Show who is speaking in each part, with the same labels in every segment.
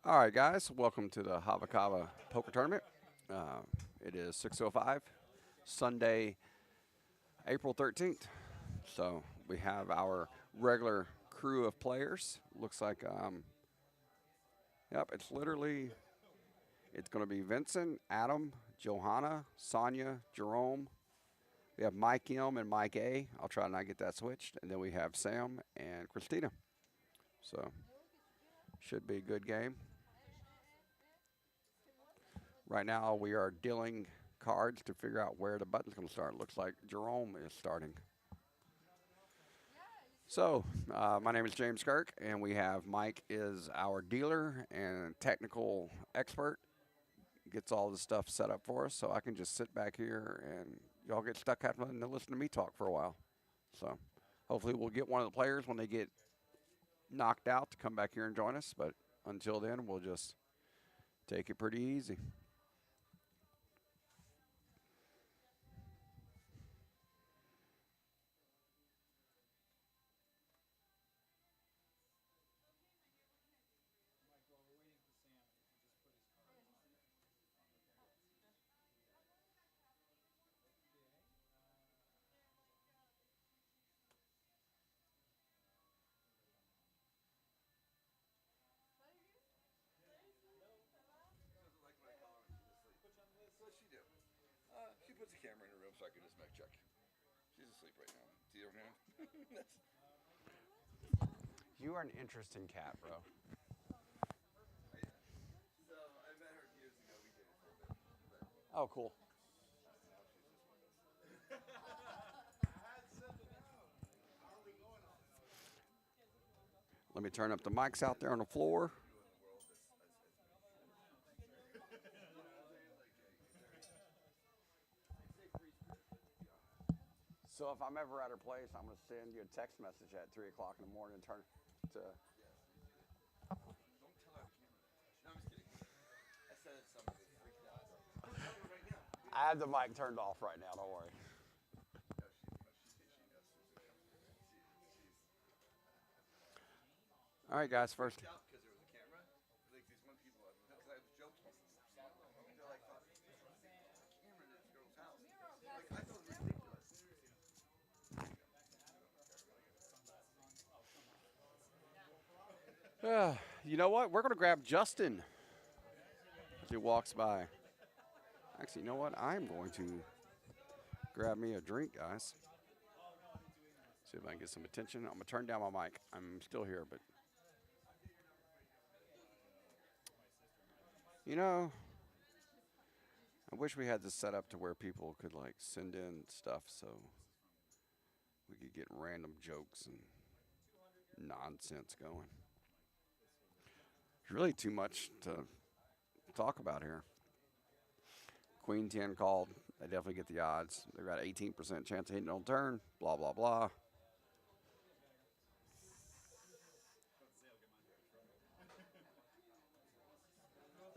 Speaker 1: All right, guys, welcome to the Hava Poker Tournament. Uh, it is 6:05, Sunday, April 13th. So we have our regular crew of players. Looks like, yep, it's going to be Vincent, Adam, Johanna, Sonia, Jerome. We have Mike M and Mike A. I'll try to not get that switched. And then we have Sam and Christina. So should be a good game. Right now, we are dealing cards to figure out where the button's going to start. Looks like Jerome is starting. So, my name is James Kirk, and we have Mike is our dealer and technical expert. Gets all the stuff set up for us, so I can just sit back here and y'all get stuck having to listen to me talk for a while. So, hopefully, we'll get one of the players when they get knocked out to come back here and join us. But until then, we'll just take it pretty easy. What's she do? She puts a camera in her room so I can just make check. She's asleep right now. See her now? You are an interesting cat, bro. So I met her years ago. We did it for a bit. Oh, cool. Let me turn up the mics out there on the floor. So if I'm ever at her place, I'm going to send you a text message at 3 o'clock in the morning and turn to. Don't tell her the camera. No, I'm just kidding. I said it somebody freaked out. Don't tell her right now. I have the mic turned off right now. Don't worry. All right, guys. First. Because there was a camera. Like these one people, because I was jokes on them. They're like, camera in this girl's house. Like I thought it was ridiculous. You know what? We're going to grab Justin as he walks by. Actually, you know what? I'm going to grab me a drink, guys. See if I can get some attention. I'm going to turn down my mic. I'm still here, but. You know, I wish we had this set up to where people could, like, send in stuff so we could get random jokes and nonsense going. There's really too much to talk about here. Queen 10 called. They definitely get the odds. They've got 18% chance of hitting on turn. Blah, blah, blah.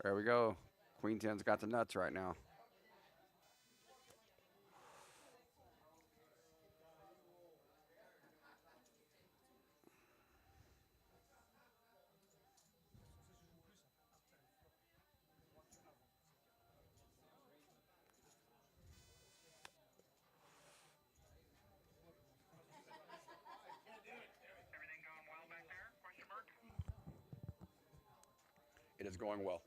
Speaker 1: There we go. Queen 10's got the nuts right now. It is going well.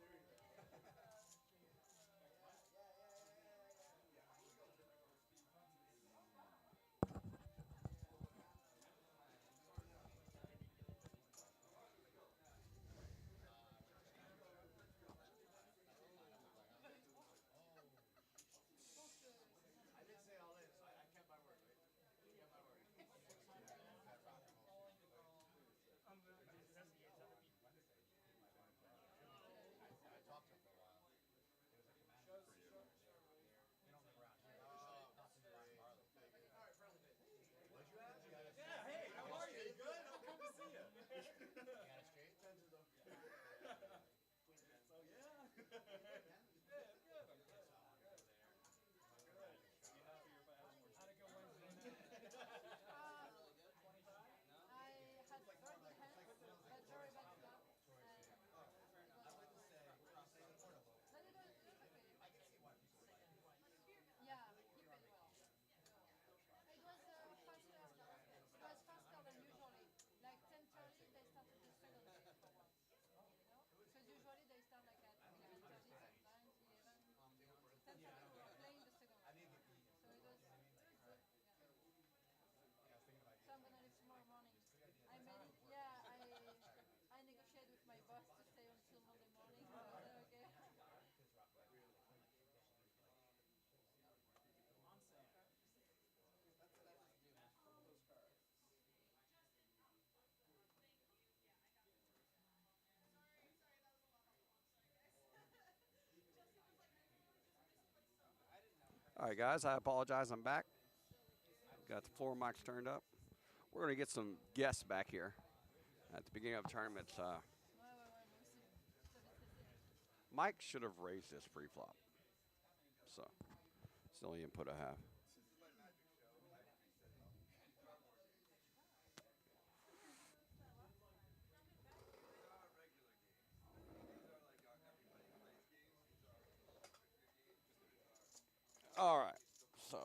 Speaker 1: All right, guys, I apologize. I'm back. Got the floor mics turned up. We're going to get some guests back here at the beginning of tournaments. Mike should have raised this pre-flop, so it's the only input I have. All right, so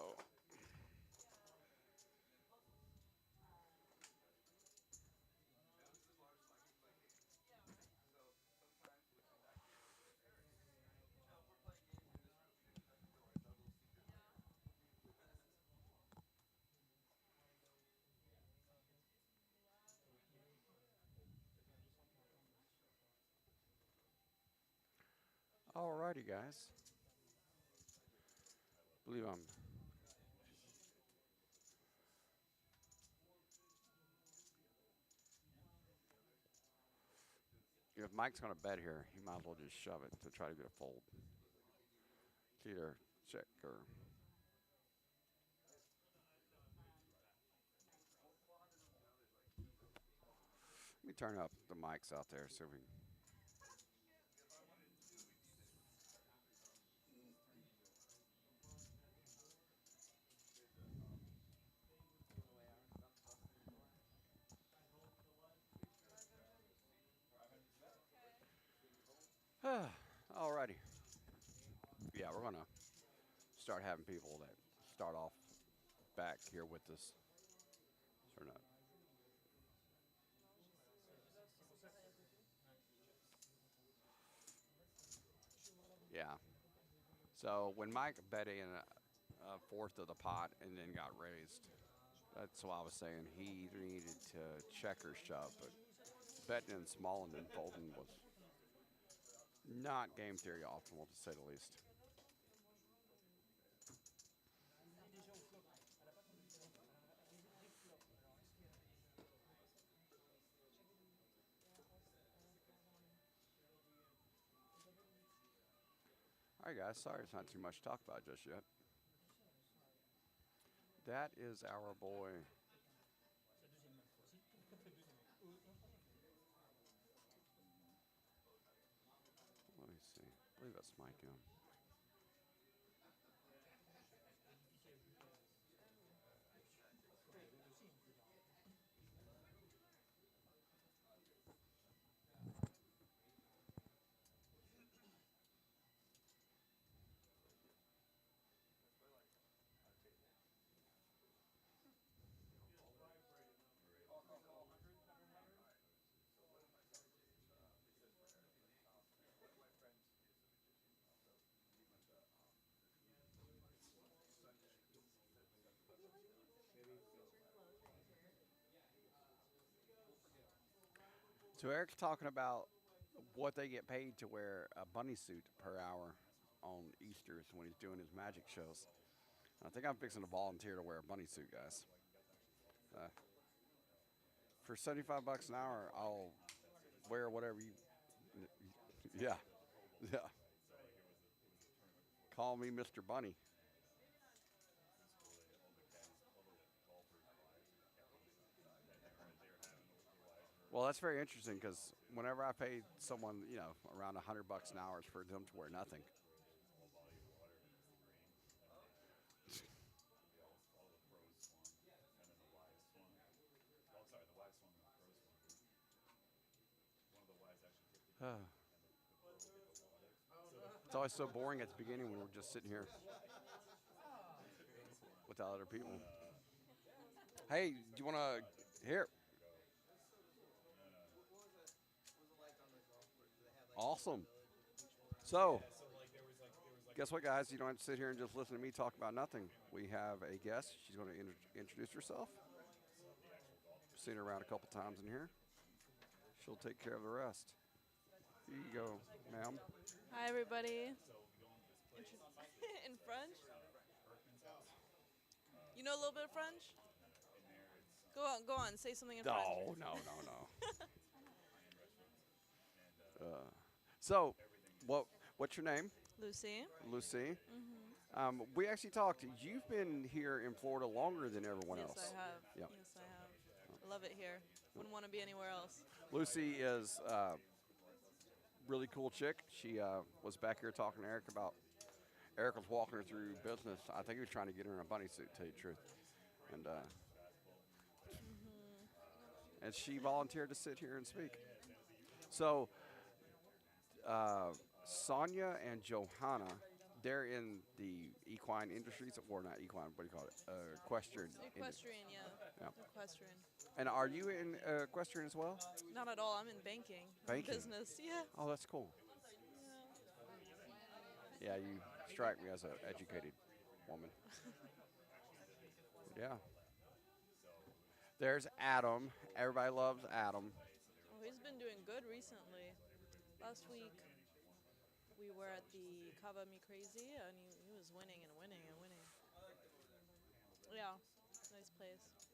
Speaker 1: all righty, guys. Believe I'm. If Mike's going to bet here, he might as well just shove it to try to get a fold. It's either check or. Let me turn up the mics out there so we. All righty. Yeah, we're going to start having people that start off back here with us. Or not. Yeah. So when Mike bet in a fourth of the pot and then got raised, that's why I was saying he either needed to check or shove. But betting in small and then folding was not game theory optimal, to say the least. All right, guys. Sorry, it's not too much to talk about just yet. That is our boy. Let me see. I believe that's Mike. So Eric's talking about what they get paid to wear a bunny suit per hour on Easter's when he's doing his magic shows. I think I'm fixing to volunteer to wear a bunny suit, guys. Uh, for 75 bucks an hour, I'll wear whatever you. Yeah, yeah. Call me Mr. Bunny. Well, that's very interesting because whenever I paid someone, around 100 bucks an hour for them to wear nothing. It's always so boring at the beginning when we're just sitting here without other people. Hey, do you want to here? Awesome. So, guess what, guys? You don't have to sit here and just listen to me talk about nothing. We have a guest. She's going to introduce herself. Seen her around a couple times in here. She'll take care of the rest. Here you go, ma'am.
Speaker 2: Hi, everybody. In French? You know a little bit of French? Go on. Say something in French.
Speaker 1: No. So, what's your name?
Speaker 2: Lucy.
Speaker 1: Lucy. We actually talked. You've been here in Florida longer than everyone
Speaker 2: Yes, I
Speaker 1: else.
Speaker 2: have.
Speaker 1: Yep.
Speaker 2: Yes, I have. I love it here. Wouldn't want to be anywhere else.
Speaker 1: Lucy is a really cool chick. She was back here talking to Eric about. Eric was walking her through business. I think he was trying to get her in a bunny suit, to tell you the truth. And
Speaker 2: Hmm.
Speaker 1: and she volunteered to sit here and speak. So uh, Sonia and Johanna, they're in the equine industries, or not equine, what do you call it? Equestrian.
Speaker 2: Equestrian, yeah.
Speaker 1: Yeah.
Speaker 2: Equestrian.
Speaker 1: And are you in equestrian as well?
Speaker 2: Not at all. I'm in banking. I'm in
Speaker 1: Banking.
Speaker 2: business. Yeah.
Speaker 1: Oh, that's cool. Yeah, you strike me as an educated woman. Yeah. There's Adam. Everybody loves Adam.
Speaker 2: Oh, he's been doing good recently. Last week we were at the Kava Me Crazy and he was winning and winning and winning. Yeah. Nice place.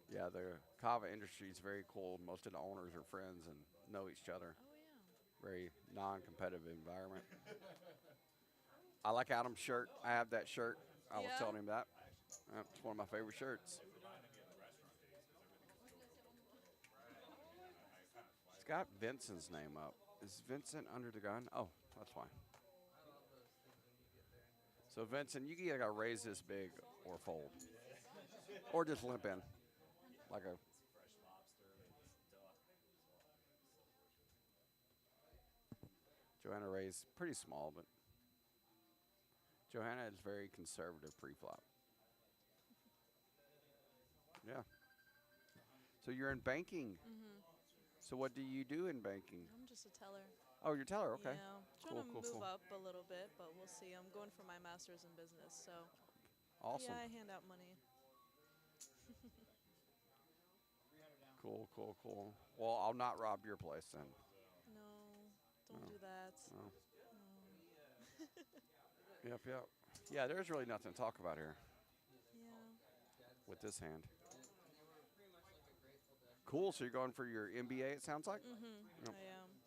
Speaker 1: Yeah, the Kava industry is very cool. Most of the owners are friends and know each other.
Speaker 2: Oh yeah.
Speaker 1: Very non-competitive environment. I like Adam's shirt. I have that shirt. I was
Speaker 2: Yeah.
Speaker 1: telling him that. It's one of my favorite shirts. It's got Vincent's name up. Is Vincent under the gun? Oh, that's fine. So Vincent, you either got to raise this big or fold, or just limp in like a. Johanna raised pretty small, but Johanna is very conservative pre-flop. Yeah. So you're in banking.
Speaker 2: Mhm.
Speaker 1: So what do you do in banking?
Speaker 2: I'm just a teller.
Speaker 1: Oh, you're a teller. Okay.
Speaker 2: Yeah. Trying
Speaker 1: Cool,
Speaker 2: to
Speaker 1: cool,
Speaker 2: move
Speaker 1: cool.
Speaker 2: up a little bit, but we'll see. I'm going for my master's in business, so
Speaker 1: Awesome.
Speaker 2: yeah, I hand out money.
Speaker 1: Cool, cool, cool. Well, I'll not rob your place then.
Speaker 2: No, don't
Speaker 1: No,
Speaker 2: do that.
Speaker 1: no.
Speaker 2: No.
Speaker 1: Yep, yep. Yeah, there's really nothing to talk about here
Speaker 2: Yeah.
Speaker 1: with this hand. Cool. So you're going for your MBA, it sounds like?
Speaker 2: Mhm.
Speaker 1: Yep.
Speaker 2: I am.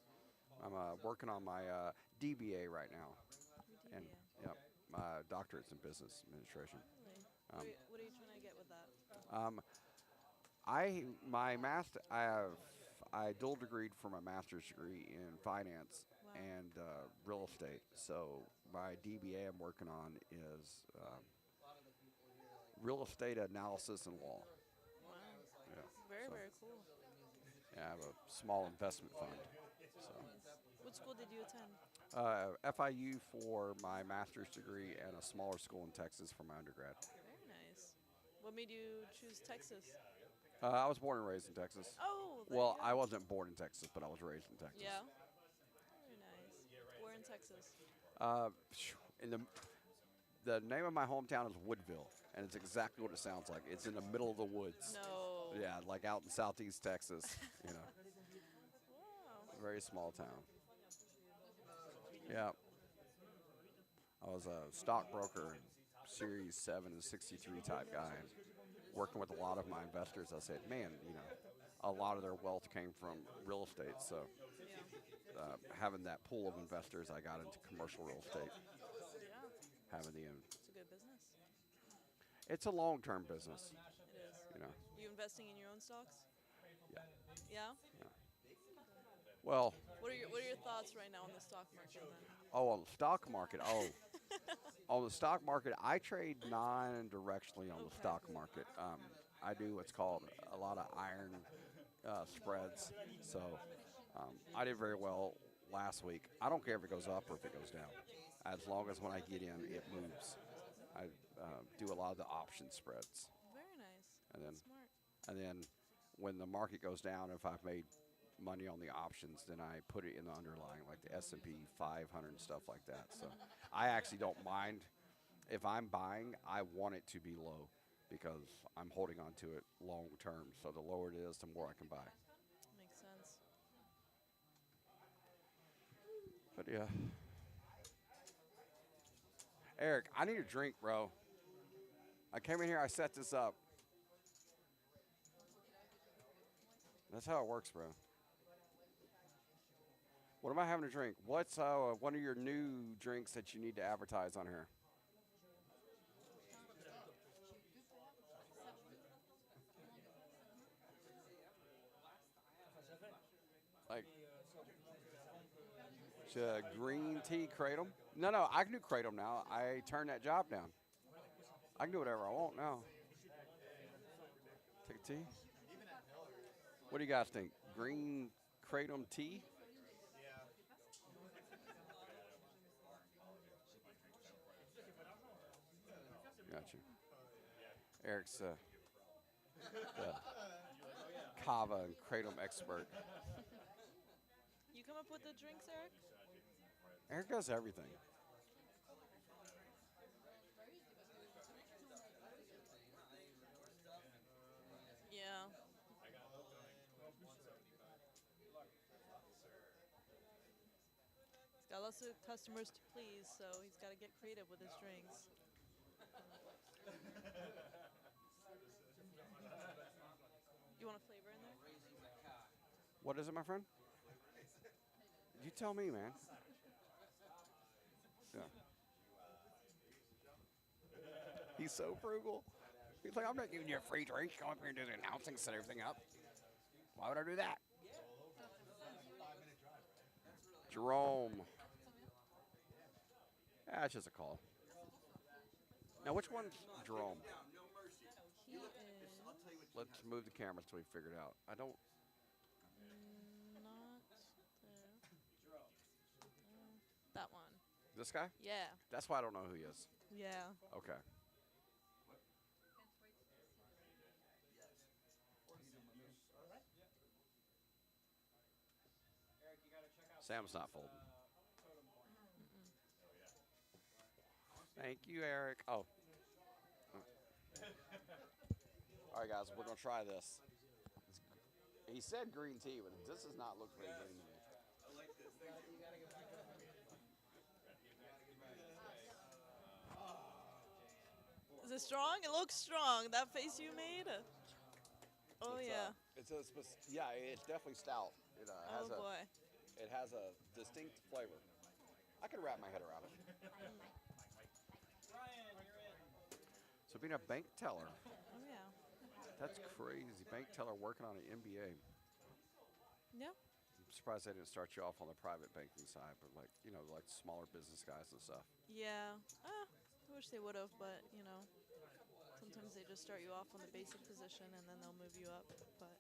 Speaker 1: I'm working on my DBA right now. And,
Speaker 2: DBA.
Speaker 1: yep, my doctorate's in business administration.
Speaker 2: Really?
Speaker 1: Um,
Speaker 2: What are you trying to get with that?
Speaker 1: um, my master, I dual degreed for my master's degree in finance
Speaker 2: Wow.
Speaker 1: and real estate. So my DBA I'm working on is real estate analysis and law.
Speaker 2: Wow.
Speaker 1: Yeah.
Speaker 2: Very,
Speaker 1: So
Speaker 2: very cool.
Speaker 1: yeah, I have a small investment fund. So
Speaker 2: Nice. What school did you attend?
Speaker 1: FIU for my master's degree and a smaller school in Texas for my undergrad.
Speaker 2: Very nice. What made you choose Texas?
Speaker 1: I was born and raised in Texas.
Speaker 2: Oh, there
Speaker 1: Well,
Speaker 2: you
Speaker 1: I
Speaker 2: go.
Speaker 1: wasn't born in Texas, but I was raised in Texas.
Speaker 2: Yeah. Very nice. Where in Texas?
Speaker 1: Uh, in the name of my hometown is Woodville, and it's exactly what it sounds like. It's in the middle of the woods.
Speaker 2: No.
Speaker 1: Yeah, like out in southeast Texas. You know,
Speaker 2: Wow.
Speaker 1: very small town. Yeah, I was a stockbroker, Series 7 and 63 type guy, and working with a lot of my investors. I said, man, a lot of their wealth came from real estate. So
Speaker 2: Yeah.
Speaker 1: having that pool of investors, I got into commercial real estate.
Speaker 2: Yeah.
Speaker 1: Having the,
Speaker 2: It's a good business.
Speaker 1: it's a long-term business.
Speaker 2: It is.
Speaker 1: You know.
Speaker 2: You investing in your own stocks?
Speaker 1: Yeah.
Speaker 2: Yeah.
Speaker 1: Yeah. Well,
Speaker 2: What are your thoughts right now on the stock market then?
Speaker 1: oh, on the stock market. Oh, on the stock market, I trade non-directionally on the
Speaker 2: Okay.
Speaker 1: stock market. I do what's called a lot of iron spreads. So I did very well last week. I don't care if it goes up or if it goes down, as long as when I get in, it moves. I do a lot of the option spreads,
Speaker 2: Very nice.
Speaker 1: and then
Speaker 2: Smart.
Speaker 1: and then when the market goes down, if I've made money on the options, then I put it in the underlying, like the S&P 500 and stuff like that. So I actually don't mind if I'm buying. I want it to be low because I'm holding on to it long term. So the lower it is, the more I can buy.
Speaker 2: Makes sense.
Speaker 1: But yeah, Eric, I need a drink, bro. I came in here, I set this up. That's how it works, bro. What am I having to drink? What's one of your new drinks that you need to advertise on here? Like green tea kratom? No, no, I can do kratom now. I turned that job down. I can do whatever I want now. Take a tea. What do you guys think? Green kratom tea? Gotcha. Eric's the kava and kratom expert.
Speaker 2: You come up with the drinks, Eric?
Speaker 1: Eric does everything.
Speaker 2: Yeah. He's got lots of customers to please, so he's got to get creative with his drinks. You want a flavor in there?
Speaker 1: What is it, my friend? You tell me, man. Yeah. He's so frugal. He's like, I'm not giving you a free drink. Come up here and do the announcing, set everything up. Why would I do that? Jerome. Yeah, it's just a call. Now, which one's Jerome?
Speaker 2: He is
Speaker 1: Let's move the camera until we figure it out. I don't.
Speaker 2: not there. That one.
Speaker 1: This guy?
Speaker 2: Yeah.
Speaker 1: That's why I don't know who he is.
Speaker 2: Yeah.
Speaker 1: Okay. Sam's not folding. Thank you, Eric. Oh. All right, guys, we're going to try this. He said green tea, but this does not look very green to me.
Speaker 2: Is it strong? It looks strong. That face you made. Oh yeah.
Speaker 1: Yeah, it's definitely stout. It
Speaker 2: Oh boy.
Speaker 1: it has a distinct flavor. I can wrap my head around it. So being a bank teller,
Speaker 2: Oh yeah.
Speaker 1: that's crazy. Bank teller working on an MBA.
Speaker 2: Yeah.
Speaker 1: I'm surprised they didn't start you off on the private banking side, but like like smaller business guys and stuff.
Speaker 2: Yeah. I wish they would have, but sometimes they just start you off on the basic position and then they'll move you up. But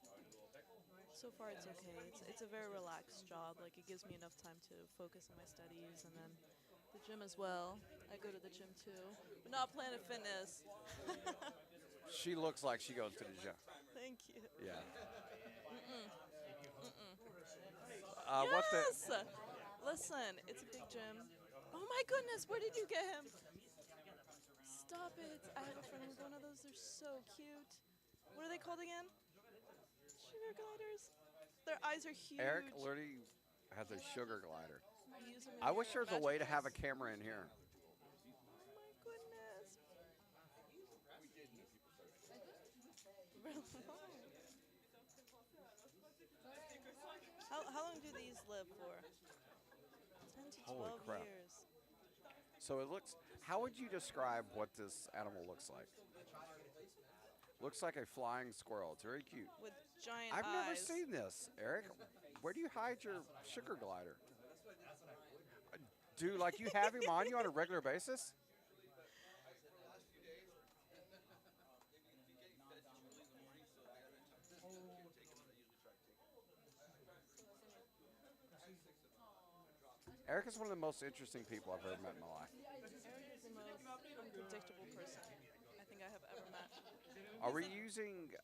Speaker 2: so far it's okay. It's a very relaxed job. Like it gives me enough time to focus on my studies and then the gym as well. I go to the gym too, but not Planet Fitness.
Speaker 1: She looks like she goes to the gym.
Speaker 2: Thank you.
Speaker 1: Yeah. What's the?
Speaker 2: Yes. Listen, it's a big gym. Oh my goodness, where did you get him? Stop it. I have a friend with one of those. They're so cute. What are they called again? Sugar gliders. Their eyes are huge.
Speaker 1: Eric literally has a sugar glider.
Speaker 2: I use them in
Speaker 1: I wish there was a
Speaker 2: magic
Speaker 1: way to have a
Speaker 2: tricks.
Speaker 1: camera in here.
Speaker 2: Oh my goodness. Really long. How long do these live for? 10 to
Speaker 1: Holy
Speaker 2: 12
Speaker 1: crap.
Speaker 2: years.
Speaker 1: So it looks. How would you describe what this animal looks like? Looks like a flying squirrel. It's very cute.
Speaker 2: With giant
Speaker 1: I've never
Speaker 2: eyes.
Speaker 1: seen this, Eric. Where do you hide your sugar glider? Do like you have him on you on a regular basis? Eric is one of the most interesting people I've ever met in my life.
Speaker 2: Eric is the most unpredictable person I think I have ever met.
Speaker 1: Are we using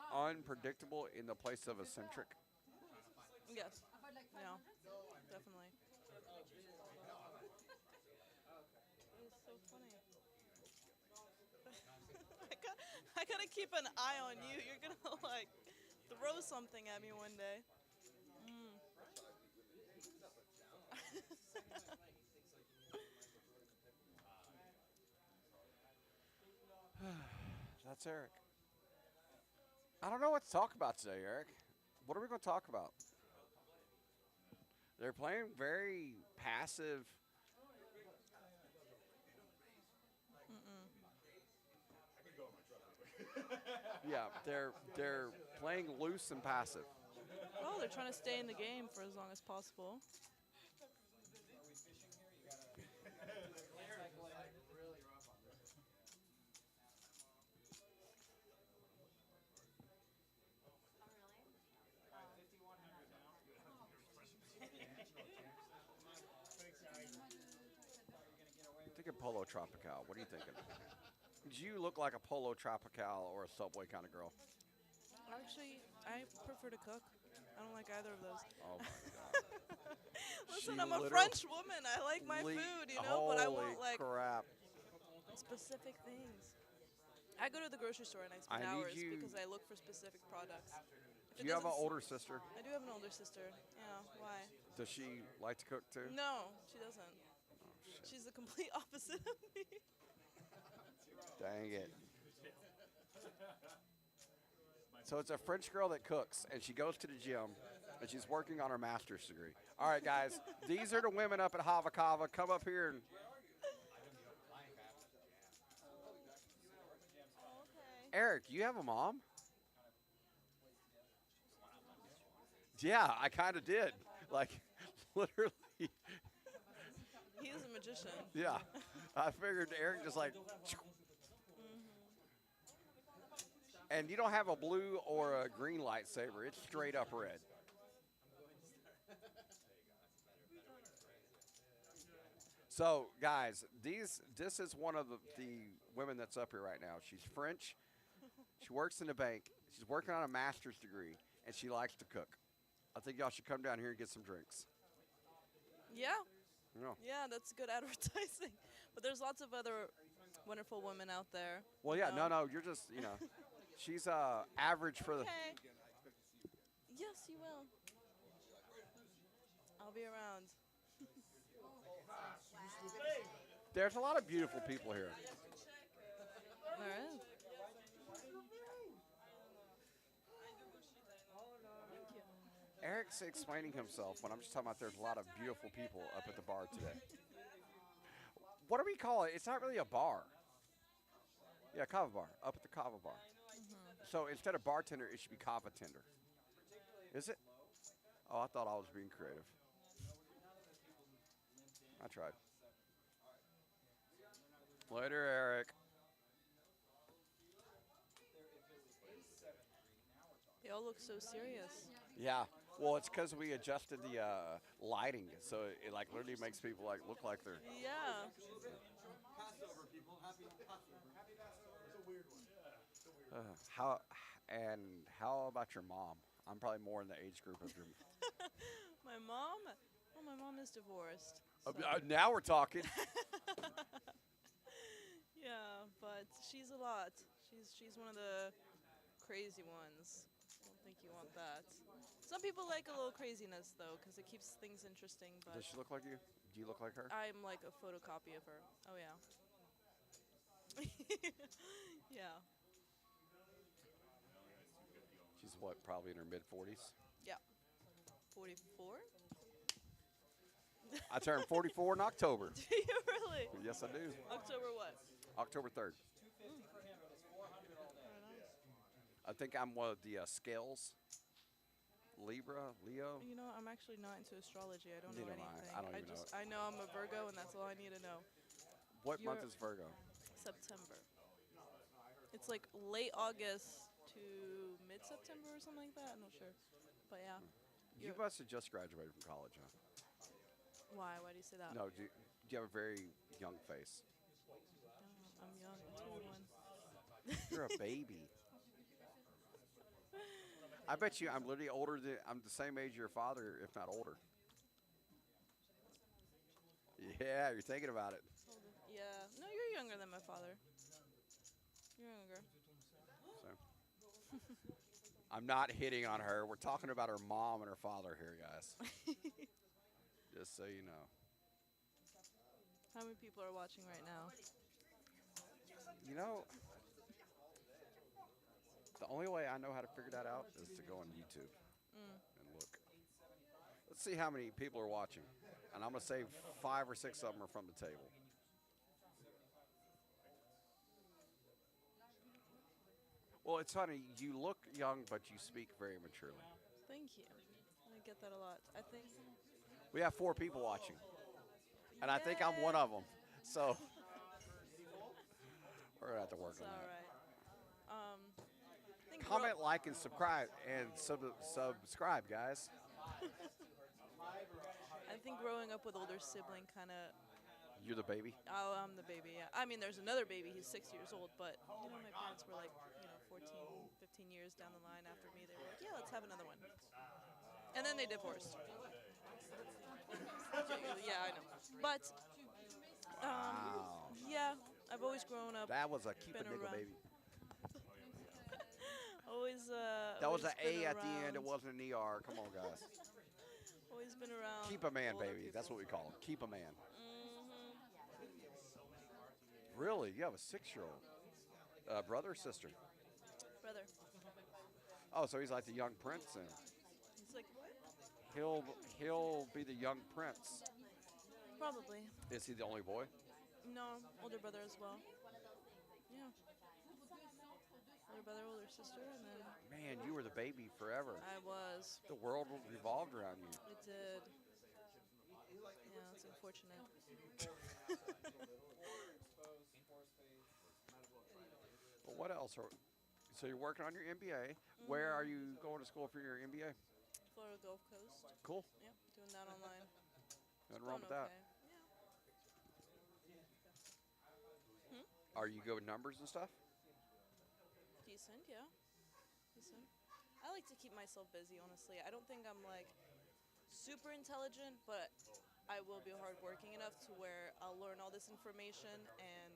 Speaker 1: unpredictable in the place of eccentric?
Speaker 2: Yes. Yeah. Definitely. It's so funny. I gotta keep an eye on you. You're gonna like throw something at me one day. Mm.
Speaker 1: That's Eric. I don't know what to talk about today, Eric. What are we going to talk about? They're playing very passive.
Speaker 2: Mm-mm.
Speaker 1: Yeah, they're playing loose and passive.
Speaker 2: Well, they're trying to stay in the game for as long as possible.
Speaker 1: I'm thinking Polo Tropical. What are you thinking? Do you look like a Polo Tropical or a Subway kind of girl?
Speaker 2: Actually, I prefer to cook. I don't like either of those.
Speaker 1: Oh my god.
Speaker 2: Listen,
Speaker 1: She
Speaker 2: I'm a
Speaker 1: literally.
Speaker 2: French woman. I like my food, but I
Speaker 1: Holy
Speaker 2: want like
Speaker 1: crap.
Speaker 2: specific things. I go to the grocery store and I spend
Speaker 1: I need
Speaker 2: hours
Speaker 1: you.
Speaker 2: because I look for specific products. If
Speaker 1: Do
Speaker 2: it
Speaker 1: you have
Speaker 2: doesn't,
Speaker 1: an older sister?
Speaker 2: I do have an older sister. Yeah, why?
Speaker 1: Does she like to cook too?
Speaker 2: No, she doesn't.
Speaker 1: Oh, shit.
Speaker 2: She's the complete opposite of me.
Speaker 1: Dang it. So it's a French girl that cooks, and she goes to the gym, and she's working on her master's degree. All right, guys, these are the women up at Hava. Come up here and
Speaker 2: Okay.
Speaker 1: Eric, you have a mom? Yeah, I kind of did. Like, literally.
Speaker 2: He is a magician.
Speaker 1: Yeah. I figured Eric just like. And you don't have a blue or a green lightsaber. It's straight up red. So, guys, this is one of the women that's up here right now. She's French. She works in the bank. She's working on a master's degree, and she likes to cook. I think y'all should come down here and get some drinks.
Speaker 2: Yeah,
Speaker 1: No.
Speaker 2: yeah, that's good advertising. But there's lots of other wonderful women out there.
Speaker 1: Well,
Speaker 2: you
Speaker 1: yeah,
Speaker 2: know.
Speaker 1: no, you're just, she's average for the.
Speaker 2: Okay. Yes, you will. I'll be around.
Speaker 1: There's a lot of beautiful people here.
Speaker 2: All right.
Speaker 1: Eric's explaining himself when I'm just talking about there's a lot of beautiful people up at the bar today. What do we call it? It's not really a bar. Yeah, kava bar. Up at the kava bar. So instead of bartender, it should be kava tender. Is it? Oh, I thought I was being creative. I tried. Later, Eric.
Speaker 2: They all look so serious.
Speaker 1: Yeah. Well, it's because we adjusted the lighting, so it like literally makes people like look like they're.
Speaker 2: Yeah.
Speaker 1: How and how about your mom? I'm probably more in the age group of your.
Speaker 2: My mom? Well, my mom is divorced. So.
Speaker 1: Now we're talking.
Speaker 2: Yeah, but she's a lot. She's one of the crazy ones. I don't think you want that. Some people like a little craziness though, because it keeps things interesting. But
Speaker 1: Does she look like you? Do you look like her?
Speaker 2: I'm like a photocopy of her. Oh yeah. Yeah.
Speaker 1: She's what? Probably in her mid 40s.
Speaker 2: Yeah. 44?
Speaker 1: I turned 44 in October.
Speaker 2: Do you really?
Speaker 1: Yes, I do.
Speaker 2: October what?
Speaker 1: October 3rd. I think I'm one of the scales. Libra, Leo.
Speaker 2: You know, I'm actually not into astrology. I don't know
Speaker 1: Neither am I.
Speaker 2: anything.
Speaker 1: I don't even know
Speaker 2: I know I'm a Virgo, and that's all I need to know.
Speaker 1: What month
Speaker 2: You're-
Speaker 1: is Virgo?
Speaker 2: September. It's like late August to mid September or something like that. I'm not sure. But yeah.
Speaker 1: You
Speaker 2: You're-
Speaker 1: must have just graduated from college, huh?
Speaker 2: Why? Why do you say that?
Speaker 1: No, do you have a very young face?
Speaker 2: No, I'm young. I'm 21.
Speaker 1: You're a baby. I bet you I'm literally older than I'm the same age as your father, if not older. Yeah, you're thinking about it.
Speaker 2: Yeah. No, you're younger than my father. You're younger.
Speaker 1: So I'm not hitting on her. We're talking about her mom and her father here, guys. Just so you know.
Speaker 2: How many people are watching right now?
Speaker 1: You know, the only way I know how to figure that out is to go on YouTube and look. Let's see how many people are watching. And I'm going to say 5 or 6 of them are from the table. Well, it's funny. You look young, but you speak very maturely.
Speaker 2: Thank you. I get that a lot. I think.
Speaker 1: We have 4 people watching, and I think I'm one
Speaker 2: Yay!
Speaker 1: of them. So we're going to have to work
Speaker 2: It's
Speaker 1: on
Speaker 2: all
Speaker 1: that.
Speaker 2: right. I think
Speaker 1: Comment, like, and subscribe, and subscribe, guys.
Speaker 2: I think growing up with older sibling kind of.
Speaker 1: You're the baby.
Speaker 2: Oh, I'm the baby. Yeah. I mean, there's another baby. He's 6 years old, but my parents were like, 14, 15 years down the line after me. They were like, yeah, let's have another one, and then they divorced. Yeah, I know. But
Speaker 1: Wow.
Speaker 2: yeah, I've always grown up,
Speaker 1: That was a keep a
Speaker 2: been
Speaker 1: nickel
Speaker 2: around.
Speaker 1: baby. That was
Speaker 2: Always
Speaker 1: an
Speaker 2: been
Speaker 1: A at the end. It
Speaker 2: around.
Speaker 1: wasn't an ER. Come on, guys.
Speaker 2: Always been around.
Speaker 1: Keep a man,
Speaker 2: older
Speaker 1: baby. That's
Speaker 2: people.
Speaker 1: what we call him. Keep a man.
Speaker 2: Hmm.
Speaker 1: Really? You have a 6-year-old brother or sister?
Speaker 2: Brother.
Speaker 1: Oh, so he's like the young prince, and
Speaker 2: He's like, what?
Speaker 1: he'll he'll be the young prince.
Speaker 2: Probably.
Speaker 1: Is he the only boy?
Speaker 2: No, older brother as well. Yeah. Older brother, older sister, and then
Speaker 1: Man, you were the baby forever.
Speaker 2: I was.
Speaker 1: The world revolved around you.
Speaker 2: It did. Yeah, it's unfortunate.
Speaker 1: But what else? So you're working on your MBA. Where are you going to school for your MBA?
Speaker 2: Florida Gulf Coast.
Speaker 1: Cool.
Speaker 2: Yeah, doing that online.
Speaker 1: Nothing wrong
Speaker 2: Going
Speaker 1: with that.
Speaker 2: okay. Yeah.
Speaker 1: Are you good with numbers and stuff?
Speaker 2: Decent, yeah. Decent. I like to keep myself busy, honestly. I don't think I'm like super intelligent, but I will be hardworking enough to where I'll learn all this information and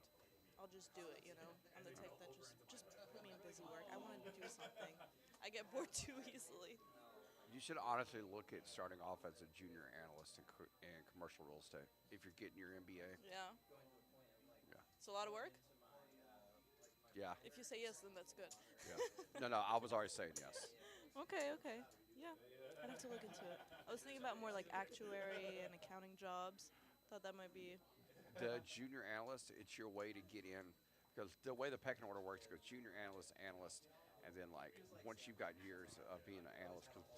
Speaker 2: I'll just do it, I'm the type that just put me in busy work. I want to do something. I get bored too easily.
Speaker 1: You should honestly look at starting off as a junior analyst in commercial real estate if you're getting your MBA.
Speaker 2: Yeah.
Speaker 1: Yeah.
Speaker 2: It's a lot of work.
Speaker 1: Yeah.
Speaker 2: If you say yes, then that's good.
Speaker 1: Yeah. No, I was already saying yes.
Speaker 2: Okay, okay. Yeah. I'd have to look into it. I was thinking about more like actuary and accounting jobs. Thought that might be.
Speaker 1: The junior analyst, it's your way to get in because the way the pecking order works goes junior analyst, analyst, and then like once you've got years of being an analyst, because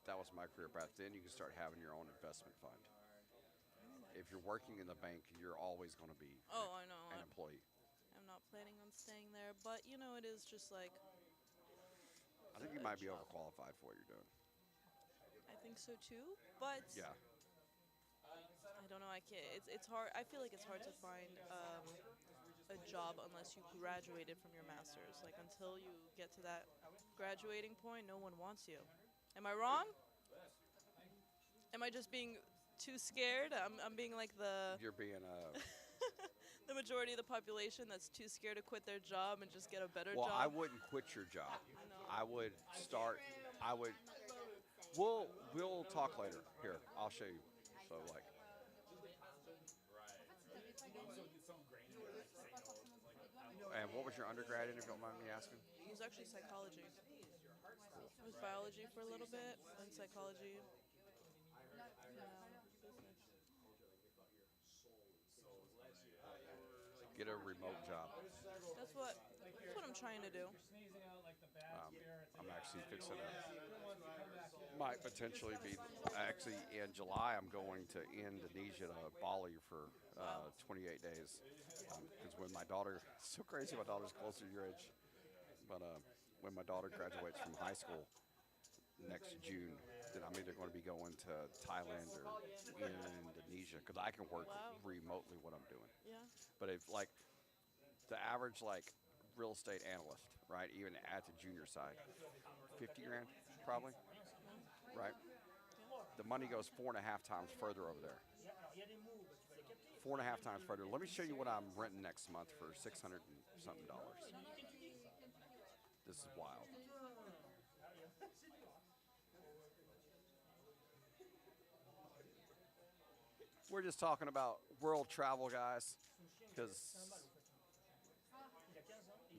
Speaker 1: that was my career path, then you can start having your own investment fund. If you're working in the bank, you're always going to be
Speaker 2: Oh, I know.
Speaker 1: an employee.
Speaker 2: I'm not planning on staying there, but it is just like
Speaker 1: I think you
Speaker 2: a
Speaker 1: might be
Speaker 2: job.
Speaker 1: overqualified for what you're doing.
Speaker 2: I think so too, but
Speaker 1: Yeah.
Speaker 2: I don't know. I can't. It's hard. I feel like it's hard to find a job unless you graduated from your master's. Like until you get to that graduating point, no one wants you. Am I wrong? Am I just being too scared? I'm being like
Speaker 1: You're being a.
Speaker 2: the majority of the population that's too scared to quit their job and just get a better
Speaker 1: Well,
Speaker 2: job.
Speaker 1: I wouldn't quit your job.
Speaker 2: know.
Speaker 1: I would start. I would. We'll talk later. Here, I'll show you. So like, and what was your undergrad in, if you don't mind me asking?
Speaker 2: It was actually psychology. It was biology for a little bit, and psychology. Business.
Speaker 1: Get a remote job.
Speaker 2: That's what I'm trying to do.
Speaker 1: I'm actually fixing to. Might potentially be. Actually, in July, I'm going to Indonesia to Bali for 28 days. Because when my daughter, it's so crazy, my daughter's closer to your age. But when my daughter graduates from high school next June, then I'm either going to be going to Thailand or Indonesia because I can work
Speaker 2: Wow.
Speaker 1: remotely what I'm doing.
Speaker 2: Yeah.
Speaker 1: But if like the average like real estate analyst, right, even at the junior side, 50 grand probably, right? The money goes 4.5 times further over there. 4.5 times further. Let me show you what I'm renting next month for $600 and something dollars. This is wild. We're just talking about world travel, guys, because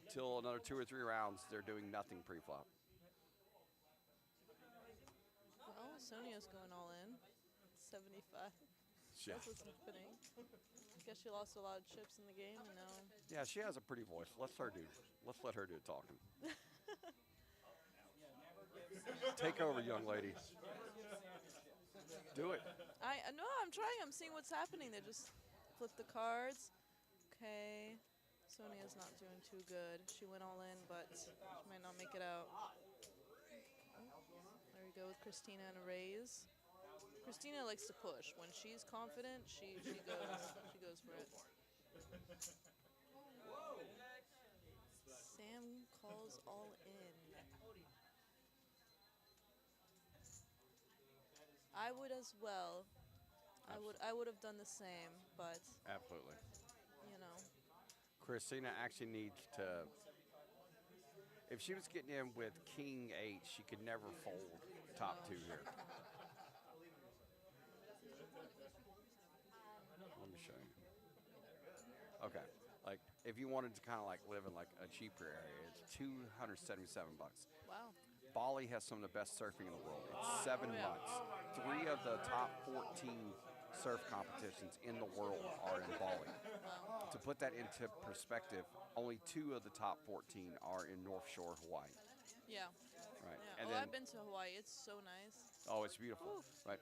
Speaker 1: until another 2 or 3 rounds, they're doing nothing pre-flop.
Speaker 2: Well, Sonia's going all in. 75.
Speaker 1: Yeah.
Speaker 2: That's what's happening. I guess she lost a lot of chips in the game, and now
Speaker 1: Yeah, she has a pretty voice. Let's let her do talking. Take over, young lady. Do it.
Speaker 2: I no, I'm trying. I'm seeing what's happening. They just flip the cards. Okay, Sonia's not doing too good. She went all in, but she might not make it out. There we go with Christina and a raise. Christina likes to push. When she's confident, she goes for it. Sam calls all in. I would as well. I would have done the same, but
Speaker 1: Absolutely.
Speaker 2: you know.
Speaker 1: Christina actually needs to. If she was getting in with King 8, she could never fold top two here. Let me show you. Okay. Like, if you wanted to kind of like live in like a cheaper area, it's 277 bucks.
Speaker 2: Wow.
Speaker 1: Bali has some of the best surfing in the world. It's seven
Speaker 2: Oh, yeah.
Speaker 1: months. Three of the top 14 surf competitions in the world are in Bali.
Speaker 2: Wow.
Speaker 1: To put that into perspective, only two of the top 14 are in North Shore, Hawaii.
Speaker 2: Yeah.
Speaker 1: Right.
Speaker 2: Yeah.
Speaker 1: And
Speaker 2: Oh,
Speaker 1: then,
Speaker 2: I've been to Hawaii. It's so nice.
Speaker 1: oh, it's beautiful.
Speaker 2: Oof.
Speaker 1: Right.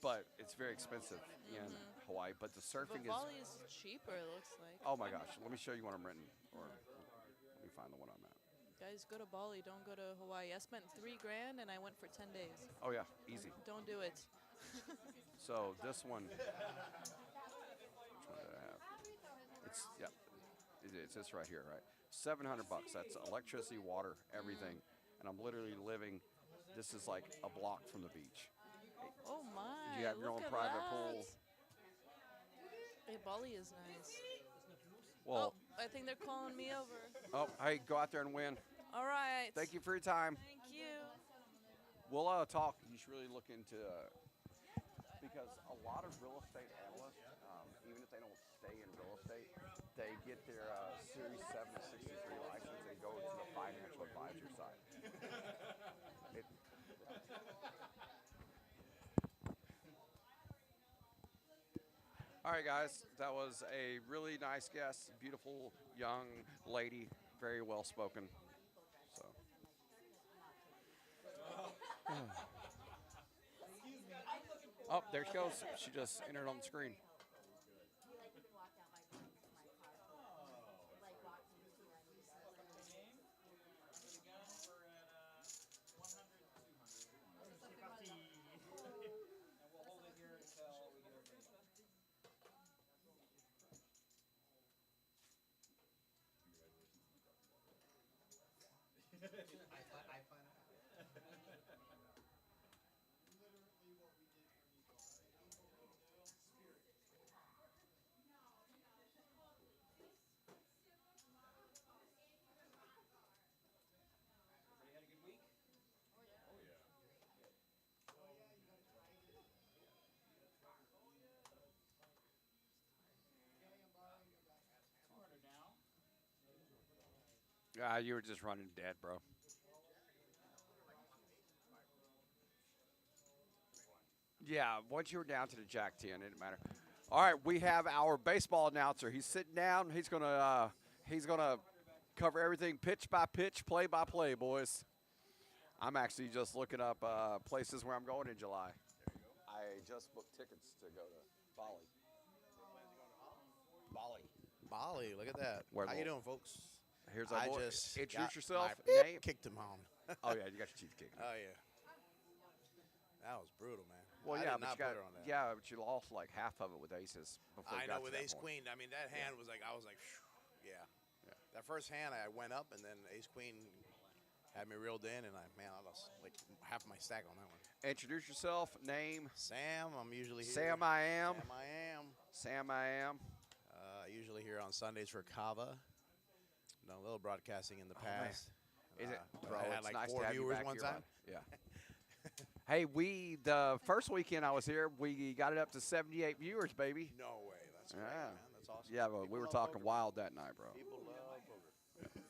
Speaker 1: But it's very expensive in Hawaii. But the
Speaker 2: But
Speaker 1: surfing is,
Speaker 2: Bali is cheaper. It looks like.
Speaker 1: oh my gosh. Let me show you what I'm renting. Or let me find the one I'm at.
Speaker 2: Guys, go to Bali. Don't go to Hawaii. I spent $3 grand and I went for 10 days.
Speaker 1: Oh yeah, easy.
Speaker 2: Don't do it.
Speaker 1: So this one, which one did I have? It's yeah, it's this right here, right? 700 bucks. That's electricity, water, everything, and I'm literally living. This is like a block from the beach.
Speaker 2: Oh my!
Speaker 1: You have your
Speaker 2: look
Speaker 1: own
Speaker 2: at
Speaker 1: private
Speaker 2: that.
Speaker 1: pool.
Speaker 2: Hey, Bali is nice.
Speaker 1: Well,
Speaker 2: Oh, I think they're calling me over.
Speaker 1: oh, hey, go out there and win.
Speaker 2: All right.
Speaker 1: Thank you for your time.
Speaker 2: Thank you.
Speaker 1: We'll talk. You should really look into because a lot of real estate analysts, even if they don't stay in real estate, they get their Series 7 to 63 license and go to the financial advisor side. It, all right, guys, that was a really nice guest, beautiful young lady, very well spoken. So. Oh, there she goes. She just entered on the screen. You were just running dead, bro. Yeah, once you were down to the Jack 10, it didn't matter. All right, we have our baseball announcer. He's sitting down. He's gonna cover everything pitch by pitch, play by play, boys. I'm actually just looking up places where I'm going in July. I just booked tickets to go to Bali. Bali.
Speaker 3: Bali, look at that.
Speaker 1: Where
Speaker 3: How
Speaker 1: the-
Speaker 3: you doing, folks?
Speaker 1: Here's our
Speaker 3: I
Speaker 1: boy.
Speaker 3: just
Speaker 1: Introduce
Speaker 3: got
Speaker 1: yourself.
Speaker 3: my
Speaker 1: Name.
Speaker 3: kicked him home.
Speaker 1: Oh yeah, you got your teeth kicked.
Speaker 3: Oh yeah, that was brutal, man.
Speaker 1: Well,
Speaker 3: I
Speaker 1: yeah,
Speaker 3: did
Speaker 1: but
Speaker 3: not
Speaker 1: you got
Speaker 3: put her on that.
Speaker 1: yeah, but you lost like half of it with aces before you
Speaker 3: I
Speaker 1: got
Speaker 3: know
Speaker 1: to
Speaker 3: with
Speaker 1: that
Speaker 3: Ace
Speaker 1: point.
Speaker 3: Queen. I mean, that hand was like I was like, phew, yeah.
Speaker 1: Yeah.
Speaker 3: That first hand, I went up, and then Ace Queen had me reeled in, and I lost like half of my stack on that one.
Speaker 1: Introduce yourself. Name.
Speaker 3: Sam, I'm usually here.
Speaker 1: Sam I am.
Speaker 3: Sam, I am.
Speaker 1: Sam I am.
Speaker 3: Usually here on Sundays for Hava. Done a little broadcasting in the
Speaker 1: man.
Speaker 3: past.
Speaker 1: Is it,
Speaker 3: I
Speaker 1: bro?
Speaker 3: had
Speaker 1: It's
Speaker 3: like
Speaker 1: nice
Speaker 3: 4
Speaker 1: to have you
Speaker 3: viewers
Speaker 1: back
Speaker 3: one
Speaker 1: here,
Speaker 3: time.
Speaker 1: bud. Yeah. Hey, the first weekend I was here, we got it up to 78 viewers, baby.
Speaker 3: No way. That's great,
Speaker 1: Yeah.
Speaker 3: man. That's awesome.
Speaker 1: Yeah, but we
Speaker 3: People
Speaker 1: were
Speaker 3: love
Speaker 1: talking
Speaker 3: poker.
Speaker 1: wild that night, bro.
Speaker 3: People love poker.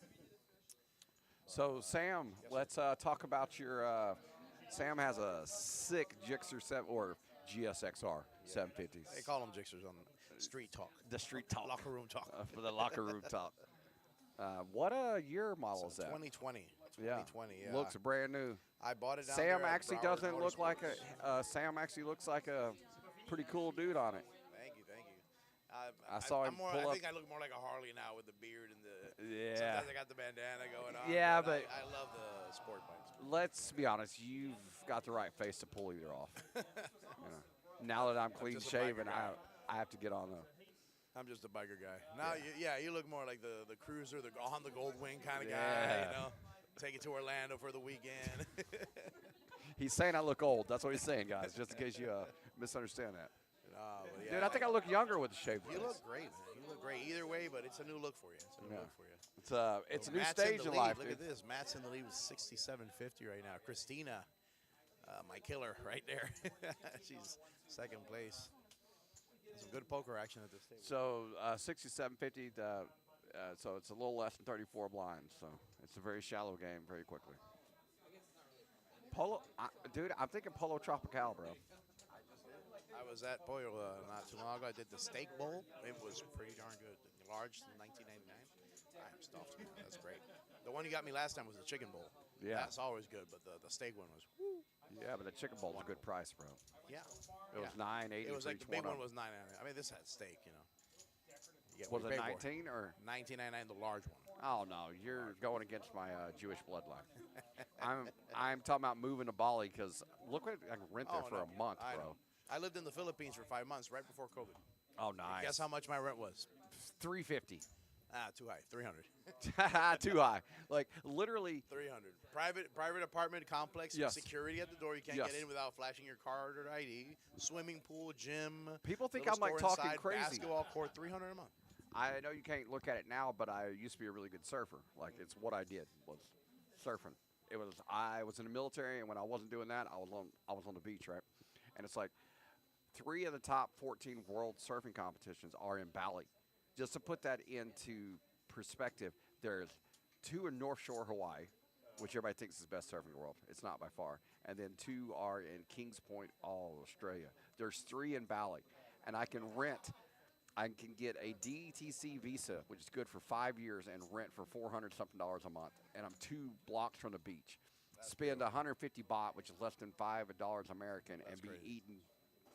Speaker 1: So, Sam, let's talk about your. Sam has a sick Gixxer 7 or GSXR
Speaker 3: Yeah.
Speaker 1: 750s.
Speaker 3: They call them Jixers on street talk,
Speaker 1: The street talk.
Speaker 3: locker room talk.
Speaker 1: For the locker room talk. What a year model is
Speaker 3: So
Speaker 1: that?
Speaker 3: 2020.
Speaker 1: Yeah.
Speaker 3: 2020. Yeah.
Speaker 1: Looks brand new.
Speaker 3: I bought it down
Speaker 1: Sam
Speaker 3: there at
Speaker 1: actually
Speaker 3: Broward
Speaker 1: doesn't look like
Speaker 3: Motorsports.
Speaker 1: a. Sam actually looks like a pretty cool dude on it.
Speaker 3: Thank you, thank you.
Speaker 1: I saw him
Speaker 3: I'm more,
Speaker 1: pull
Speaker 3: I
Speaker 1: up.
Speaker 3: think I look more like a Harley now with the beard and the.
Speaker 1: Yeah.
Speaker 3: Sometimes I got the bandana going on.
Speaker 1: Yeah, but
Speaker 3: I love the sport bikes.
Speaker 1: let's be honest. You've got the right face to pull either off. Now that I'm clean
Speaker 3: just a biker
Speaker 1: shaven,
Speaker 3: guy.
Speaker 1: I have to get on the.
Speaker 3: I'm just a biker guy. Now, you look more like the cruiser, the on the gold wing kind of guy.
Speaker 1: Yeah.
Speaker 3: You know, take it to Orlando for the weekend.
Speaker 1: He's saying I look old. That's what he's saying, guys. Just in case you misunderstand that.
Speaker 3: But yeah,
Speaker 1: Dude, I think I look younger with the shaved
Speaker 3: You
Speaker 1: face.
Speaker 3: look great, man. You look great either way, but it's a new look for you. It's a new
Speaker 1: Yeah.
Speaker 3: look for you.
Speaker 1: It's a new
Speaker 3: Matt's
Speaker 1: stage
Speaker 3: in the
Speaker 1: in
Speaker 3: lead.
Speaker 1: life.
Speaker 3: Look
Speaker 1: dude.
Speaker 3: at this. Matt's in the lead with 67.50 right now. Christina, my killer, right there. She's second place. Some good poker action at this stage.
Speaker 1: So 6750. So it's a little less than 34 blinds. So it's a very shallow game, very quickly. Polo, dude. I'm thinking Polo Tropical, bro.
Speaker 3: I was at Pollo not too long ago. I did the steak bowl. It was pretty darn good. Large, 19.99. I'm stuffed. That's great. The one you got me last time was the chicken bowl.
Speaker 1: Yeah.
Speaker 3: That's always good, but the steak one was. Woo.
Speaker 1: Yeah, but the chicken bowl's a good price, bro.
Speaker 3: Yeah.
Speaker 1: It was 9.80.
Speaker 3: It was
Speaker 1: for
Speaker 3: like
Speaker 1: each
Speaker 3: the big
Speaker 1: of
Speaker 3: one
Speaker 1: them.
Speaker 3: was 9.99. I mean, this had steak, you know. You get
Speaker 1: Was
Speaker 3: what
Speaker 1: it
Speaker 3: you pay for.
Speaker 1: 19 or?
Speaker 3: 19.99, the large one.
Speaker 1: Oh no, you're going against my Jewish bloodline. I'm talking about moving to Bali because look what I can rent there
Speaker 3: Oh,
Speaker 1: for
Speaker 3: no.
Speaker 1: a month,
Speaker 3: I
Speaker 1: bro.
Speaker 3: know. I lived in the Philippines for 5 months right before COVID.
Speaker 1: Oh, nice.
Speaker 3: Guess how much my rent was?
Speaker 1: 350.
Speaker 3: Too high. 300.
Speaker 1: Too high. Like literally.
Speaker 3: 300. Private apartment complex.
Speaker 1: Yes.
Speaker 3: Security at the door. You can't
Speaker 1: Yes.
Speaker 3: get in without flashing your card or ID. Swimming pool, gym.
Speaker 1: People think
Speaker 3: little
Speaker 1: I'm like
Speaker 3: store
Speaker 1: talking
Speaker 3: inside,
Speaker 1: crazy.
Speaker 3: Basketball court, 300 a month.
Speaker 1: I know you can't look at it now, but I used to be a really good surfer. Like it's what I did was surfing. I was in the military, and when I wasn't doing that, I was on the beach, right? And it's like 3 of the top 14 world surfing competitions are in Bali. Just to put that into perspective, there's 2 in North Shore, Hawaii, which everybody thinks is the best surfing in the world. It's not by far. And then 2 are in Kings Point, Australia. There's 3 in Bali, and I can get a DTC visa, which is good for 5 years, and rent for $400 something a month. And I'm 2 blocks from the beach. Spend 150 baht, which is less than $5 American, and be
Speaker 3: crazy.
Speaker 1: eating.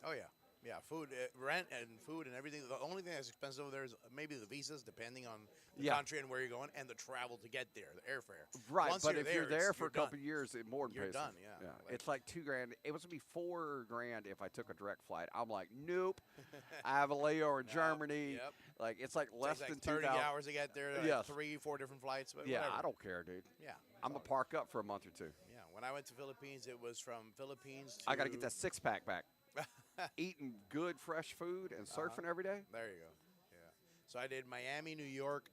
Speaker 3: Oh, yeah. Yeah, food, rent and food and everything. The only thing that's expensive over there is maybe the visas, depending on the
Speaker 1: Yeah.
Speaker 3: country and where you're going, and the travel to get there, the airfare.
Speaker 1: Right,
Speaker 3: Once
Speaker 1: but if you're there
Speaker 3: it's-
Speaker 1: for a
Speaker 3: done.
Speaker 1: couple of years, it more than
Speaker 3: You're
Speaker 1: pays
Speaker 3: done,
Speaker 1: for it.
Speaker 3: yeah. Like-
Speaker 1: It's like $2,000. It was gonna be $4,000 if I took a direct flight. I'm like, nope. I have a layover in Germany.
Speaker 3: Yep.
Speaker 1: Like it's like less
Speaker 3: Takes
Speaker 1: than
Speaker 3: like 30
Speaker 1: 2,000
Speaker 3: hours to get there, like
Speaker 1: Yes.
Speaker 3: 3-4 different flights. But
Speaker 1: Yeah,
Speaker 3: whatever.
Speaker 1: I don't care, dude.
Speaker 3: Yeah.
Speaker 1: I'm gonna park up for a month or 2.
Speaker 3: Yeah, when I went to Philippines, it was from Philippines to.
Speaker 1: I gotta get that 6-pack back. Eating good fresh food and surfing every day.
Speaker 3: There you go. Yeah. So I did Miami, New York,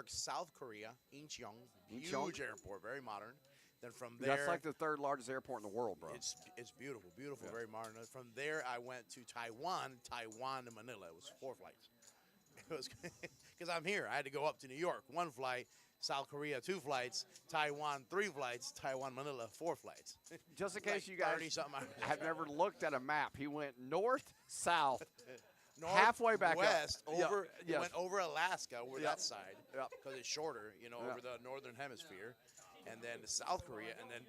Speaker 3: South Korea, Incheon,
Speaker 1: Incheon.
Speaker 3: huge airport, very modern. Then from there,
Speaker 1: That's like the 3rd largest airport in the world, bro.
Speaker 3: it's beautiful, very modern. From there, I went to Taiwan to Manila. It was 4 flights. It was because I'm here. I had to go up to New York, 1 flight. South Korea, 2 flights. Taiwan, 3 flights. Taiwan, Manila, 4 flights.
Speaker 1: Just in
Speaker 3: Like
Speaker 1: case you guys
Speaker 3: 30-something hours.
Speaker 1: have never looked at a map, he went north, south,
Speaker 3: North,
Speaker 1: halfway back up.
Speaker 3: west,
Speaker 1: Yeah,
Speaker 3: over.
Speaker 1: yes.
Speaker 3: It went over Alaska, over
Speaker 1: Yep.
Speaker 3: that side,
Speaker 1: Yep.
Speaker 3: because it's shorter,
Speaker 1: Yeah.
Speaker 3: over the northern hemisphere, and then to South Korea, and then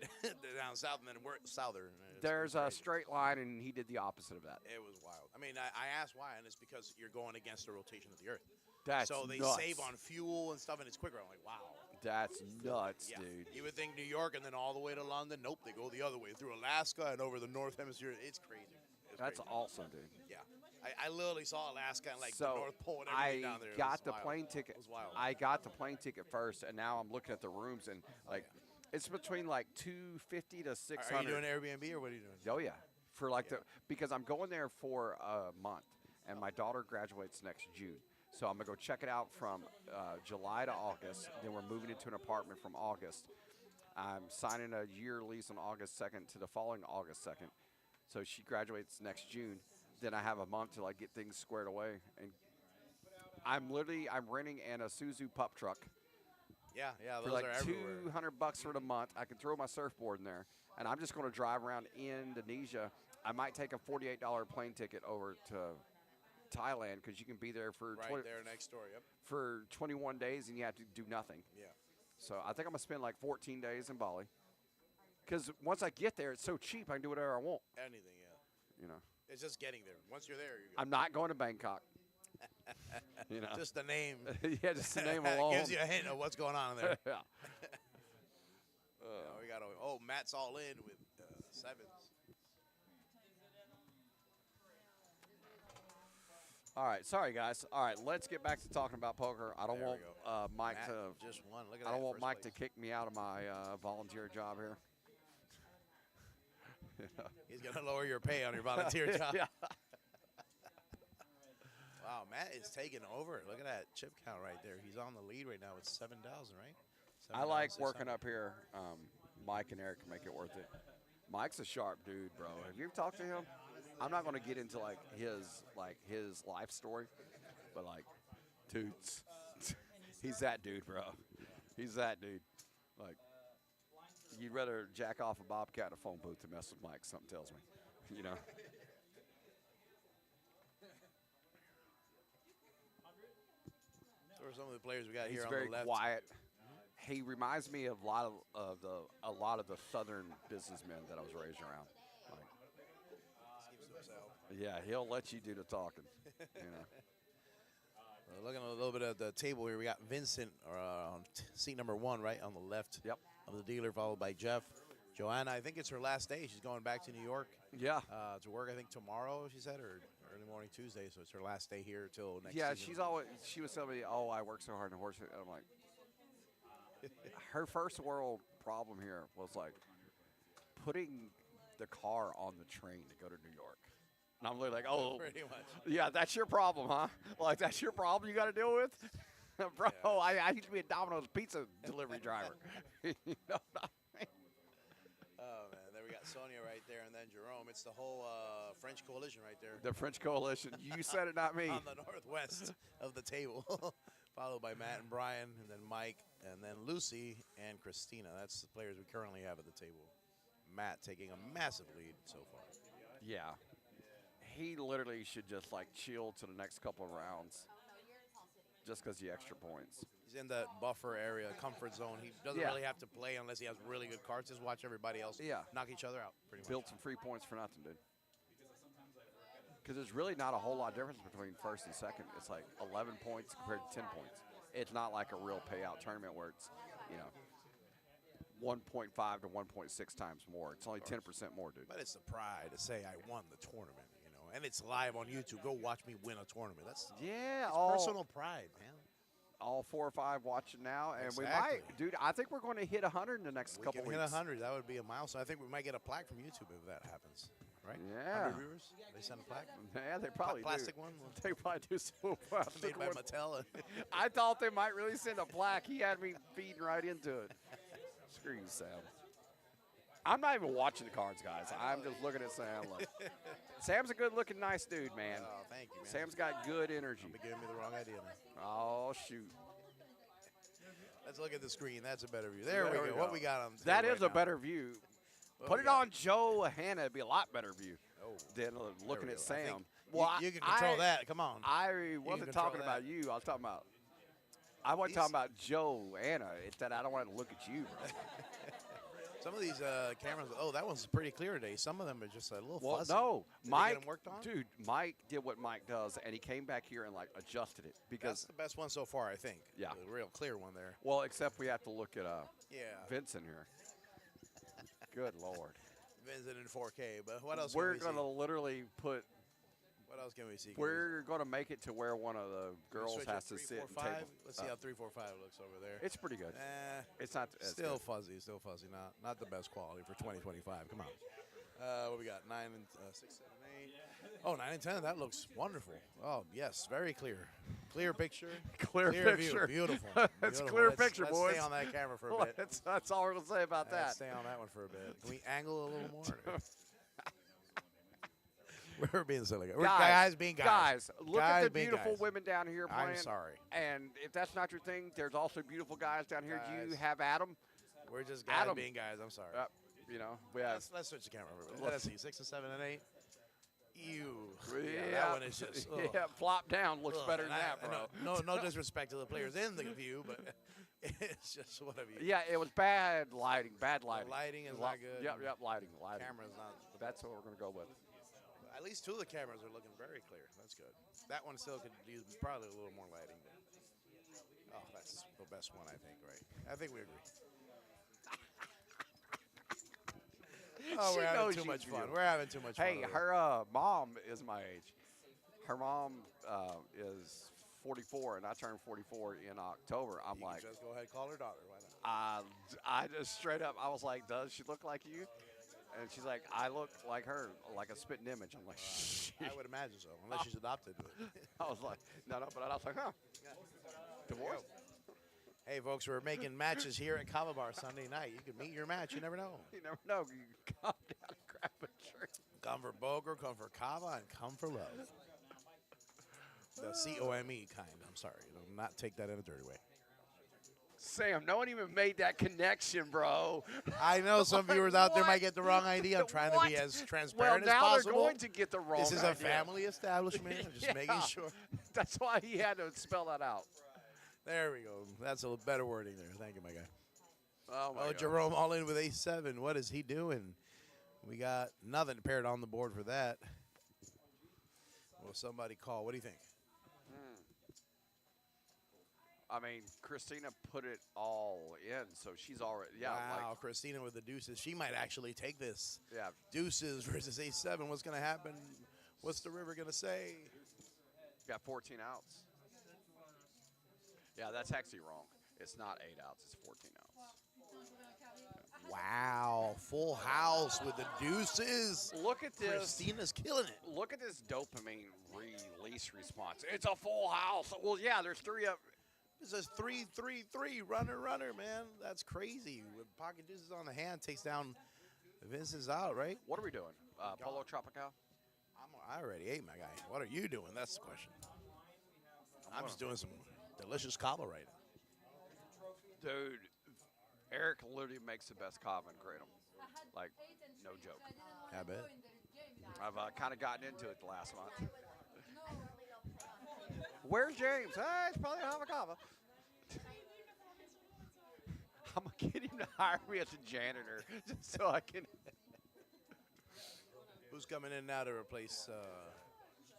Speaker 3: down south, and then we're southern.
Speaker 1: There's a
Speaker 3: crazy.
Speaker 1: straight line, and he did the opposite of that.
Speaker 3: It was wild. I mean, I asked why, and it's because you're going against the rotation of the Earth.
Speaker 1: That's
Speaker 3: So they
Speaker 1: nuts.
Speaker 3: save on fuel and stuff, and it's quicker. I'm like, wow.
Speaker 1: That's nuts,
Speaker 3: Yeah.
Speaker 1: dude.
Speaker 3: You would think New York and then all the way to London. Nope, they go the other way through Alaska and over the North Hemisphere. It's crazy. It's
Speaker 1: That's
Speaker 3: crazy.
Speaker 1: awesome, dude.
Speaker 3: Yeah. I literally saw Alaska and like the
Speaker 1: So
Speaker 3: North Pole and everything
Speaker 1: I
Speaker 3: down there. It
Speaker 1: got
Speaker 3: was
Speaker 1: the
Speaker 3: wild.
Speaker 1: plane ticket.
Speaker 3: It was wild.
Speaker 1: I got the plane ticket first, and now I'm looking at the rooms, and like, it's between like 250 to 600.
Speaker 3: Are you doing Airbnb or what are you doing?
Speaker 1: Oh yeah, for like
Speaker 3: Yeah.
Speaker 1: because I'm going there for a month, and my daughter graduates next June, so I'm gonna go check it out from July to August. Then we're moving into an apartment from August. I'm signing a year lease on August 2nd to the following August 2nd. So she graduates next June. Then I have a month to like get things squared away, and I'm renting an Isuzu pup truck
Speaker 3: Yeah,
Speaker 1: for
Speaker 3: those
Speaker 1: like
Speaker 3: are everywhere.
Speaker 1: $200 for the month. I can throw my surfboard in there, and I'm just going to drive around Indonesia. I might take a $48 plane ticket over to Thailand because you can be there for
Speaker 3: Right there next door. Yep.
Speaker 1: for 21 days and you have to do nothing.
Speaker 3: Yeah.
Speaker 1: So I think I'm gonna spend like 14 days in Bali. Because once I get there, it's so cheap I can do whatever I want.
Speaker 3: Anything. Yeah.
Speaker 1: You know,
Speaker 3: It's just getting there. Once you're there, you're good.
Speaker 1: I'm not going to Bangkok. You know,
Speaker 3: Just the name.
Speaker 1: yeah, just the name alone.
Speaker 3: gives you a hint of what's going on in there.
Speaker 1: Yeah.
Speaker 3: We got. Oh, Matt's all in with sevens.
Speaker 1: All right, sorry guys. All right, let's get back to talking about poker. I don't
Speaker 3: There we
Speaker 1: want
Speaker 3: go.
Speaker 1: Mike
Speaker 3: Matt
Speaker 1: to.
Speaker 3: just won. Look at
Speaker 1: I
Speaker 3: that.
Speaker 1: don't want
Speaker 3: first
Speaker 1: Mike
Speaker 3: place.
Speaker 1: to kick me out of my volunteer job here.
Speaker 3: He's gonna lower your pay on your volunteer job.
Speaker 1: Yeah.
Speaker 3: Wow, Matt is taking over. Look at that chip count right there. He's on the lead right now with 7,000, right?
Speaker 1: I like
Speaker 3: 7,600.
Speaker 1: working up here. Mike and Eric can make it worth it. Mike's a sharp dude, bro. Have you talked to him? I'm not going to get into his life story, but like, toots. He's that dude, bro. He's that dude. Like, you'd rather jack off a bobcat in a phone booth than mess with Mike. Something tells me, you know.
Speaker 3: Who are some of the players we got
Speaker 1: He's
Speaker 3: here on
Speaker 1: very
Speaker 3: the left?
Speaker 1: quiet. He reminds me of a lot of the southern businessmen that I was raised around. Like,
Speaker 3: Keeps to himself.
Speaker 1: yeah, he'll let you do the talking. You know.
Speaker 3: Looking a little bit at the table here, we got Vincent on seat number 1, right on the left
Speaker 1: Yep.
Speaker 3: of the dealer, followed by Jeff. Joanna, I think it's her last day. She's going back to New York
Speaker 1: Yeah.
Speaker 3: to work, I think, tomorrow, she said, or early morning Tuesday. So it's her last day here till next
Speaker 1: Yeah,
Speaker 3: season.
Speaker 1: she was telling me, oh, I work so hard in horse. And I'm like, her first world problem here was like putting the car on the train to go to New York. And I'm literally like, oh,
Speaker 3: Pretty much.
Speaker 1: yeah, that's your problem, huh? Like, that's your problem you got to deal with? Bro,
Speaker 3: Yeah.
Speaker 1: I used to be a Domino's pizza delivery driver. You know what I mean?
Speaker 3: Oh, man. There we got Sonia right there, and then Jerome. It's the whole French coalition right there.
Speaker 1: The French Coalition. You said it, not me.
Speaker 3: On the northwest of the table, followed by Matt and Brian, and then Mike, and then Lucy and Christina. That's the players we currently have at the table. Matt taking a massive lead so far.
Speaker 1: Yeah. He literally should just, like, chill to the next couple of rounds just because the extra points.
Speaker 3: He's in that buffer area, comfort zone. He doesn't
Speaker 1: Yeah.
Speaker 3: really have to play unless he has really good cards. Just watch everybody else knock each other out, pretty much.
Speaker 1: Built some free points for nothing, dude. Because there's really not a whole lot of difference between first and second. It's like 11 points compared to 10 points. It's not like a real payout tournament where it's, you know, 1.5 to 1.6 times more. It's only 10% more, dude.
Speaker 3: But it's the pride to say I won the tournament, you know, and it's live on YouTube. Go watch me win a tournament. That's
Speaker 1: Yeah,
Speaker 3: personal pride, man.
Speaker 1: all 4 or 5 watching now, and we
Speaker 3: Exactly.
Speaker 1: might, dude. I think we're going to hit 100 in the next
Speaker 3: We
Speaker 1: couple
Speaker 3: can
Speaker 1: weeks.
Speaker 3: hit 100. That would be a milestone. I think we might get a plaque from YouTube if that happens. Right?
Speaker 1: Yeah.
Speaker 3: 100 viewers. They send a plaque.
Speaker 1: Yeah, they probably
Speaker 3: Plastic
Speaker 1: do.
Speaker 3: one.
Speaker 1: They probably do some plastic
Speaker 3: Made by
Speaker 1: one.
Speaker 3: Mattel.
Speaker 1: I thought they might really send a plaque. He had me feeding right into it. Screw you, Sam. I'm not even watching the cards, guys. I'm just looking at Sam. Look. Sam's a good-looking, nice dude, man.
Speaker 3: Oh, thank you, man.
Speaker 1: Sam's got good energy.
Speaker 3: You're giving me the wrong idea now.
Speaker 1: Oh, shoot.
Speaker 3: Let's look at the screen. That's a better view. There we go. What we got on the
Speaker 1: That
Speaker 3: table
Speaker 1: is
Speaker 3: right
Speaker 1: a
Speaker 3: now?
Speaker 1: better view.
Speaker 3: What
Speaker 1: Put
Speaker 3: we
Speaker 1: it
Speaker 3: got?
Speaker 1: on Joe Hanna. It'd be a lot better view
Speaker 3: Oh,
Speaker 1: than looking
Speaker 3: we
Speaker 1: at
Speaker 3: go. I think
Speaker 1: Sam. Well,
Speaker 3: you can control
Speaker 1: I-
Speaker 3: that. Come on.
Speaker 1: I wasn't
Speaker 3: control
Speaker 1: talking
Speaker 3: that.
Speaker 1: about you. I was talking about. I wasn't
Speaker 3: He's-
Speaker 1: talking about Joe Anna. It's that I don't want to look at you, bro.
Speaker 3: Some of these cameras, oh, that one's pretty clear today. Some of them are just a little
Speaker 1: Well,
Speaker 3: fuzzy.
Speaker 1: no,
Speaker 3: Did they
Speaker 1: Mike,
Speaker 3: get 'em worked on?
Speaker 1: dude, Mike did what Mike does, and he came back here and like adjusted it
Speaker 3: That's
Speaker 1: because,
Speaker 3: the best one so far, I think.
Speaker 1: Yeah.
Speaker 3: The real clear one there.
Speaker 1: well, except we have to look at
Speaker 3: Yeah.
Speaker 1: Vincent here. Good Lord,
Speaker 3: Vincent in 4K. But what else?
Speaker 1: we're
Speaker 3: can we
Speaker 1: gonna literally put.
Speaker 3: see? What else can we see?
Speaker 1: We're gonna make it to where one of the
Speaker 3: Can we
Speaker 1: girls
Speaker 3: switch
Speaker 1: has
Speaker 3: up
Speaker 1: to
Speaker 3: 3,
Speaker 1: sit
Speaker 3: 4,
Speaker 1: and
Speaker 3: 5?
Speaker 1: table.
Speaker 3: Let's see how 3, 4, 5 looks over there.
Speaker 1: It's pretty good. It's not as
Speaker 3: Still
Speaker 1: good.
Speaker 3: fuzzy. Still fuzzy. Not the best quality for 2025. Come on. What we got? 9 and 6, 7, 8. Oh, 9 and 10. That looks wonderful. Oh, yes. Very clear. Clear picture.
Speaker 1: Clear
Speaker 3: View.
Speaker 1: picture.
Speaker 3: Beautiful.
Speaker 1: It's
Speaker 3: Beautiful.
Speaker 1: clear
Speaker 3: Let's-
Speaker 1: picture,
Speaker 3: let's
Speaker 1: boys.
Speaker 3: Stay on that camera for a bit.
Speaker 1: That's all we're gonna say about
Speaker 3: Let's
Speaker 1: that.
Speaker 3: stay on that one for a bit. Can we angle a little more? We're being silly. We're guys being guys.
Speaker 1: Guys, look at
Speaker 3: Guys
Speaker 1: the
Speaker 3: being
Speaker 1: beautiful
Speaker 3: guys.
Speaker 1: women down here playing.
Speaker 3: I'm sorry.
Speaker 1: And if that's not your thing, there's also beautiful guys down here. Do you
Speaker 3: Guys.
Speaker 1: have Adam?
Speaker 3: We're just guys
Speaker 1: Adam.
Speaker 3: being guys. I'm sorry.
Speaker 1: You know, we have.
Speaker 3: Let's switch the camera over. Let's see. 6 and 7 and 8. Ew.
Speaker 1: Yeah,
Speaker 3: That one is just. Ugh.
Speaker 1: yeah. Flop down looks
Speaker 3: Ugh,
Speaker 1: better
Speaker 3: and
Speaker 1: than that, bro.
Speaker 3: No disrespect to the players in the view, but it's just what have you.
Speaker 1: Yeah, it was bad lighting. Bad lighting.
Speaker 3: lighting is
Speaker 1: Lo-
Speaker 3: not good.
Speaker 1: Yep. Lighting.
Speaker 3: Camera's not.
Speaker 1: That's what we're gonna go with.
Speaker 3: At least two of the cameras are looking very clear. That's good. That one still could use probably a little more lighting. But, oh, that's the best one, I think, right? I think we agree. Oh,
Speaker 1: She
Speaker 3: we're having
Speaker 1: knows
Speaker 3: too
Speaker 1: she's
Speaker 3: much fun.
Speaker 1: beautiful.
Speaker 3: We're having too much fun.
Speaker 1: Hey,
Speaker 3: over
Speaker 1: her mom is my age. Her mom is 44, and I turned 44 in October. I'm
Speaker 3: You
Speaker 1: like,
Speaker 3: can just go ahead and call her daughter. Why not?
Speaker 1: I just straight up, I was like, does she look like you? And she's like, I look like her, like a spitting image. I'm like, shit.
Speaker 3: I would imagine so, unless she's adopted.
Speaker 1: I was like, no, but I was like, huh, divorce?
Speaker 3: Hey, folks, we're making matches here at Kava Bar Sunday night. You can meet your match. You never know.
Speaker 1: You never know. You can come down and grab a drink.
Speaker 3: Come for Boker, come for Kava, and come for love. The COME kind. I'm sorry. Do not take that in a dirty way.
Speaker 1: Sam, no one even made that connection, bro.
Speaker 3: I know some viewers out there
Speaker 1: What?
Speaker 3: might get the wrong idea. I'm trying to be
Speaker 1: What?
Speaker 3: as
Speaker 1: Well,
Speaker 3: transparent as
Speaker 1: now
Speaker 3: possible.
Speaker 1: they're going to get the wrong
Speaker 3: This is a
Speaker 1: idea.
Speaker 3: family establishment. I'm just making
Speaker 1: Yeah.
Speaker 3: sure.
Speaker 1: That's why he had to spell that out.
Speaker 3: There we go. That's a little better wording there. Thank you, my guy.
Speaker 1: Oh, my
Speaker 3: Oh,
Speaker 1: God.
Speaker 3: Jerome all in with A7. What is he doing? We got nothing paired on the board for that. Will somebody call? What do you think?
Speaker 1: I mean, Christina put it all in, so she's already, yeah,
Speaker 3: Wow, Christina with the deuces. She might actually take this.
Speaker 1: yeah.
Speaker 3: Deuces versus A7. What's going to happen? What's the river going to say?
Speaker 1: Got 14 outs. Yeah, that's actually wrong. It's not 8 outs, it's 14 outs.
Speaker 3: Wow, full house with the deuces.
Speaker 1: Look at this.
Speaker 3: Christina's killing it.
Speaker 1: Look at this dopamine release response. It's a full house. Well, yeah, there's 3 up.
Speaker 3: This is 3-3-3, runner, man. That's crazy. With pocket deuces on the hand, takes down Vince's out, right?
Speaker 1: What are we doing? Polo Tropical?
Speaker 3: I already ate, my guy. What are you doing? That's the question. I'm just doing some delicious kava right now.
Speaker 1: Dude, Eric literally makes the best kava in Kratom. Like, no joke.
Speaker 3: I bet.
Speaker 1: I've kind of gotten into it the last month. Where's James? It's probably Hava Kava. I'm going to get him to hire me as a janitor just so I can.
Speaker 3: Who's coming in now to replace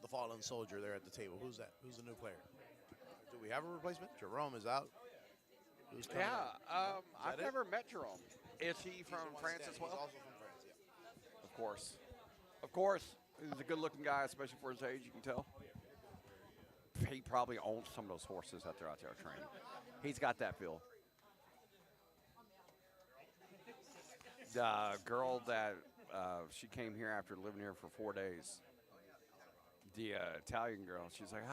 Speaker 3: the fallen soldier there at the table? Who's that? Who's the new player? Do we have a replacement? Jerome is out. Who's coming
Speaker 1: Yeah,
Speaker 3: in?
Speaker 1: I've
Speaker 3: it?
Speaker 1: never met Jerome. Is he from
Speaker 3: He's the one
Speaker 1: France
Speaker 3: standing.
Speaker 1: as well?
Speaker 3: He's also from France, yeah.
Speaker 1: Of course. Of course. He's a good looking guy, especially for his age, you can tell. He probably owns some of those horses that they're out there training. He's got that feel. The girl that she came here after living here for 4 days, the Italian girl, she's like,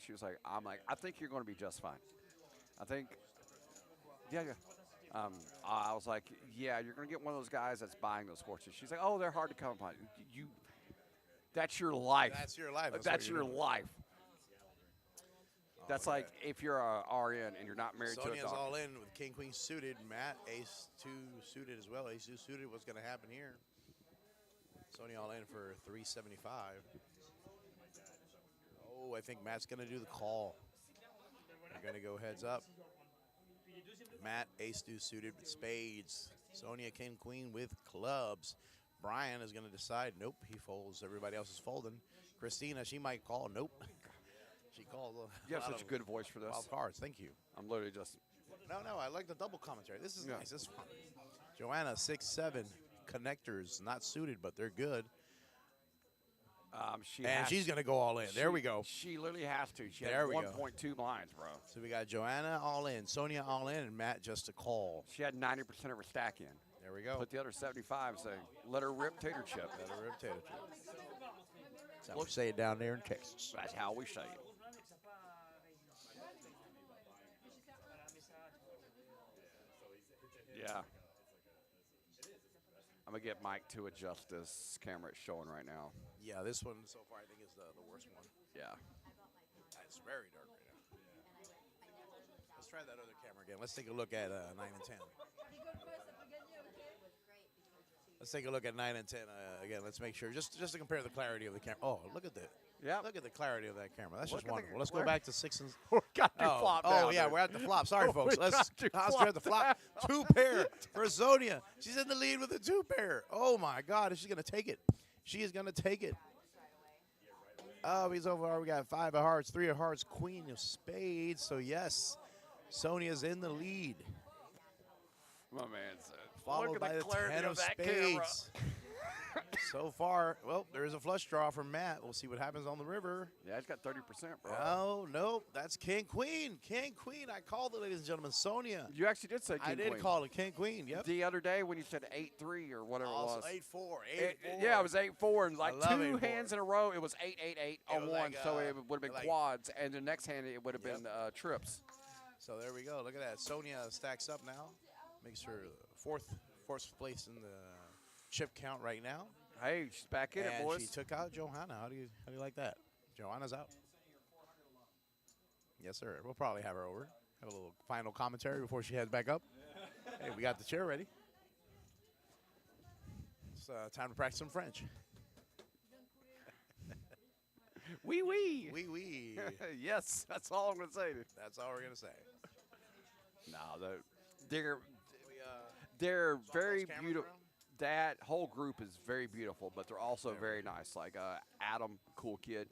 Speaker 1: she was like, I'm like, I think you're going to be just fine. I think, yeah. I was like, yeah, you're going to get one of those guys that's buying those horses. She's like, oh, they're hard to come by. That's your life.
Speaker 3: That's your life.
Speaker 1: That's
Speaker 3: what
Speaker 1: your
Speaker 3: you're doing.
Speaker 1: life. That's
Speaker 3: Oh,
Speaker 1: like if you're a RN and you're not married to a
Speaker 3: Sonia's
Speaker 1: doctor.
Speaker 3: all in with King Queen suited. Matt Ace 2 suited as well. Ace 2 suited. What's going to happen here? Sonia all in for 375. Oh, I think Matt's going to do the call. They're going to go heads up. Matt Ace 2 suited with spades. Sonia King Queen with clubs. Brian is going to decide. Nope, he folds. Everybody else is folding. Christina, she might call. Nope. She called.
Speaker 1: You have such a good voice for this.
Speaker 3: Wild cards. Thank you.
Speaker 1: I'm literally just.
Speaker 3: No, I like the double commentary. This is
Speaker 1: Yeah.
Speaker 3: nice. This is fun. Joanna, 6'7", connectors, not suited, but they're good. She's going to go all in. There we go.
Speaker 1: She literally has to. She
Speaker 3: There
Speaker 1: had
Speaker 3: we go.
Speaker 1: 1.2 blinds, bro.
Speaker 3: So we got Joanna all in, Sonia all in, and Matt just a call.
Speaker 1: She had 90% of her stack in.
Speaker 3: There we go.
Speaker 1: Put the other 75 saying, let her rip tater chip.
Speaker 3: Let her rip tater chip. That's how we say it down there in Texas.
Speaker 1: That's how we say it. Yeah. I'm going to get Mike to adjust this camera it's showing right now.
Speaker 3: Yeah, this one so far I think is the worst one.
Speaker 1: Yeah.
Speaker 3: It's very dark right now. Let's try that other camera again. Let's take a look at 9 and 10. Let's take a look at 9 and 10 again. Let's make sure, just to compare the clarity of the camera. Oh, look at that.
Speaker 1: Yeah.
Speaker 3: Look at the clarity of that camera. That's
Speaker 1: Look
Speaker 3: just
Speaker 1: at the
Speaker 3: wonderful. Let's go
Speaker 1: clarity.
Speaker 3: back to 6 and.
Speaker 1: We got to
Speaker 3: Oh,
Speaker 1: flop
Speaker 3: oh
Speaker 1: down
Speaker 3: yeah,
Speaker 1: there.
Speaker 3: we're at the flop. Sorry, folks.
Speaker 1: We
Speaker 3: Let's
Speaker 1: got to
Speaker 3: concentrate at the flop. Two pair for Sonia. She's in the lead with a two pair. Oh my God, is she gonna take it? She is gonna take it. Oh, he's over. We got 5 of hearts, 3 of hearts, queen of spades. So yes, Sonia's in the lead,
Speaker 1: My man said.
Speaker 3: followed
Speaker 1: Look
Speaker 3: by
Speaker 1: at
Speaker 3: the
Speaker 1: the clarity
Speaker 3: 10
Speaker 1: of
Speaker 3: of
Speaker 1: that camera.
Speaker 3: spades. So far, well, there is a flush draw from Matt. We'll see what happens on the river.
Speaker 1: Yeah, it's got 30%, bro.
Speaker 3: Oh, no, that's King Queen. King Queen. I called it, ladies and gentlemen. Sonia.
Speaker 1: You actually did say King
Speaker 3: I did
Speaker 1: Queen.
Speaker 3: call it King Queen. Yep.
Speaker 1: The other day when you said 8-3 or whatever
Speaker 3: Also,
Speaker 1: it was.
Speaker 3: 8-4.
Speaker 1: Yeah, it was 8-4 and like
Speaker 3: I love
Speaker 1: 2
Speaker 3: 8-4.
Speaker 1: hands in a row. It was 8-8-8
Speaker 3: It
Speaker 1: on
Speaker 3: was
Speaker 1: one,
Speaker 3: like,
Speaker 1: so it would have been
Speaker 3: like-
Speaker 1: quads, and the next hand it would have been trips.
Speaker 3: So there we go. Look at that. Sonia stacks up now. Makes her fourth place in the chip count right now.
Speaker 1: Hey, she's back in it,
Speaker 3: And
Speaker 1: boys.
Speaker 3: she took out Johanna. How do you like that? Johanna's out. Yes, sir. We'll probably have her over. Have a little final commentary before she heads back up. Hey, we got the chair ready. It's time to practice some French.
Speaker 1: Wee wee.
Speaker 3: Wee wee.
Speaker 1: Yes, that's all I'm gonna say.
Speaker 3: That's all we're gonna say.
Speaker 1: No, they're very
Speaker 3: cameras
Speaker 1: beautiful.
Speaker 3: around?
Speaker 1: That whole group is very beautiful, but they're also very nice. Like Adam, cool kid.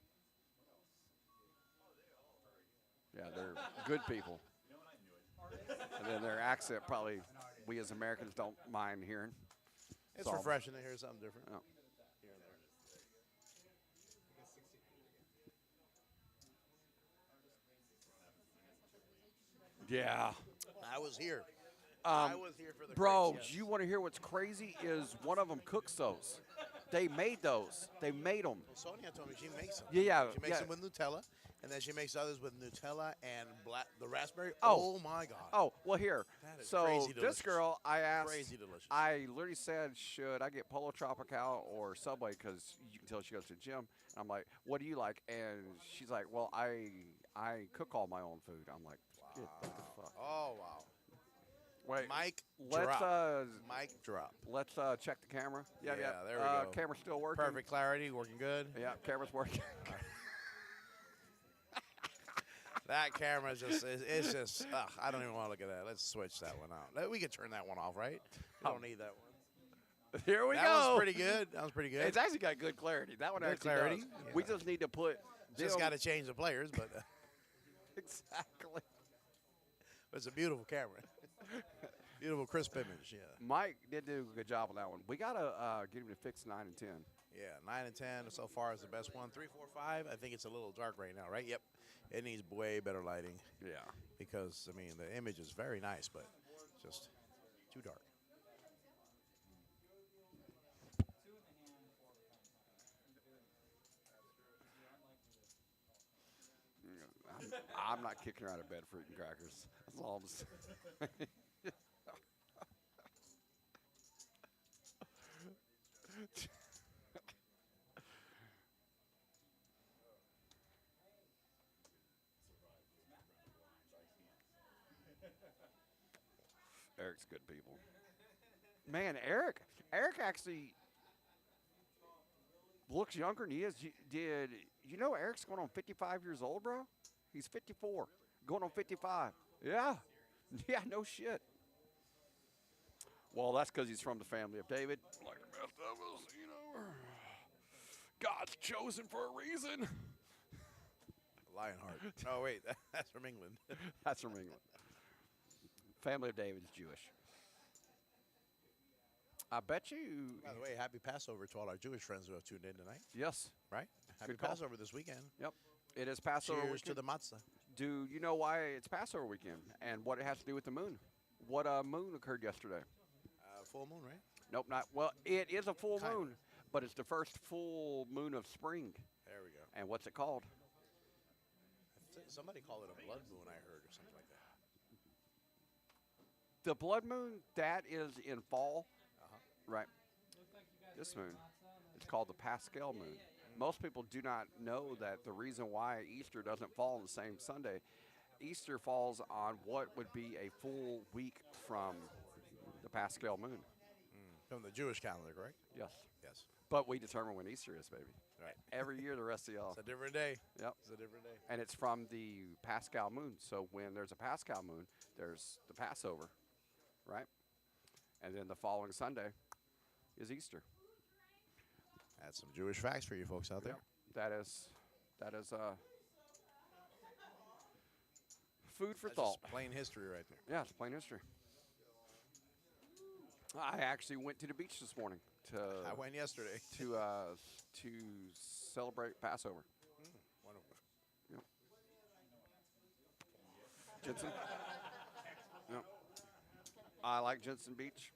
Speaker 1: Yeah, they're good people. And then their accent, probably we as Americans don't mind hearing.
Speaker 3: It's
Speaker 1: So-
Speaker 3: refreshing to hear something different.
Speaker 1: Yeah.
Speaker 3: Here and there.
Speaker 1: Yeah.
Speaker 3: I was here. I was here for the
Speaker 1: Bro,
Speaker 3: crepes, yes.
Speaker 1: you want to hear what's crazy? Is one of them cooks those. They made those. They made them.
Speaker 3: Sonia told me she makes them.
Speaker 1: Yeah.
Speaker 3: She makes
Speaker 1: yeah.
Speaker 3: them with Nutella, and then she makes others with Nutella and the raspberry.
Speaker 1: Oh.
Speaker 3: Oh my God.
Speaker 1: Oh, well, here.
Speaker 3: That is
Speaker 1: So
Speaker 3: crazy
Speaker 1: this
Speaker 3: delicious.
Speaker 1: girl, I asked.
Speaker 3: Crazy delicious.
Speaker 1: I literally said, should I get Polo Tropical or Subway? Because you can tell she goes to the gym. And I'm like, what do you like? And she's like, well, I cook all my own food. I'm like, get the fuck.
Speaker 3: Oh wow.
Speaker 1: Wait,
Speaker 3: Mic
Speaker 1: let's
Speaker 3: drop. Mic drop.
Speaker 1: let's check the camera. Yeah.
Speaker 3: there we go.
Speaker 1: Camera's still working.
Speaker 3: Perfect clarity, working good.
Speaker 1: Yeah, camera's working.
Speaker 3: That camera it's just, I don't even want to look at that. Let's switch that one out. We could turn that one off, right? I don't need that one.
Speaker 1: Here we
Speaker 3: That
Speaker 1: go.
Speaker 3: was pretty good. That was pretty good.
Speaker 1: It's actually got good clarity. That one
Speaker 3: Good
Speaker 1: actually
Speaker 3: clarity.
Speaker 1: does.
Speaker 3: Yeah.
Speaker 1: We just need to put.
Speaker 3: Just
Speaker 1: them-
Speaker 3: got to change the players, but
Speaker 1: exactly.
Speaker 3: it's a beautiful camera. Beautiful, crisp image, yeah.
Speaker 1: Mike did do a good job on that one. We gotta get him to fix 9 and 10.
Speaker 3: Yeah, 9 and 10 so far is the best one. 3, 4, 5, I think it's a little dark right now, right? Yep. It needs way better lighting
Speaker 1: Yeah.
Speaker 3: because, I mean, the image is very nice, but just too dark.
Speaker 1: I'm not kicking her out of bed for eating crackers. That's all I'm saying. Eric's good people. Man, Eric actually looks younger than he is. Did you know Eric's going on 55 years old, bro? He's 54, going on 55. Yeah, yeah, no shit. Well, that's because he's from the family of David. Like the best of us, you know. God's chosen for a reason.
Speaker 3: Lionheart. Oh, wait, that's from England.
Speaker 1: That's from England. Family of David is Jewish. I bet you.
Speaker 3: By the way, happy Passover to all our Jewish friends who have tuned in tonight,
Speaker 1: Yes.
Speaker 3: right? Happy
Speaker 1: Good call.
Speaker 3: Passover this weekend.
Speaker 1: Yep. It is Passover
Speaker 3: Cheers
Speaker 1: weekend.
Speaker 3: to the matzah.
Speaker 1: Do you know why it's Passover weekend and what it has to do with the moon? What moon occurred yesterday?
Speaker 3: Full moon, right?
Speaker 1: Nope, not. Well, it is a full
Speaker 3: Kind of.
Speaker 1: moon, but it's the first full moon of spring.
Speaker 3: There we go.
Speaker 1: And what's it called?
Speaker 3: Somebody called it a blood moon, I heard, or something like that.
Speaker 1: The blood moon, that is in fall, right? This moon, it's called the Pascal moon. Most people do not know that the reason why Easter doesn't fall on the same Sunday, Easter falls on what would be a full week from the Pascal moon.
Speaker 3: From the Jewish calendar, correct?
Speaker 1: Yes.
Speaker 3: Yes.
Speaker 1: But we determine when Easter is, baby.
Speaker 3: Right.
Speaker 1: Every year, the rest of y'all.
Speaker 3: It's a different day.
Speaker 1: Yep.
Speaker 3: It's a different day.
Speaker 1: And it's from the Pascal moon. So when there's a Pascal moon, there's the Passover, right? And then the following Sunday is Easter.
Speaker 3: That's some Jewish facts for you folks out there.
Speaker 1: Yep. That is food for
Speaker 3: That's
Speaker 1: thought.
Speaker 3: just plain history right there.
Speaker 1: Yeah, it's plain history. I actually went to the beach this morning
Speaker 3: I went yesterday.
Speaker 1: to celebrate Passover.
Speaker 3: Wonderful.
Speaker 1: Yep. Jensen. Yep. I like Jensen Beach.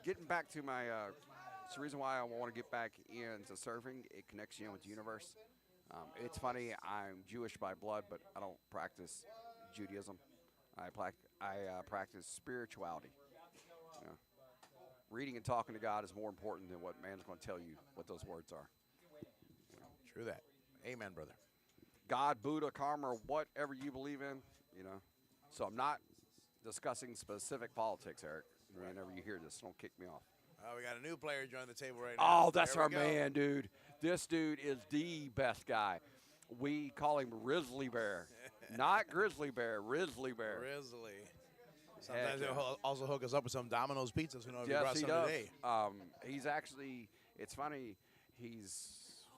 Speaker 1: Getting back to my, it's the reason why I want to get back into surfing. It connects you in with the universe. It's funny, I'm Jewish by blood, but I don't practice Judaism. I practice spirituality. You know, reading and talking to God is more important than what man's going to tell you what those words are.
Speaker 3: True that. Amen, brother.
Speaker 1: God, Buddha, karma, whatever you believe in, you know. So I'm not discussing specific politics, Eric. Whenever you hear this, don't kick me off.
Speaker 3: We got a new player joining the table right now.
Speaker 1: Oh, that's
Speaker 3: There
Speaker 1: our
Speaker 3: we go.
Speaker 1: man, dude. This dude is the best guy. We call him Risley Bear. Not Grizzly Bear, Risley Bear.
Speaker 3: Grizzly. Sometimes
Speaker 1: yeah.
Speaker 3: they'll also hook us up with some Domino's pizzas. Who knows if you
Speaker 1: Yes,
Speaker 3: brought
Speaker 1: he
Speaker 3: some
Speaker 1: does.
Speaker 3: today.
Speaker 1: He's actually, it's funny, he's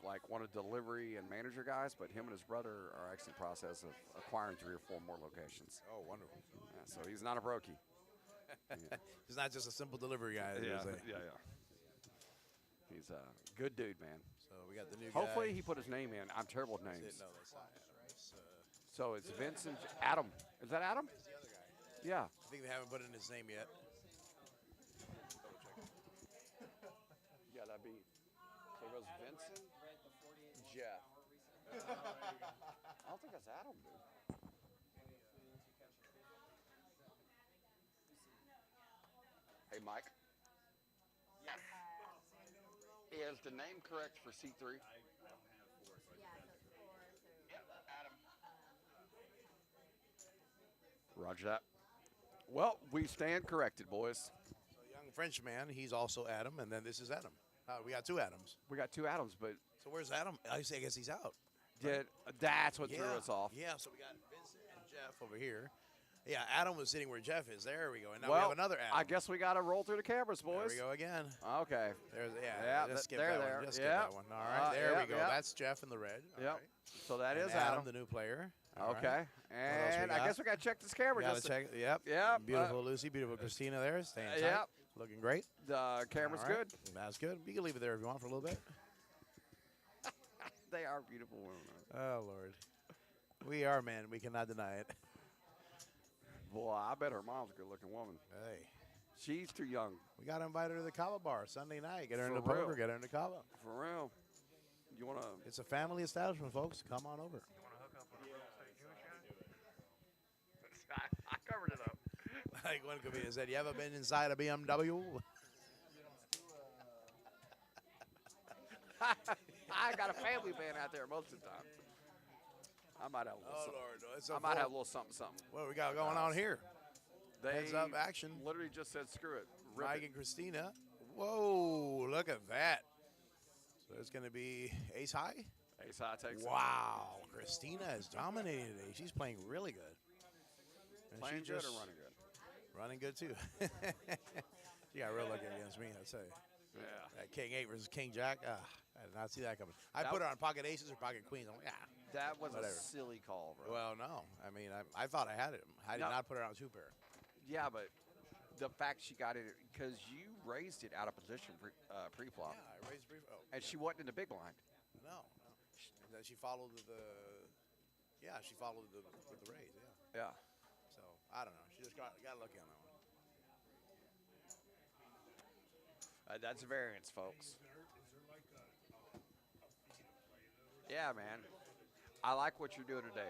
Speaker 1: like one of the delivery and manager guys, but him and his brother are actually in the process of acquiring 3 or 4 more locations.
Speaker 3: Oh, wonderful.
Speaker 1: Yeah, so he's not a brokey. Yeah.
Speaker 3: He's not just a simple delivery guy. As they say.
Speaker 1: yeah. He's a good dude, man.
Speaker 3: So we got the new
Speaker 1: Hopefully
Speaker 3: guy.
Speaker 1: he put his name in. I'm terrible with names.
Speaker 3: No, that's not Adams.
Speaker 1: So it's Vincent Adam. Is that Adam?
Speaker 3: It's the other guy.
Speaker 1: Yeah.
Speaker 3: I think they haven't put in his name yet.
Speaker 1: Yeah, that'd be. So it goes Vincent, Jeff. I don't think that's Adam, dude. Hey, Mike. Yes. Is the name correct for C3? Roger that. Well, we stand corrected, boys.
Speaker 3: So young Frenchman, he's also Adam, and then this is Adam. We got 2 Adams.
Speaker 1: We got 2 Adams, but
Speaker 3: So where's Adam? I guess he's out.
Speaker 1: that's what threw us off.
Speaker 3: Yeah, so we got Vincent and Jeff over here. Yeah, Adam was sitting where Jeff is. There we go. And now
Speaker 1: Well,
Speaker 3: we have another Adam.
Speaker 1: I guess we got to roll through the cameras,
Speaker 3: There
Speaker 1: boys.
Speaker 3: we go again.
Speaker 1: Okay.
Speaker 3: There's
Speaker 1: Yeah,
Speaker 3: Just skip
Speaker 1: they're
Speaker 3: that
Speaker 1: there.
Speaker 3: one. Just skip
Speaker 1: Yep.
Speaker 3: that one. All right, there
Speaker 1: Yep,
Speaker 3: we go.
Speaker 1: yep.
Speaker 3: That's Jeff in the red. All
Speaker 1: Yep.
Speaker 3: right.
Speaker 1: So that
Speaker 3: And
Speaker 1: is Adam.
Speaker 3: the new player. All right.
Speaker 1: Okay.
Speaker 3: else we
Speaker 1: And I
Speaker 3: got?
Speaker 1: guess we got to check this camera.
Speaker 3: Gotta
Speaker 1: Just
Speaker 3: check. Yep.
Speaker 1: Yep,
Speaker 3: Beautiful Lucy. Beautiful Christina there. Staying tight.
Speaker 1: Yep.
Speaker 3: Looking great.
Speaker 1: The camera's
Speaker 3: All right.
Speaker 1: good.
Speaker 3: That's good. You can leave it there if you want for a little bit.
Speaker 1: They are beautiful women.
Speaker 3: Oh, Lord. We are men. We cannot deny it.
Speaker 1: Boy, I bet her mom's a good-looking woman.
Speaker 3: Hey.
Speaker 1: She's too young.
Speaker 3: We got to invite her to the Kava bar Sunday night. Get her
Speaker 1: For
Speaker 3: into poker.
Speaker 1: real.
Speaker 3: Get her into Kava.
Speaker 1: For real. You want to?
Speaker 3: It's a family establishment, folks. Come on over.
Speaker 1: I covered it up.
Speaker 3: Like one comedian said, you ever been inside a BMW?
Speaker 1: I got a family van out there most of the time. I might have a little something.
Speaker 3: Lord. It's
Speaker 1: I might have a little something.
Speaker 3: What do we got going on here?
Speaker 1: They
Speaker 3: Heads up action.
Speaker 1: literally just said, screw it. Rip
Speaker 3: Mike
Speaker 1: it.
Speaker 3: and Christina. Whoa, look at that. So it's going to be ace high?
Speaker 1: Ace high takes it.
Speaker 3: Wow. Christina is dominating today. She's playing really good. And
Speaker 1: Playing
Speaker 3: she
Speaker 1: good
Speaker 3: just
Speaker 1: or running good?
Speaker 3: running good, too. She got real lucky against me, I'd say.
Speaker 1: Yeah.
Speaker 3: That King 8 versus King Jack. I did not see that coming. I
Speaker 1: That-
Speaker 3: put her on pocket aces or pocket queens. I'm like,
Speaker 1: That was
Speaker 3: Whatever.
Speaker 1: a silly call, bro.
Speaker 3: well, no. I mean, I thought I had it. I did
Speaker 1: No.
Speaker 3: not put her on 2-pair.
Speaker 1: Yeah, but the fact she got it, because you raised it out of position pre-flop,
Speaker 3: Yeah, I raised brief. Oh,
Speaker 1: and she wasn't in the big blind.
Speaker 3: no. And then she followed she followed with the raise, yeah.
Speaker 1: Yeah.
Speaker 3: So, I don't know. She just got lucky on that one.
Speaker 1: That's variance, folks. Yeah, man. I like what you're doing today.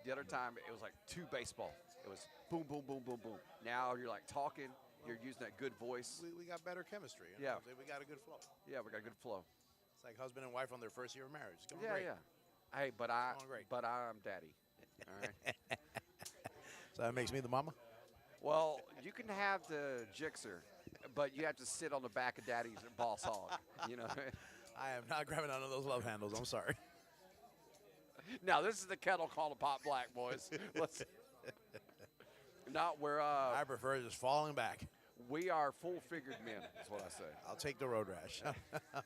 Speaker 1: The other time, it was like 2 baseball. It was boom, boom, boom, boom, boom. Now you're like talking. You're using that good voice.
Speaker 3: We got better chemistry. You
Speaker 1: Yeah.
Speaker 3: know? We got a good flow.
Speaker 1: Yeah, we got good flow.
Speaker 3: It's like husband and wife on their first year of marriage. It's going
Speaker 1: Yeah,
Speaker 3: great.
Speaker 1: yeah. Hey, but
Speaker 3: Going great.
Speaker 1: I'm daddy. All right.
Speaker 3: So that makes me the mama?
Speaker 1: Well, you can have the Gixxer, but you have to sit on the back of Daddy's boss hog. You know.
Speaker 3: I am not grabbing onto those love handles. I'm sorry.
Speaker 1: Now this is the kettle called a pot black, boys. Let's not we're
Speaker 3: I prefer just falling back.
Speaker 1: we are full figured men. Is what I say.
Speaker 3: I'll take the road rash. I'm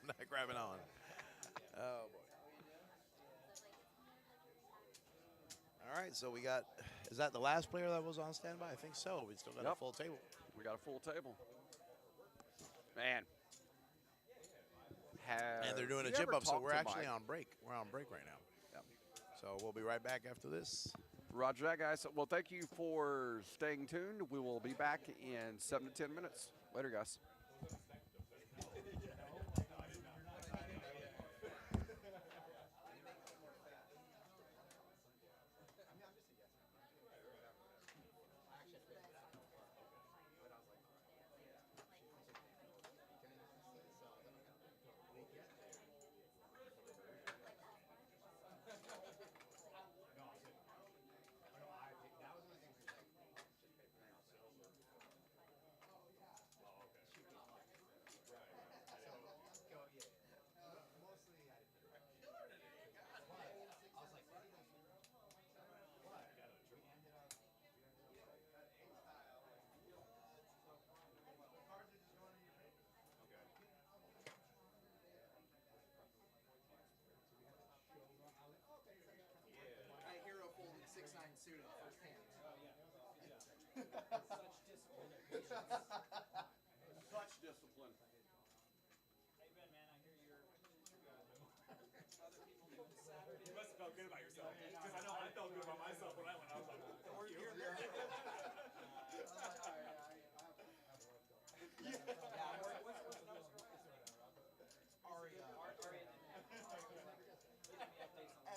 Speaker 3: not grabbing on. Oh boy. All right, so we got. Is that the last player that was on standby? I think so. We still got a
Speaker 1: Yep.
Speaker 3: full table.
Speaker 1: We got a full table. Man. Have
Speaker 3: And they're doing a
Speaker 1: you
Speaker 3: chip
Speaker 1: ever
Speaker 3: up, so
Speaker 1: talked
Speaker 3: we're
Speaker 1: to
Speaker 3: actually
Speaker 1: Mike?
Speaker 3: on break. We're on break right now.
Speaker 1: Yep.
Speaker 3: So we'll be right back after this.
Speaker 1: Roger that, guys. Well, thank you for staying tuned. We will be back in 7 to 10 minutes. Later, guys. Such discipline.
Speaker 4: You must have felt good about yourself. Because I know I felt good about myself when I went. I was like, thank you.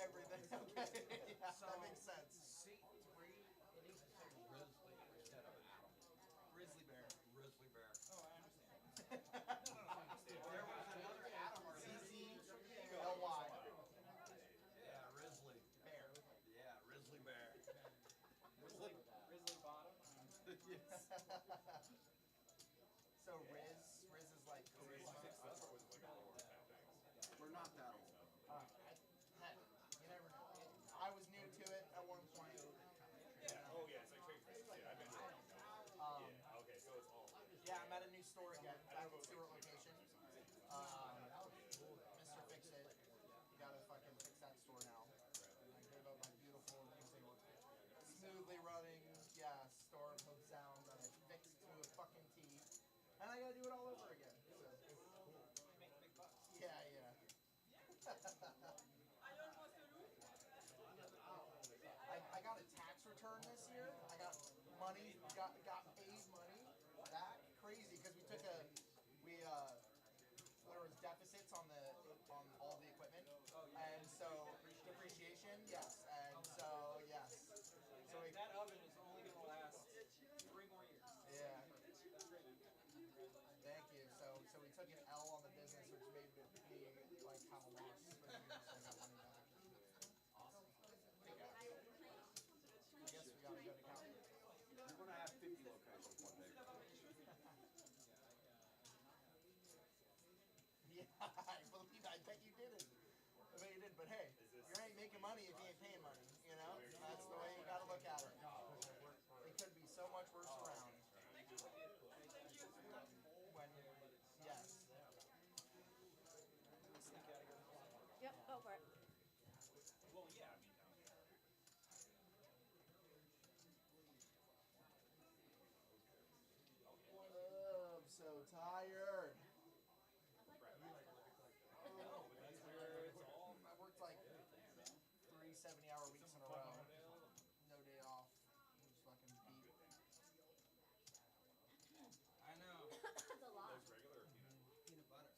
Speaker 5: Everything. Okay. Yeah, that makes sense. Grizzly bear.
Speaker 1: Grizzly bear.
Speaker 5: There was another Adam or ZZLY.
Speaker 1: Yeah, Risley.
Speaker 5: Bear.
Speaker 1: Yeah, Risley bear.
Speaker 5: Grizzly bottom. So Riz is like charisma.
Speaker 1: We're not that old.
Speaker 5: Heck, you never know. I was new to it at one point.
Speaker 4: Yeah. Oh, yeah. It's like trade business. Yeah, I've been. Yeah. Okay, so it's all.
Speaker 5: Yeah, I'm at a new store again, back at Stewart location. Mr. Fix It, you gotta fucking fix that store now. I gave up my beautiful, smoothly running, store of sound that I fixed to a fucking T, and I gotta do it all over again. So. Yeah, yeah. I got a tax return this year. I got money, got paid money back. Crazy because there was deficits on all the equipment, and so depreciation, yes, and so yes, so
Speaker 6: That oven is only going to last 3 more years.
Speaker 5: yeah. Thank you. So we took an L on the business, which made me like have a loss for the year, so I got money back. Awesome. I guess we got a good account.
Speaker 1: You're going to have 50 locations one day.
Speaker 5: Yeah, I believe. I bet you didn't. I bet you did. But hey, you ain't making money if you ain't paying money. You know, that's the way you got to look at it. It could be so much worse around. When, yes.
Speaker 2: Yep, go for it.
Speaker 4: Well, yeah. I mean,
Speaker 5: Oh, I'm so tired. I worked like 3 70-hour weeks in a row. No day off. I'm just fucking beat.
Speaker 6: I know.
Speaker 2: That's a lot.
Speaker 6: Peanut butter.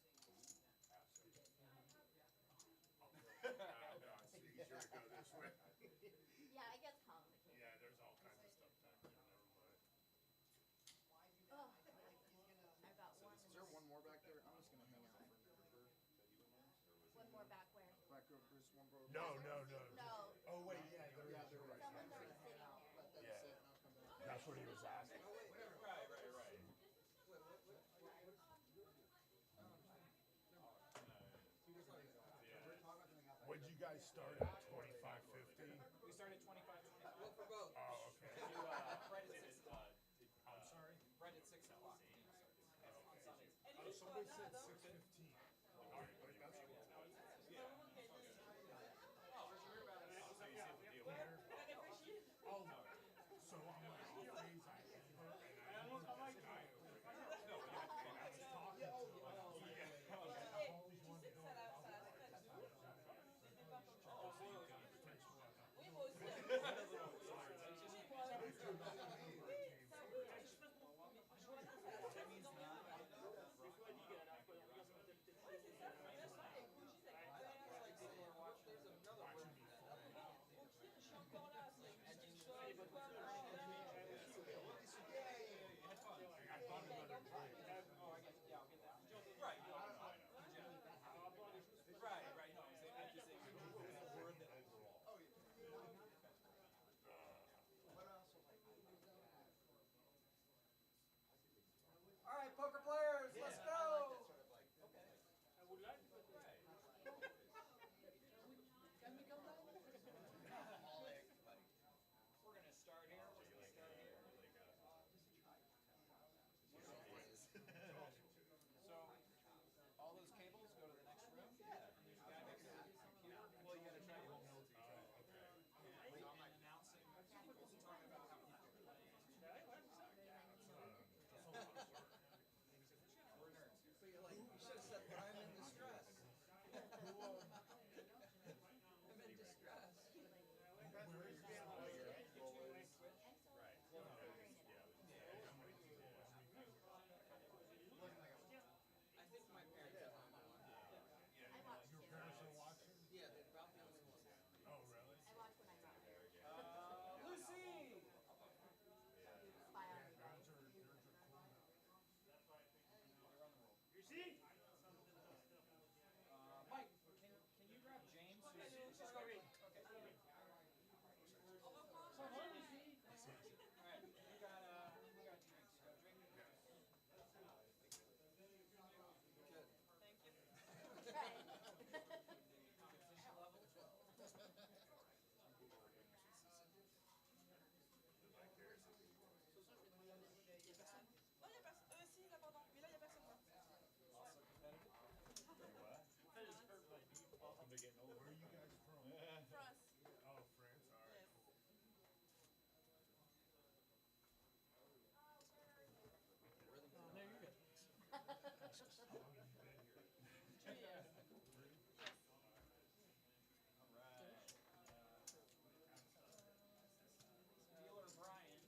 Speaker 2: Yeah, it gets complicated.
Speaker 4: yeah, there's all kinds of stuff back there. Never mind.
Speaker 2: Oh, I've got one.
Speaker 5: Is there one more back there? I'm just gonna hang out for
Speaker 2: One more back where?
Speaker 5: back over. There's one more.
Speaker 4: No.
Speaker 6: No.
Speaker 4: Oh, wait, yeah.
Speaker 5: Yeah, they're right.
Speaker 2: Someone's already sitting
Speaker 5: Let
Speaker 2: there.
Speaker 5: them
Speaker 4: Yeah.
Speaker 5: sit and I'll come back.
Speaker 4: That's what he was asking.
Speaker 7: you guys start at 25.50?
Speaker 6: We start at 25, 25. Well, for both.
Speaker 7: Oh, okay.
Speaker 6: Do bread at 6 o'clock.
Speaker 7: I'm sorry?
Speaker 6: Bread at 6 o'clock. On Sundays.
Speaker 7: Oh, somebody said 6:15. All right, wait, that's cool.
Speaker 6: Oh, where'd you hear about it?
Speaker 7: Oh, so on my off days, I work and I work this guy over there. And I was talking to him. I've always wanted to go to Hava.
Speaker 6: Right. No, I know. Right, right. No, I'm just saying it's worth it overall. Oh, yeah.
Speaker 5: All right, poker players, let's go.
Speaker 6: We're going to start here. So, all those cables go to the next room. And there's a guy next to the computer. Well, you got to try your whole notes. And announcing sequels and talking about how we're playing. We're nerds.
Speaker 5: So you're like, you should have said that I'm in distress. I'm in distress.
Speaker 6: I think my parents are home on one.
Speaker 7: Your parents are watching?
Speaker 5: Yeah, they're about the only ones.
Speaker 7: Oh, really?
Speaker 6: Lucy!
Speaker 7: Nerds are cool now.
Speaker 6: Mike, can you grab James? Who's just going? Okay. All right, we got drinks. You got a drink?
Speaker 5: Good.
Speaker 2: Thank you.
Speaker 6: Competition level 12.
Speaker 2: Non, il y a personne. Si, là, pardon. Mais là, il y a personne là.
Speaker 6: Also competitive.
Speaker 7: Where are you guys from?
Speaker 2: France.
Speaker 7: Oh, France. All right,
Speaker 2: Yes.
Speaker 7: cool.
Speaker 5: No, you're good.
Speaker 7: How long have you been here?
Speaker 2: 2 years. Yes.
Speaker 6: All right. Dealer Brian.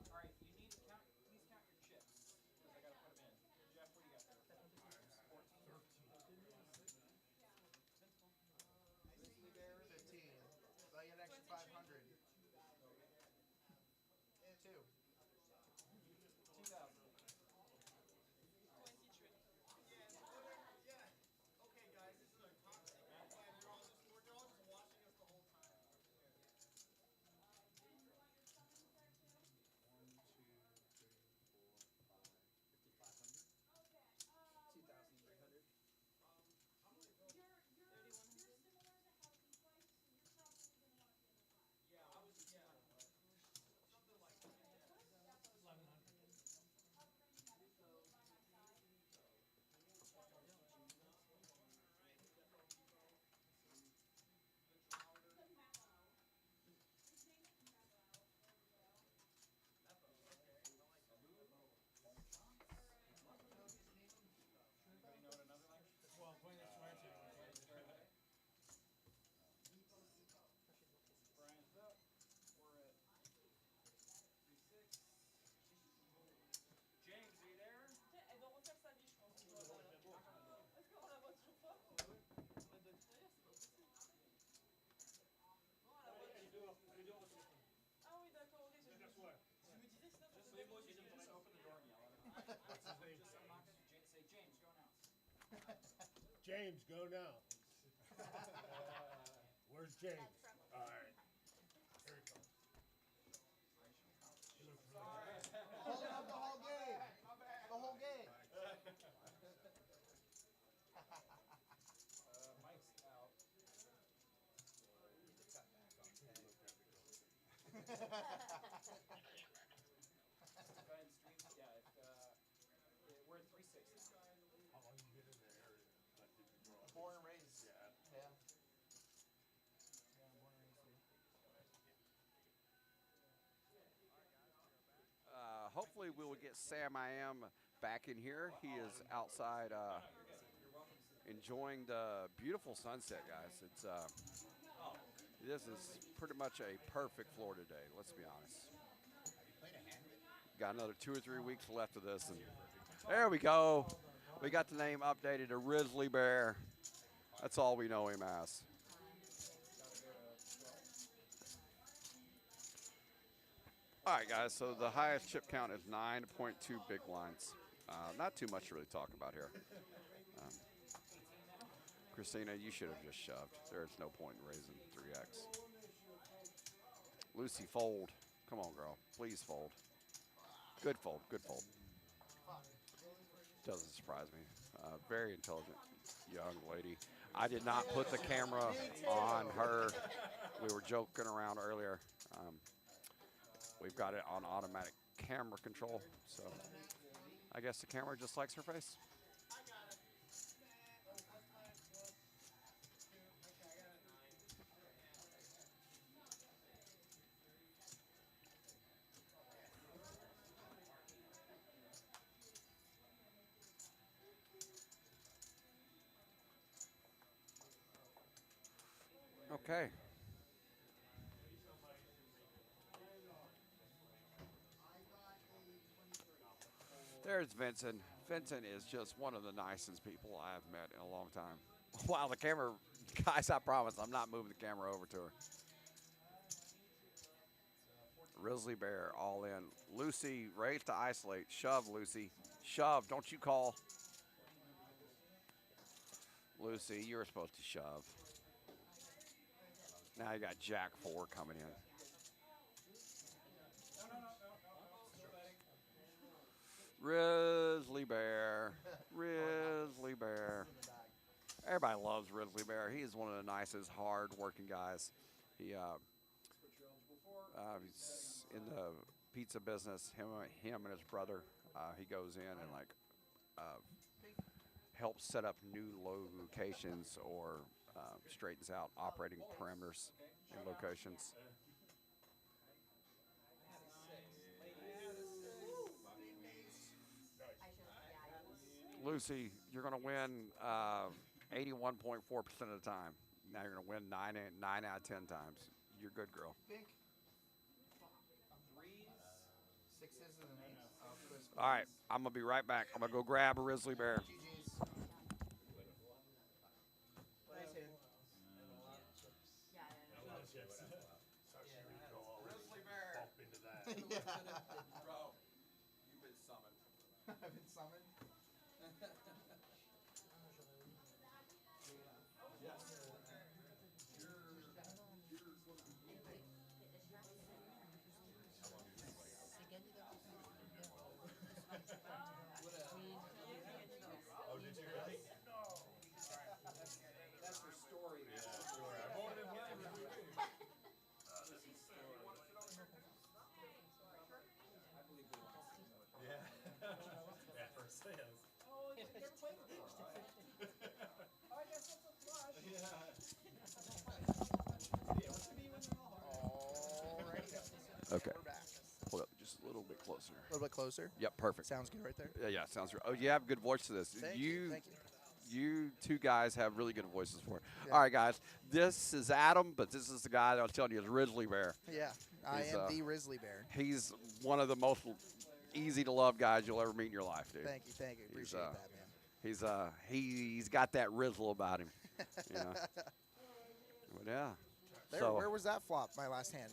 Speaker 6: All right, you need to count. Please count your chips because I gotta put them in. Jeff, what do you got there? 14.
Speaker 5: 15. So I get an extra 500. Two.
Speaker 6: 2,000.
Speaker 2: 23.
Speaker 5: Okay, guys, this is a cocktail. And we're all just watching us the whole time.
Speaker 6: 1, 2, 3, 4, 5, 5,500.
Speaker 5: 2,300.
Speaker 2: 3,100.
Speaker 6: Yeah, I was something like that. Yeah.
Speaker 5: 1,100.
Speaker 6: Anybody know what another language is?
Speaker 5: Well, playing this way too.
Speaker 6: Brian's up. We're at 3-6. James, are you there?
Speaker 2: Tiens, elle doit refaire sa vie, je pense. Est-ce qu'on la voit toujours pas? D'ailleurs, c'est pas possible. Non, elle la voit toujours. Ah oui, d'accord, ok. Je me disais, sinon,
Speaker 6: Just leave what you do. Just open the door and yell at him. Just I'm not gonna say, James, go now.
Speaker 7: James, go now. Where's James? All right. Here he comes. He looks really good.
Speaker 5: Hold up the whole game. The whole game.
Speaker 6: Mike's Go ahead and stream. Yeah, we're at 3-6 now.
Speaker 7: How long you been in the area? Like, did you grow up?
Speaker 5: Born and raised.
Speaker 7: Yeah.
Speaker 5: Yeah. Yeah, born and raised here.
Speaker 1: Hopefully, we will get Sam I Am back in here. He is outside enjoying the beautiful sunset, guys. This is pretty much a perfect Florida day. Let's be honest. Got another 2 or 3 weeks left of this, and there we go. We got the name updated to Grizzly Bear. That's all we know him as. All right, guys, so the highest chip count is 9.2 big blinds. Not too much to really talk about here. Um, Christina, you should have just shoved. There's no point in raising 3X. Lucy, fold. Come on, girl. Please fold. Good fold. Good fold. Doesn't surprise me. Very intelligent young lady. I did not put the camera on her. We were joking around earlier. We've got it on automatic camera control, so I guess the camera just likes her face. Okay. There's Vincent. Vincent is just one of the nicest people I've met in a long time. Wow, the camera, guys, I promise I'm not moving the camera over to her. Grizzly Bear all in. Lucy, raise to isolate. Shove, Lucy. Shove, don't you call. Lucy, you were supposed to shove. Now you got Jack 4 coming in. Grizzly Bear. Grizzly Bear. Everybody loves Grizzly Bear. He is one of the nicest, hard-working guys. He's in the pizza business. Him and his brother. He goes in and helps set up new locations or straightens out operating parameters in locations. Lucy, you're going to win 81.4% of the time. Now you're going to win 9 out of 10 times. You're good, girl.
Speaker 5: Think. Threes, sixes, and an eight.
Speaker 1: All right, I'm going to be right back. I'm going to go grab a Grizzly Bear.
Speaker 5: GG's. Nice hand.
Speaker 1: Grizzly Bear.
Speaker 7: Bump into that.
Speaker 1: Bro, you've been summoned.
Speaker 5: I've been summoned.
Speaker 7: Oh, did you really?
Speaker 1: That's your story.
Speaker 7: Yeah, first sales.
Speaker 1: Okay.
Speaker 5: We're back.
Speaker 1: Hold up just a little bit closer.
Speaker 5: A little bit closer.
Speaker 1: Yep, perfect.
Speaker 5: Sounds good right there.
Speaker 1: Yeah, sounds right. Oh, you have a good voice to this.
Speaker 5: Thank you. Thank you.
Speaker 1: You two guys have really good voices for it.
Speaker 5: Yeah.
Speaker 1: All right, guys. This is Adam, but this is the guy that I was telling you is Grizzly Bear.
Speaker 5: Yeah, I
Speaker 1: He's,
Speaker 5: am the Grizzly Bear.
Speaker 1: He's one of the most easy to love guys you'll ever meet in your life, dude.
Speaker 5: Thank you. Appreciate that, man.
Speaker 1: He's got that rizzle about him. You know? But yeah.
Speaker 5: There,
Speaker 1: So
Speaker 5: where was that flop? My last hand.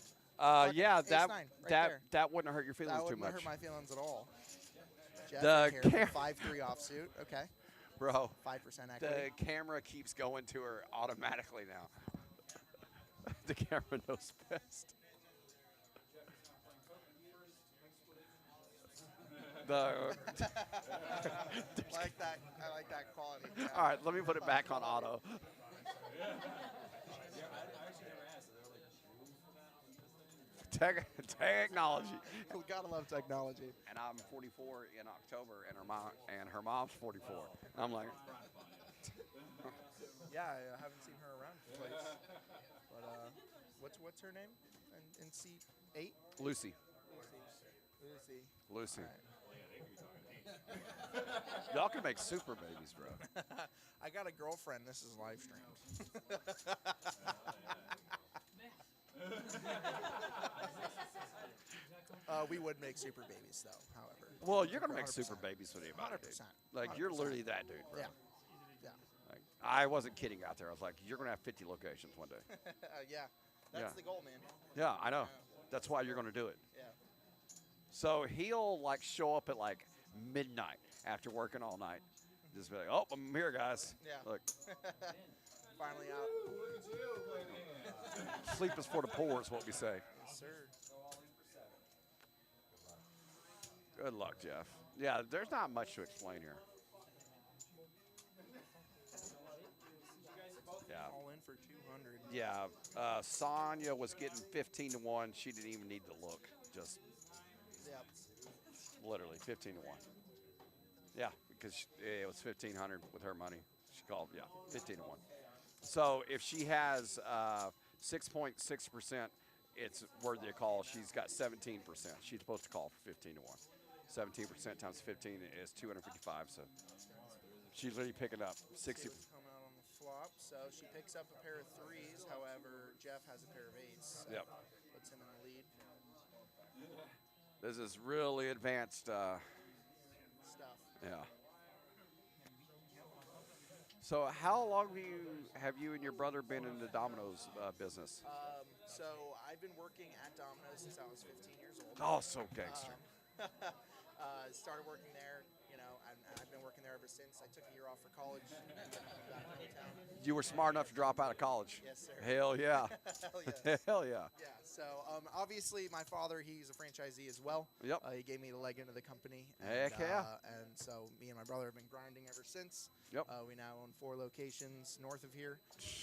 Speaker 1: yeah,
Speaker 5: Ace
Speaker 1: that
Speaker 5: nine, right
Speaker 1: that
Speaker 5: there.
Speaker 1: that wouldn't hurt your feelings
Speaker 5: That
Speaker 1: too
Speaker 5: wouldn't
Speaker 1: much,
Speaker 5: hurt my feelings at all. Jeff
Speaker 1: The
Speaker 5: in here, 5-3 offsuit. Okay,
Speaker 1: bro.
Speaker 5: 5% equity.
Speaker 1: The camera keeps going to her automatically now. The camera knows best. The
Speaker 5: I like that. I like that quality. Yeah.
Speaker 1: all right, let me put it back on auto. Technology.
Speaker 5: We gotta love technology.
Speaker 1: And I'm 44 in October, and her mom's 44. And I'm like,
Speaker 5: Yeah, I haven't seen her around place. But what's her name? In seat 8?
Speaker 1: Lucy.
Speaker 5: Lucy.
Speaker 1: Lucy.
Speaker 5: Alright.
Speaker 1: Y'all can make super babies, bro.
Speaker 5: I got a girlfriend. This is live streamed. We would make super babies, though. However.
Speaker 1: Well, you're gonna make
Speaker 5: 100%.
Speaker 1: super babies with anybody, dude.
Speaker 5: 100%.
Speaker 1: Like you're
Speaker 5: 100%.
Speaker 1: literally that dude, bro.
Speaker 5: Yeah. Yeah.
Speaker 1: Like, I wasn't kidding out there. I was like, you're gonna have 50 locations one day.
Speaker 5: Yeah. That's
Speaker 1: Yeah.
Speaker 5: the goal, man.
Speaker 1: Yeah, I know. That's why you're gonna do it.
Speaker 5: Yeah.
Speaker 1: So he'll like show up at like midnight after working all night. Just be like, oh, I'm here, guys.
Speaker 5: Yeah.
Speaker 1: Look,
Speaker 5: Finally out.
Speaker 1: sleep is for the poor, is what we say.
Speaker 5: Yes, sir.
Speaker 1: Good luck, Jeff. Yeah, there's not much to explain here. Yeah.
Speaker 5: All in for 200.
Speaker 1: Yeah, Sonya was getting 15 to 1. She didn't even need to look. Just
Speaker 5: Yep.
Speaker 1: literally 15 to 1. Yeah, because it was 1,500 with her money. She called, yeah, 15 to 1. So if she has 6.6%, it's worthy of call. She's got 17%. She's supposed to call for 15 to 1. 17% times 15 is 255. So she's literally picking up 60.
Speaker 5: Come out on the flop, so she picks up a pair of 3s. However, Jeff has a pair of 8s. So
Speaker 1: Yep.
Speaker 5: puts him in the lead.
Speaker 1: This is really advanced.
Speaker 5: Stuff.
Speaker 1: Yeah. So how long have you and your brother been in the Domino's business?
Speaker 5: So I've been working at Domino's since I was 15 years old.
Speaker 1: Oh, so gangster.
Speaker 5: Started working there, and I've been working there ever since. I took a year off for college. And moved back hometown.
Speaker 1: You were smart enough to drop out of college.
Speaker 5: Yes, sir.
Speaker 1: Hell yeah.
Speaker 5: Hell yes.
Speaker 1: Hell yeah.
Speaker 5: Yeah, so obviously my father, he's a franchisee as well.
Speaker 1: Yep.
Speaker 5: He gave me the leg into the company.
Speaker 1: Heck yeah.
Speaker 5: And so me and my brother have been grinding ever since.
Speaker 1: Yep.
Speaker 5: We now own 4 locations north of here,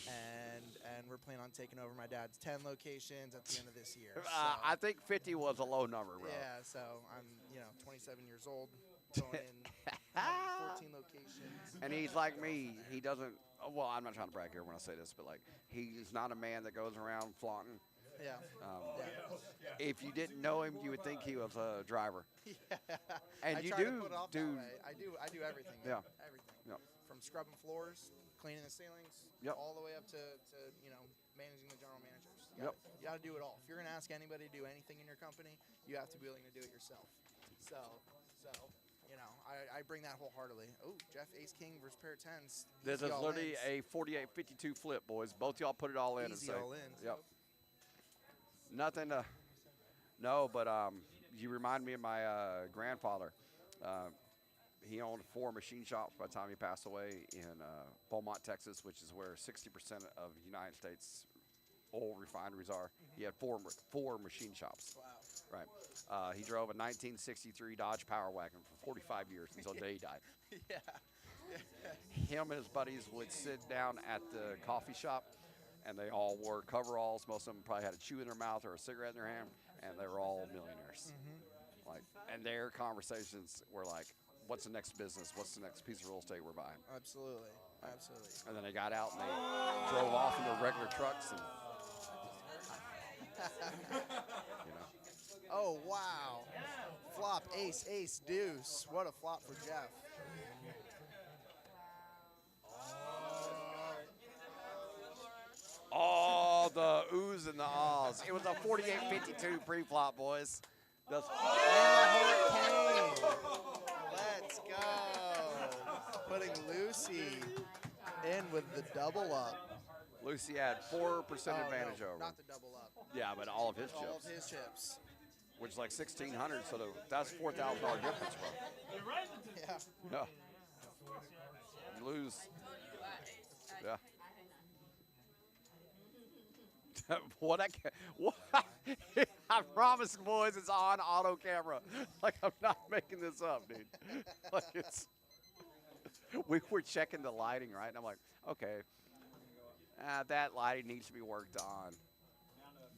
Speaker 5: and we're planning on taking over my dad's 10 locations at the end of this year. So,
Speaker 1: I think 50 was a low number, bro.
Speaker 5: yeah, so I'm 27 years old, going in having 14 locations.
Speaker 1: And he's like me. He doesn't. Well, I'm not trying to brag here when I say this, but like he's not a man that goes around flaunting.
Speaker 5: Yeah.
Speaker 1: If you didn't know him, you would think he was a driver. And
Speaker 5: I
Speaker 1: you
Speaker 5: try to
Speaker 1: do
Speaker 5: put it off
Speaker 1: do.
Speaker 5: that way. I do everything. Man.
Speaker 1: Yeah.
Speaker 5: Everything.
Speaker 1: Yep.
Speaker 5: From scrubbing floors, cleaning the ceilings,
Speaker 1: Yep.
Speaker 5: all the way up to managing the general managers.
Speaker 1: Yep.
Speaker 5: You got to do it all. If you're gonna ask anybody to do anything in your company, you have to be willing to do it yourself. So I bring that wholeheartedly. Oh, Jeff Ace King versus pair of 10s.
Speaker 1: This
Speaker 5: Easy
Speaker 1: is
Speaker 5: all
Speaker 1: literally
Speaker 5: ins.
Speaker 1: a 48-52 flip, boys. Both y'all put it all in and
Speaker 5: Easy
Speaker 1: say,
Speaker 5: all ins.
Speaker 1: Yep. Nothing to. No, but you remind me of my grandfather. He owned 4 machine shops by the time he passed away in Beaumont, Texas, which is where 60% of the United States oil refineries are. He had four machine shops.
Speaker 5: Wow.
Speaker 1: Right. He drove a 1963 Dodge Power Wagon for 45 years until the day he died.
Speaker 5: Yeah.
Speaker 1: Him and his buddies would sit down at the coffee shop, and they all wore coveralls. Most of them probably had a chew in their mouth or a cigarette in their hand, and they were all millionaires. Like, and their conversations were like, "What's the next business? What's the next piece of real estate we're buying?"
Speaker 5: Absolutely. Absolutely.
Speaker 1: And then they got out and they drove off in their regular trucks, and
Speaker 5: Oh, wow. Flop, ace, ace, deuce. What a flop for Jeff.
Speaker 1: all the oohs and the ahs. It was a 48-52 pre-flop, boys. That's
Speaker 5: Let's go. Putting Lucy in with the double up.
Speaker 1: Lucy had 4% advantage
Speaker 5: no,
Speaker 1: over him.
Speaker 5: not the double up.
Speaker 1: Yeah, but all of his
Speaker 5: All
Speaker 1: chips,
Speaker 5: of his chips.
Speaker 1: which is like 1,600. So that's $4,000 difference, bro.
Speaker 5: Yeah.
Speaker 1: Yeah. You lose. Yeah. What what? I promise, boys, it's on auto camera. Like, I'm not making this up, dude. Like, it's. We were checking the lighting, right? And I'm like, okay, that lighting needs to be worked on.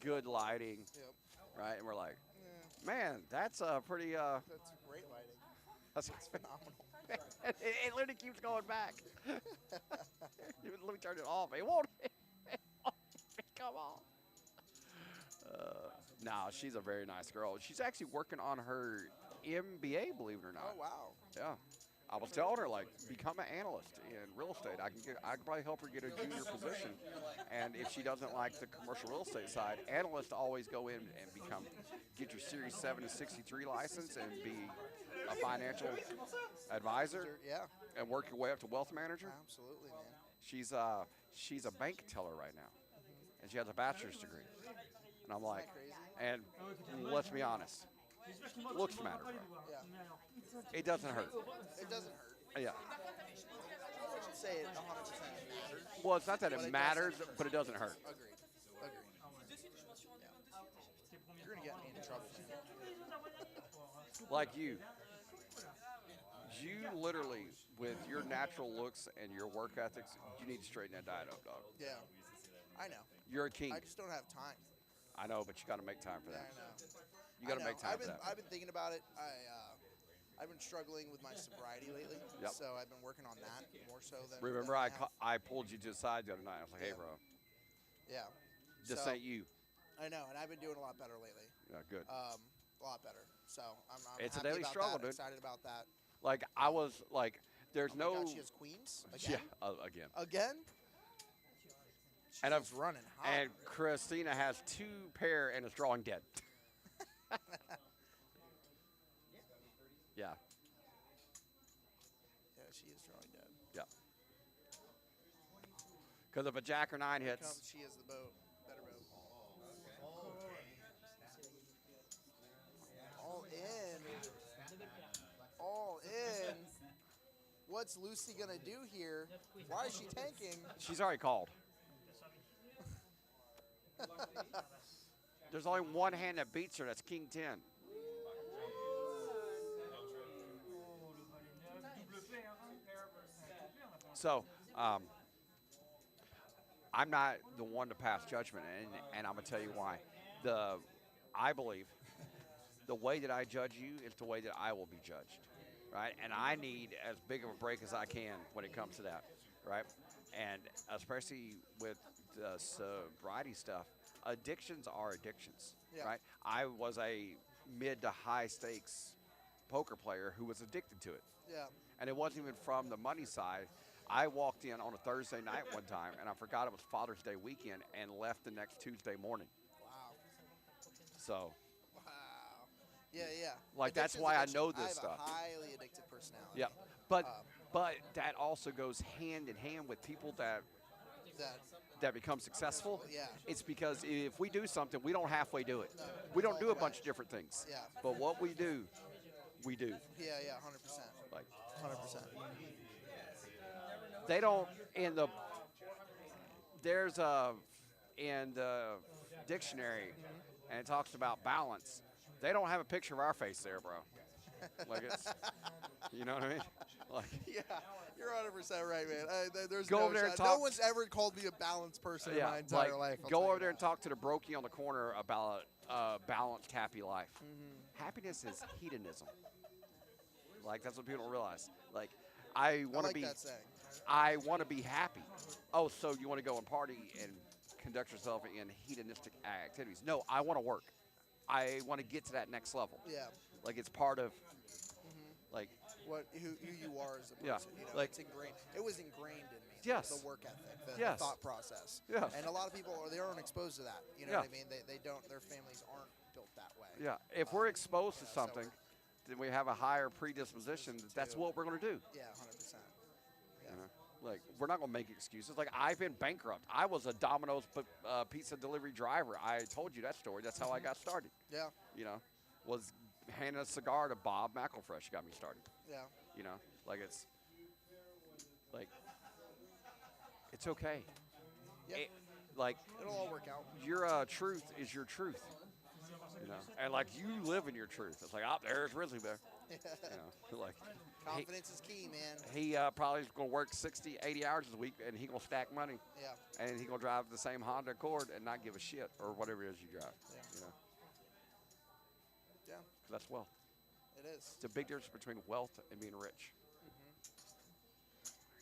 Speaker 1: Good lighting.
Speaker 5: Yep.
Speaker 1: right? And we're like,
Speaker 5: Yeah,
Speaker 1: man, that's pretty.
Speaker 5: that's great lighting.
Speaker 1: That's
Speaker 5: That's phenomenal.
Speaker 1: it literally keeps going back. Let me turn it off. It won't. Come on. No, she's a very nice girl. She's actually working on her MBA, believe it or not.
Speaker 5: Oh wow.
Speaker 1: Yeah. I was telling her like become an analyst in real estate. I can probably help her get a junior position. And if she doesn't like the commercial real estate side, analysts always go in and get your Series 7 to 63 license and be a financial advisor
Speaker 5: Yeah,
Speaker 1: and work your way up to wealth manager.
Speaker 5: absolutely, man.
Speaker 1: She's a bank teller right now, and she has a bachelor's degree. And I'm like,
Speaker 5: Crazy.
Speaker 1: and let's be honest, looks matter, bro.
Speaker 5: Yeah,
Speaker 1: It doesn't hurt.
Speaker 5: it doesn't hurt.
Speaker 1: Yeah.
Speaker 5: I wouldn't say it 100% matters.
Speaker 1: Well, it's not that
Speaker 5: But
Speaker 1: it
Speaker 5: it
Speaker 1: matters,
Speaker 5: doesn't.
Speaker 1: but it doesn't hurt.
Speaker 5: Agreed. Agreed. Yeah. You're gonna get me into trouble.
Speaker 1: Like you literally, with your natural looks and your work ethics, you need to straighten that diet up, dog.
Speaker 5: Yeah, I know.
Speaker 1: You're a king.
Speaker 5: I just don't have time.
Speaker 1: I know, but you got to make time for
Speaker 5: Yeah,
Speaker 1: that.
Speaker 5: I know.
Speaker 1: You got
Speaker 5: I
Speaker 1: to
Speaker 5: know.
Speaker 1: make time
Speaker 5: I've
Speaker 1: for
Speaker 5: been,
Speaker 1: that.
Speaker 5: I've been thinking about it. I've been struggling with my sobriety lately.
Speaker 1: Yep.
Speaker 5: So I've been working on that more so than.
Speaker 1: Remember,
Speaker 5: than
Speaker 1: I pulled you to the side the other night. I was like, hey,
Speaker 5: Yeah.
Speaker 1: bro,
Speaker 5: Yeah.
Speaker 1: this
Speaker 5: So,
Speaker 1: ain't you.
Speaker 5: I know, and I've been doing a lot better lately.
Speaker 1: Yeah, good.
Speaker 5: A lot better. So I'm
Speaker 1: It's a
Speaker 5: happy
Speaker 1: daily
Speaker 5: about
Speaker 1: struggle,
Speaker 5: that,
Speaker 1: dude.
Speaker 5: excited about that.
Speaker 1: Like, I was like, there's
Speaker 5: Oh my
Speaker 1: no.
Speaker 5: God, she has queens
Speaker 1: Yeah,
Speaker 5: again.
Speaker 1: again.
Speaker 5: Again. She's
Speaker 1: And
Speaker 5: just running hot.
Speaker 1: And Christina has 2 pair and is drawing dead. Yeah,
Speaker 5: Yeah, she is drawing dead.
Speaker 1: yeah. Because if a jack or 9
Speaker 5: Here
Speaker 1: hits,
Speaker 5: comes, she is the boat. Better boat. All in. All in. What's Lucy gonna do here? Why is she tanking?
Speaker 1: she's already called. There's only one hand that beats her. That's King 10. So, I'm not the one to pass judgment, and I'm gonna tell you why. I believe the way that I judge you is the way that I will be judged, right? And I need as big of a break as I can when it comes to that, right? And especially with the sobriety stuff, addictions are addictions,
Speaker 5: Yeah.
Speaker 1: right? I was a mid to high stakes poker player who was addicted to it.
Speaker 5: Yeah.
Speaker 1: And it wasn't even from the money side. I walked in on a Thursday night one time, and I forgot it was Father's Day weekend, and left the next Tuesday morning.
Speaker 5: Wow.
Speaker 1: So,
Speaker 5: Wow. Yeah, yeah.
Speaker 1: Like, that's
Speaker 5: Addiction's
Speaker 1: why I
Speaker 5: addiction.
Speaker 1: know this
Speaker 5: I have
Speaker 1: stuff.
Speaker 5: a highly addictive personality.
Speaker 1: yeah, but
Speaker 5: Um,
Speaker 1: but that also goes hand in hand with people that
Speaker 5: That.
Speaker 1: become successful.
Speaker 5: Yeah.
Speaker 1: It's because if we do something, we don't halfway do it. We don't do a bunch of different things.
Speaker 5: Yeah.
Speaker 1: But what we do, we do.
Speaker 5: Yeah, yeah. 100%.
Speaker 1: Like
Speaker 5: 100%.
Speaker 1: they don't in the there's a in the dictionary, and it talks about balance. They don't have a picture of our face there, bro. Like it's, you know what I mean? Like
Speaker 5: Yeah, you're 100% right, man. There's
Speaker 1: Go
Speaker 5: no
Speaker 1: over there and
Speaker 5: shot.
Speaker 1: talk-
Speaker 5: No one's ever called me a balanced person in
Speaker 1: yeah,
Speaker 5: my entire
Speaker 1: like
Speaker 5: life. I'll
Speaker 1: go
Speaker 5: tell you
Speaker 1: over there and
Speaker 5: that.
Speaker 1: talk to the brokey on the corner about a balanced, happy life.
Speaker 5: Mm-hmm.
Speaker 1: Happiness is hedonism. Like that's what people don't realize. Like I want to
Speaker 5: like
Speaker 1: be,
Speaker 5: that saying.
Speaker 1: I want to be happy. Oh, so you want to go and party and conduct yourself in hedonistic activities? No, I want to work. I want to get to that next level.
Speaker 5: Yeah.
Speaker 1: Like it's part of, like
Speaker 5: Who you are as a person.
Speaker 1: Yeah,
Speaker 5: You know,
Speaker 1: like-
Speaker 5: it's ingrained. It was ingrained in me.
Speaker 1: Yes.
Speaker 5: The work ethic, the
Speaker 1: Yes.
Speaker 5: thought process.
Speaker 1: Yes.
Speaker 5: And a lot of people they aren't exposed to that. You know
Speaker 1: Yeah.
Speaker 5: what I mean? They don't. Their families aren't built that way.
Speaker 1: yeah. If we're exposed to
Speaker 5: so
Speaker 1: something, then we have a higher predisposition. That's what we're going to do.
Speaker 5: Yeah, 100%. Yeah.
Speaker 1: You know? Like we're not going to make excuses. Like I've been bankrupt. I was a Domino's pizza delivery driver. I told you that story. That's how I got started.
Speaker 5: Yeah.
Speaker 1: You know, was handing a cigar to Bob McElfresh got me started.
Speaker 5: Yeah.
Speaker 1: You know, like it's okay.
Speaker 5: Yeah.
Speaker 1: Like
Speaker 5: It'll all work out.
Speaker 1: your truth is your truth. You know, and like you live in your truth. It's like, oh, there's Grizzly Bear. You know, like
Speaker 5: Confidence is key, man.
Speaker 1: he probably is going to work 60, 80 hours a week, and he going to stack money,
Speaker 5: Yeah.
Speaker 1: and he going to drive the same Honda Accord and not give a shit or whatever it is you drive.
Speaker 5: Yeah.
Speaker 1: You know, That's wealth.
Speaker 5: It is.
Speaker 1: It's a big difference between wealth and being rich.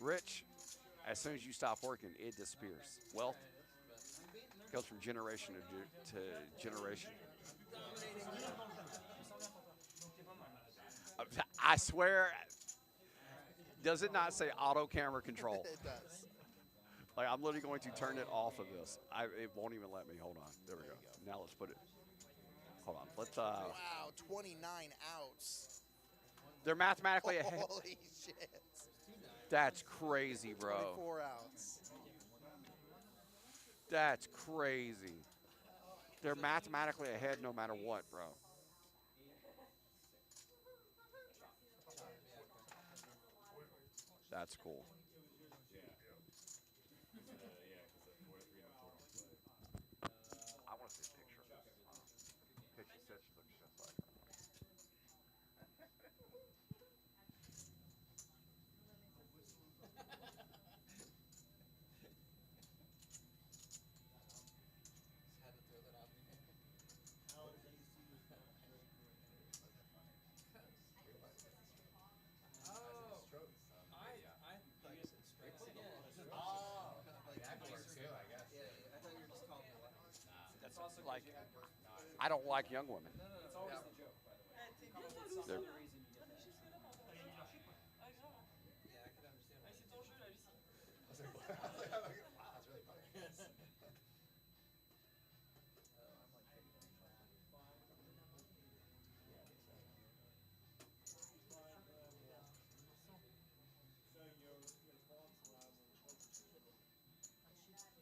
Speaker 1: Rich, as soon as you stop working, it disappears. Wealth goes from generation to generation. I swear, does it not say auto camera control?
Speaker 5: It does.
Speaker 1: Like I'm literally going to turn it off of this. It won't even let me. Hold on. There we go. Now let's put it. Hold on. Let's.
Speaker 5: Wow, 29 outs.
Speaker 1: They're mathematically ahead.
Speaker 5: Holy shit.
Speaker 1: That's crazy, bro.
Speaker 5: 24 outs.
Speaker 1: That's crazy. They're mathematically ahead no matter what, bro. That's cool. I want to see a picture of this. Because she said she looks just like her.
Speaker 5: Had to throw that out there.
Speaker 6: Oh, I thought you said strokes again.
Speaker 5: Oh. Like
Speaker 6: That works too, I guess.
Speaker 5: Yeah, yeah, I thought you were just calling me what.
Speaker 1: That's like, I don't like young women.
Speaker 6: That's always the joke, by the way.
Speaker 1: They're-
Speaker 6: The reason you get that.
Speaker 5: Yeah, I could understand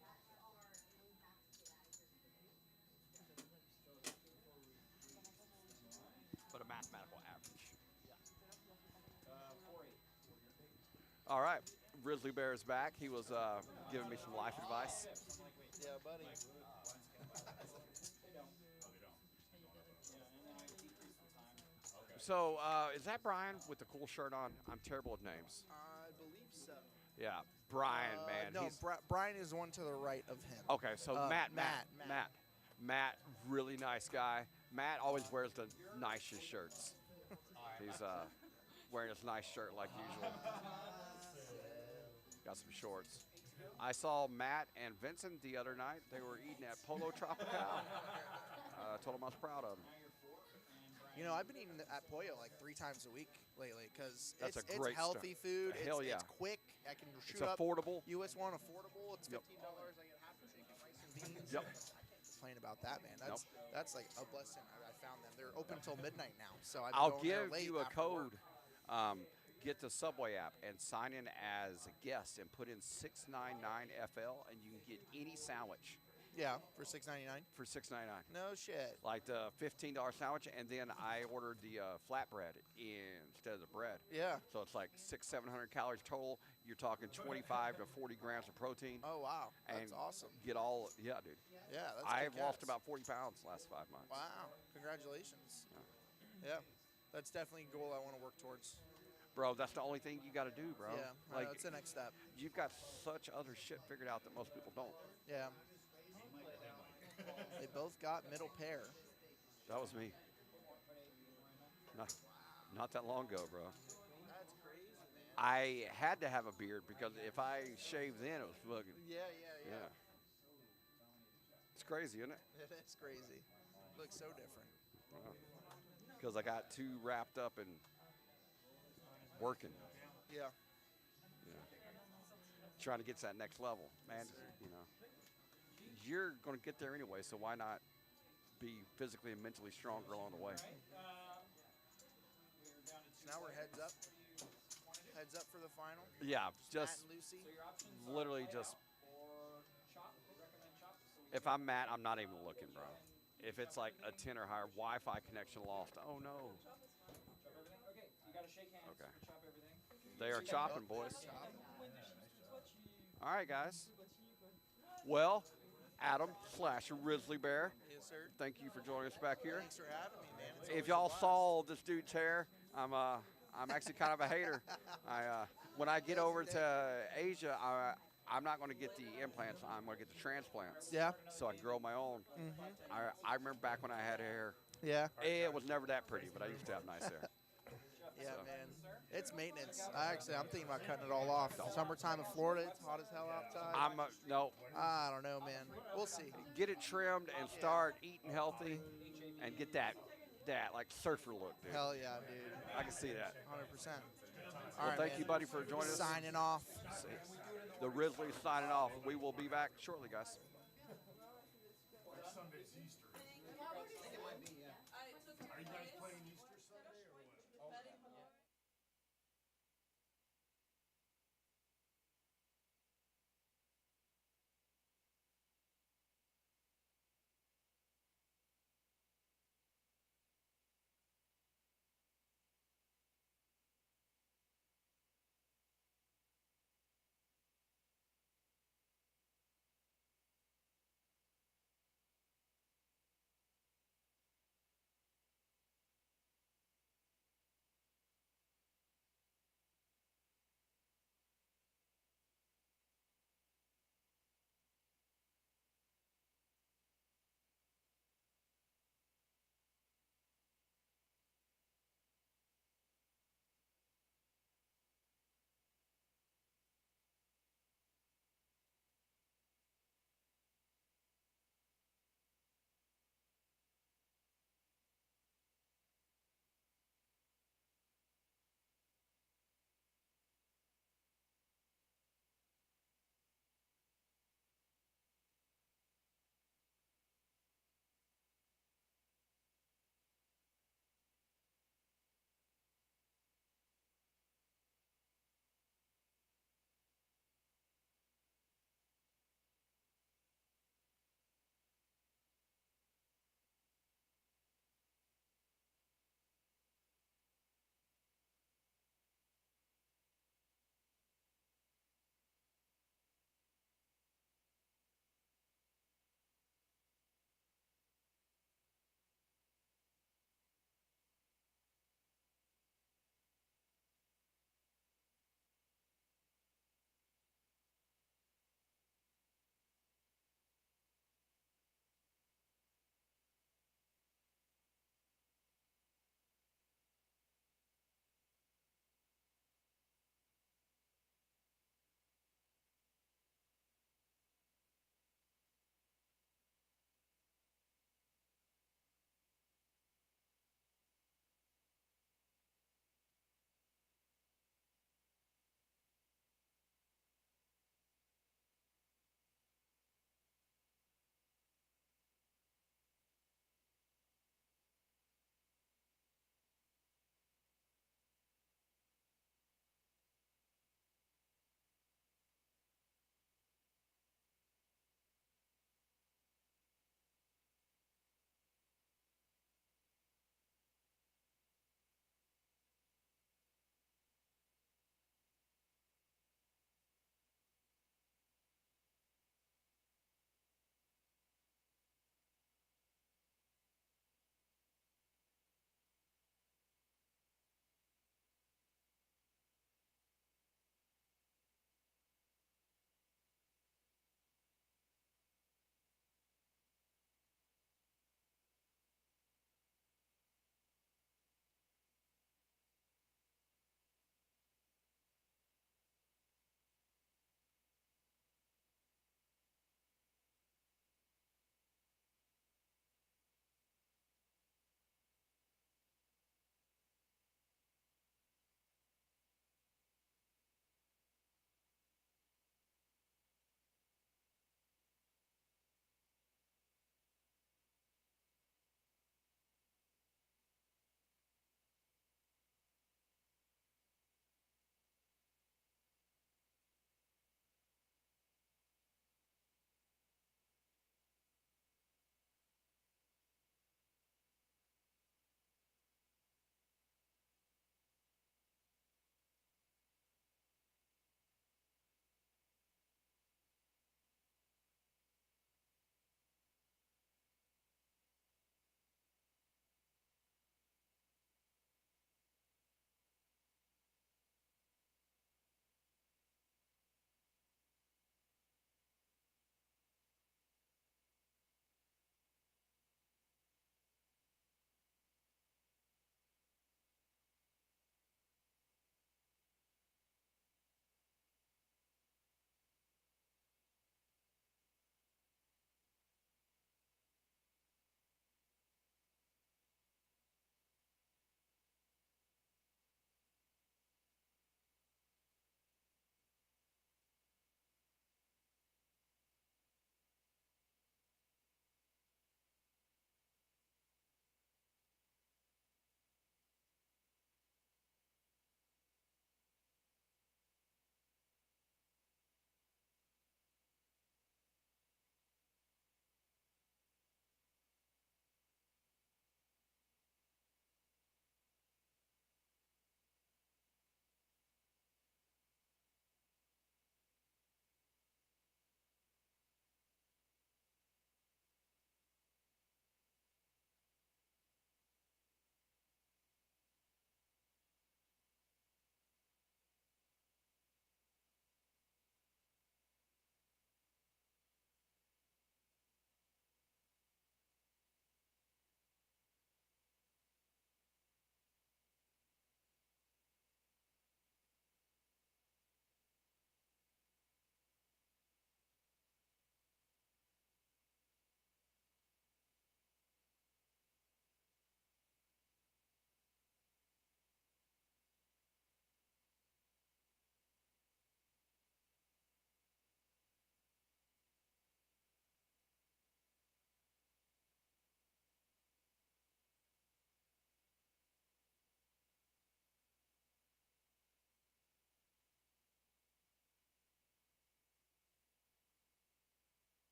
Speaker 5: why. I'm like 50.
Speaker 1: But a mathematical average.
Speaker 6: 4-8.
Speaker 1: All right. Grizzly Bear is back. He was giving me some life advice.
Speaker 5: Yeah, buddy.
Speaker 1: So, is that Brian with the cool shirt on? I'm terrible with names.
Speaker 5: I believe so.
Speaker 1: Yeah, Brian, man.
Speaker 5: No,
Speaker 1: He's,
Speaker 5: Brian is one to the right of him.
Speaker 1: okay, so Matt,
Speaker 5: Matt.
Speaker 1: Matt, really nice guy. Matt always wears the nicest shirts. He's wearing his nice shirt like usual. Got some shorts. I saw Matt and Vincent the other night. They were eating at Polo Tropical. I told them I was proud of them.
Speaker 5: You know, I've been eating at Pollo like 3 times a week lately because
Speaker 1: That's
Speaker 5: it's
Speaker 1: a great
Speaker 5: healthy food.
Speaker 1: Hell yeah.
Speaker 5: It's quick. I can shoot
Speaker 1: It's
Speaker 5: up.
Speaker 1: affordable.
Speaker 5: US one affordable. It's $15.
Speaker 1: Yep.
Speaker 5: I get half a chicken, rice and beans.
Speaker 1: Yep.
Speaker 5: I can't complain about that, man. That's like a blessing. I found them. They're open till midnight now, so I've been
Speaker 1: I'll
Speaker 5: going there
Speaker 1: give
Speaker 5: late
Speaker 1: you a
Speaker 5: after work.
Speaker 1: code. Get the Subway app and sign in as a guest and put in 699FL and you can get any sandwich
Speaker 5: Yeah, for $6.99.
Speaker 1: for $6.99.
Speaker 5: No shit.
Speaker 1: Like the $15 sandwich, and then I ordered the flatbread instead of the bread.
Speaker 5: Yeah.
Speaker 1: So it's like 600-700 calories total. You're talking 25 to 40 grams of protein.
Speaker 5: Oh wow, that's
Speaker 1: and
Speaker 5: awesome.
Speaker 1: Get all, yeah, dude.
Speaker 5: Yeah, that's.
Speaker 1: I've
Speaker 5: kick-ass.
Speaker 1: lost about 40 pounds the last 5 months.
Speaker 5: Wow, congratulations. Yeah, that's definitely a goal I want to work towards.
Speaker 1: Bro, that's the only thing you got to do, bro.
Speaker 5: Yeah,
Speaker 1: like
Speaker 5: it's the next step.
Speaker 1: you've got such other shit figured out that most people don't.
Speaker 5: Yeah. They both got middle pair.
Speaker 1: That was me. Not that long ago, bro.
Speaker 5: That's crazy, man.
Speaker 1: I had to have a beard because if I shaved then, it was fucking,
Speaker 5: Yeah.
Speaker 1: yeah. It's crazy, isn't it?
Speaker 5: It is crazy. Looks so different.
Speaker 1: Because I got too wrapped up in working,
Speaker 5: Yeah.
Speaker 1: trying to get to that next level. Man, you know, you're going to get there anyway, so why not be physically and mentally stronger along the way?
Speaker 5: So now we're heads up. Heads up for the final.
Speaker 1: Yeah,
Speaker 5: Matt
Speaker 1: just
Speaker 5: and Lucy.
Speaker 1: literally just,
Speaker 6: Or chop, recommend chop.
Speaker 1: if I'm Matt, I'm not even looking, bro. If it's like a 10 or higher, Wi-Fi connection lost. Oh, no.
Speaker 6: Chop everything? Okay, you gotta shake hands.
Speaker 1: Okay.
Speaker 6: Chop everything.
Speaker 1: They are chopping, boys.
Speaker 5: Chopping.
Speaker 1: All right, guys. Well, Adam / Grizzly Bear,
Speaker 5: Yes, sir.
Speaker 1: thank you for joining us back here.
Speaker 5: Thanks for having me, man. It's
Speaker 1: If
Speaker 5: always
Speaker 1: y'all
Speaker 5: a blast.
Speaker 1: saw this dude's hair, I'm actually kind of a hater. When I get over to Asia, I'm not going to get the implants. I'm going to get the transplants.
Speaker 5: Yeah.
Speaker 1: So I can grow my own. I remember back when I had hair.
Speaker 5: Yeah.
Speaker 1: It was never that pretty, but I used to have nice hair.
Speaker 5: Yeah,
Speaker 1: So.
Speaker 5: man. It's maintenance. I'm thinking about cutting it all off. Summertime in Florida, it's hot as hell outside.
Speaker 1: No.
Speaker 5: I don't know, man. We'll see.
Speaker 1: Get it trimmed and start eating healthy, and get that like surfer look, dude.
Speaker 5: Hell yeah, dude.
Speaker 1: I can see that.
Speaker 5: 100%.
Speaker 1: Well, thank you, buddy, for joining us.
Speaker 5: Signing off.
Speaker 1: The Risley signing off. We will be back shortly, guys.
Speaker 7: Sunday's Easter. Are you guys playing Easter Sunday or what?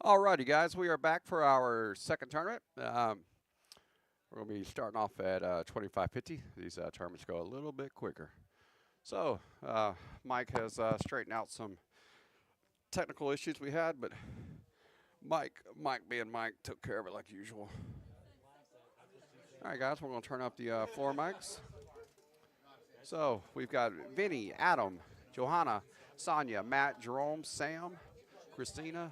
Speaker 1: Alrighty, guys, we are back for our second tournament. We're going to be starting off at 2550. These tournaments go a little bit quicker. So, Mike has straightened out some technical issues we had, but Mike being Mike, took care of it like usual. All right, guys, we're going to turn up the floor mics. So, we've got Vinny, Adam, Johanna, Sonia, Matt, Jerome, Sam, Christina,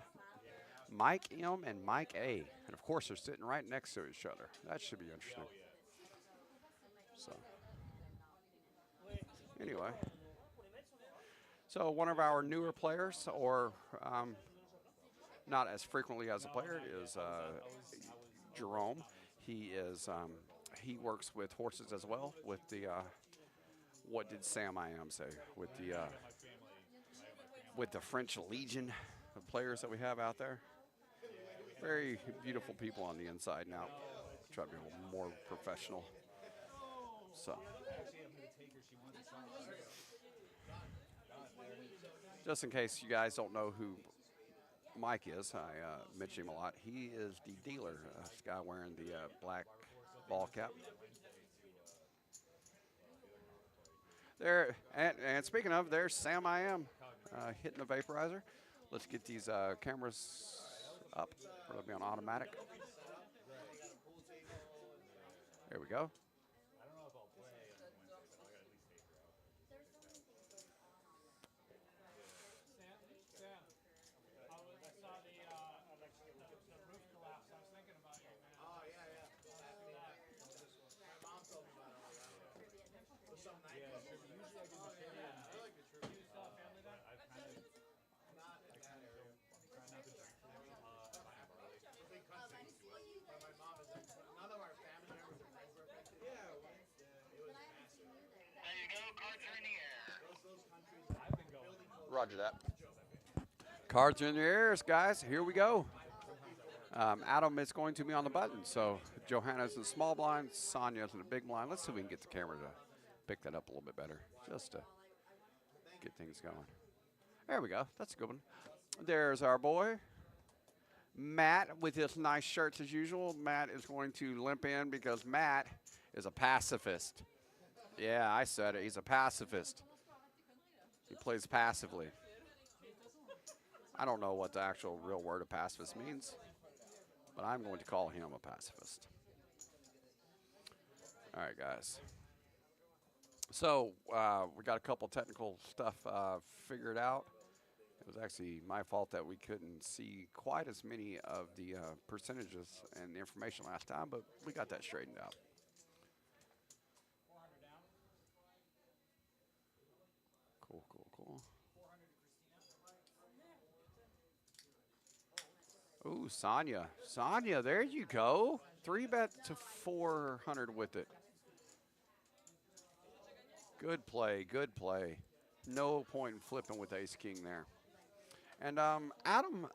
Speaker 1: Mike M, and Mike A. And of course, they're sitting right next to each other. That should be interesting. So, anyway, so one of our newer players, or not as frequently as a player, is Jerome. He works with horses as well. With the what did Sam I am say? With the French Legion of players that we have out there. Very beautiful people on the inside now. Try to be a little more professional. So, just in case you guys don't know who Mike is, I mention him a lot. He is the dealer, this guy wearing the black ball cap. There, and speaking of, there's Sam I am hitting the vaporizer. Let's get these cameras up. Or they'll be on automatic. There we go.
Speaker 6: I saw the roof collapse. I was thinking about you, man.
Speaker 3: Oh yeah, yeah. My mom told me about it. It was some night. Yeah, usually I do the trivia. I like the trivia.
Speaker 6: Do you still have family there?
Speaker 3: Not in that area. It's a big country. But my mom is like, none of our family members or friends were affected. Yeah, it was massive.
Speaker 8: There you go, cards are in the air.
Speaker 3: Those countries.
Speaker 1: Roger that. Cards are in your ears, guys. Here we go. Adam is going to be on the button. So Johanna's in the small blind. Sonia's in the big blind. Let's see if we can get the camera to pick that up a little bit better, just to get things going. There we go. That's a good one. There's our boy, Matt, with his nice shirts as usual. Matt is going to limp in because Matt is a pacifist. Yeah, I said it. He's a pacifist. He plays passively. I don't know what the actual real word of pacifist means, but I'm going to call him a pacifist. All right, guys. So we got a couple technical stuff figured out. It was actually my fault that we couldn't see quite as many of the percentages and the information last time, but we got that straightened out. Cool, cool, cool. Ooh, Sonia. Sonia, there you go. 3-bet to 400 with it. Good play, good play. No point in flipping with ace king there. And Adam,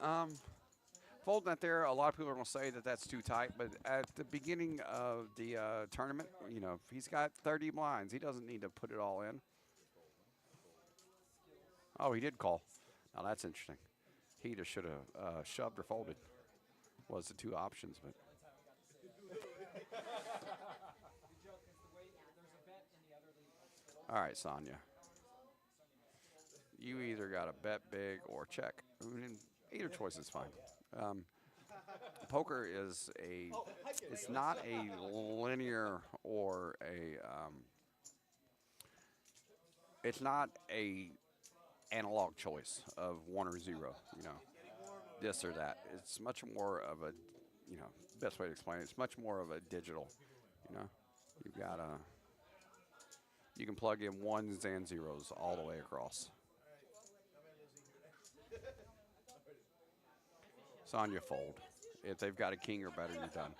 Speaker 1: folding that there, a lot of people are going to say that that's too tight, but at the beginning of the tournament, you know, if he's got 30 blinds, he doesn't need to put it all in. Oh, he did call. Now that's interesting. He just should have shoved or folded. Was the two options, but. All right, Sonia. You either got to bet big or check. Either choice is fine. Poker is it's not a linear or it's not a analog choice of 1 or 0, you know, this or that. It's much more of a, you know, best way to explain it, it's much more of a digital, you know. You've got you can plug in 1s and 0s all the way across. Sonia fold. If they've got a king or better, you're done.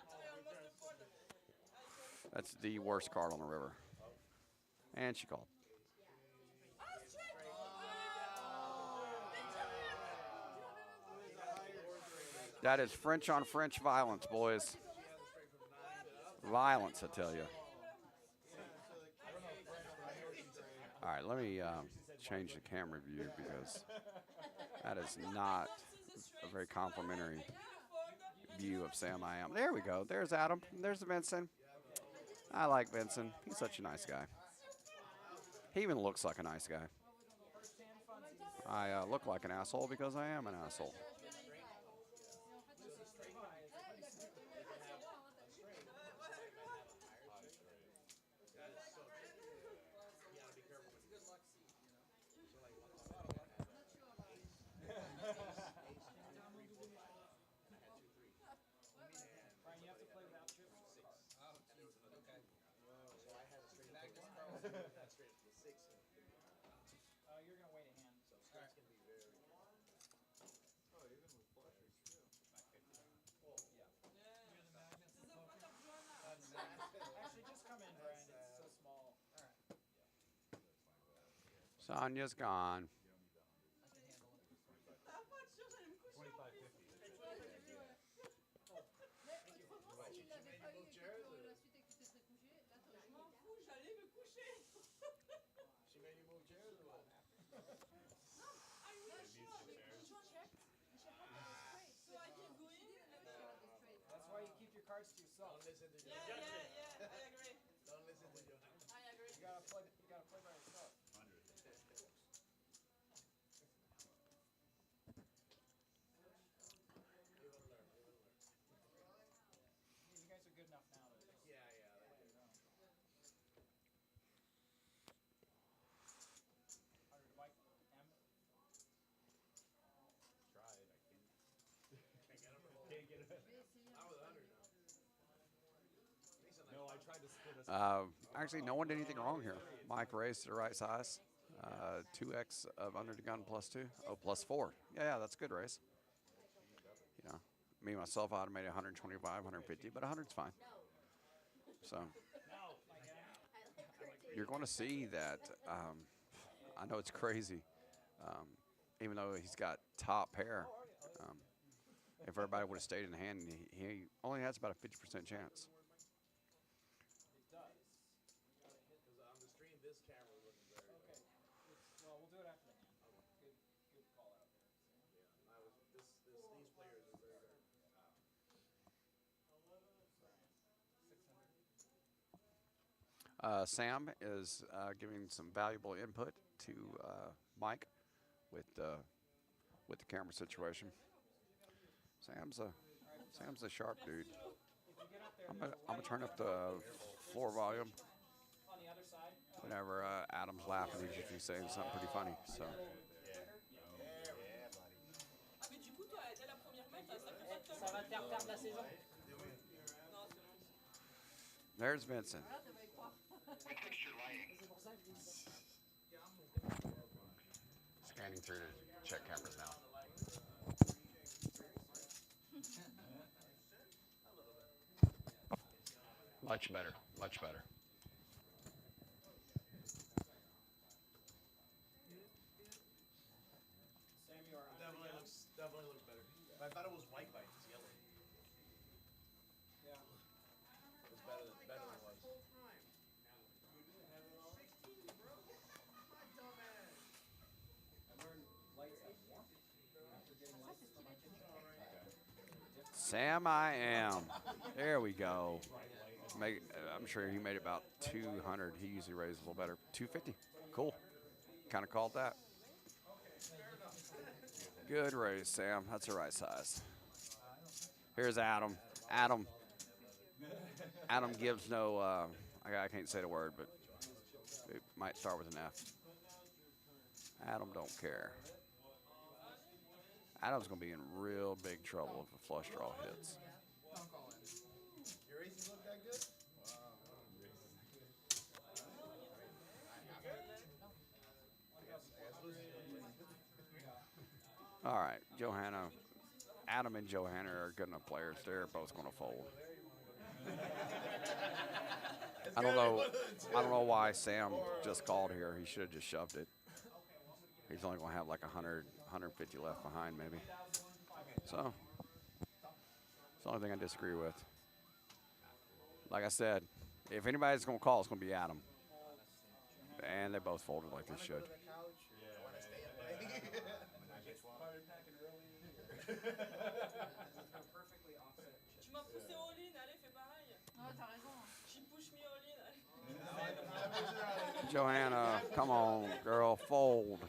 Speaker 1: That's the worst card on the river. And she called. That is French on French violence, boys. Violence, I tell you. All right, let me change the camera view because that is not a very complimentary view of Sam I am. There we go. There's Adam. There's Vincent. I like Vincent. He's such a nice guy. He even looks like a nice guy. I look like an asshole because I am an asshole.
Speaker 6: Brian, you have to play without chips. You're gonna wait a hand. Actually, just come in, Brian. It's so small.
Speaker 1: Sonya's gone.
Speaker 6: That's why you keep your cards to yourself.
Speaker 3: Don't listen to
Speaker 2: Yeah,
Speaker 3: Johanna.
Speaker 2: yeah, yeah. I agree.
Speaker 3: Don't listen to Johanna.
Speaker 2: I agree.
Speaker 6: You gotta play. You gotta play by yourself. You guys are good enough now to.
Speaker 3: Yeah, yeah.
Speaker 6: Mike M.
Speaker 3: I'm with 100 now.
Speaker 4: No, I tried to split us.
Speaker 1: Actually, no one did anything wrong here. Mike raised to the right size. 2x of under the gun plus 2. Oh, plus 4. Yeah, that's a good raise. You know, me myself, I'd have made 125, 150, but 100's fine. So you're going to see that. I know it's crazy. Even though he's got top pair, if everybody would have stayed in the hand, he only has about a 50% chance.
Speaker 3: Because on the stream, this camera was looking very good.
Speaker 6: Okay. Well, we'll do it after the hand. Good call out there.
Speaker 3: Yeah, these players are very, very.
Speaker 1: Sam is giving some valuable input to Mike with the camera situation. Sam's a sharp dude.
Speaker 6: If you get up there,
Speaker 1: I'm
Speaker 6: there's
Speaker 1: gonna
Speaker 6: a
Speaker 1: turn
Speaker 6: light
Speaker 1: up the floor volume
Speaker 6: on the other side.
Speaker 1: whenever Adam's laughing. He's usually saying something pretty funny. So
Speaker 2: Ah, mais du coup, toi, dès la première main, t'as sacré pas de
Speaker 6: Ça va te faire perdre la saison.
Speaker 2: Non, c'est bon.
Speaker 1: there's Vincent.
Speaker 8: We fixed your lighting.
Speaker 1: Scanning through to check cameras now. Much better. Much better.
Speaker 6: Sam, you are
Speaker 3: Definitely looks better. But I thought it was white by it's yellow.
Speaker 6: Yeah.
Speaker 3: It's better than it was.
Speaker 6: I learned lights have warmth. After getting lights from my kitchen.
Speaker 1: Sam, I am. There we go. I'm sure he made about 200. He usually raises a little better. 250. Cool. Kind of called that. Good raise, Sam. That's the right size. Here's Adam. Adam gives no. I can't say the word, but it might start with an F. Adam don't care. Adam's gonna be in real big trouble if a flush draw hits.
Speaker 3: Your races look that good?
Speaker 1: All right, Johanna. Adam and Johanna are good enough players. They're both going to fold. I don't know why Sam just called here. He should have just shoved it. He's only going to have like 100, 150 left behind maybe. So, it's the only thing I disagree with. Like I said, if anybody's going to call, it's going to be Adam. And they both folded like they should.
Speaker 6: perfectly offset chips.
Speaker 2: Tu m'as poussé all in, allez, fais pareil.
Speaker 9: Ouais, t'as raison.
Speaker 2: She push me all in, allez.
Speaker 1: Johanna, come on, girl, fold.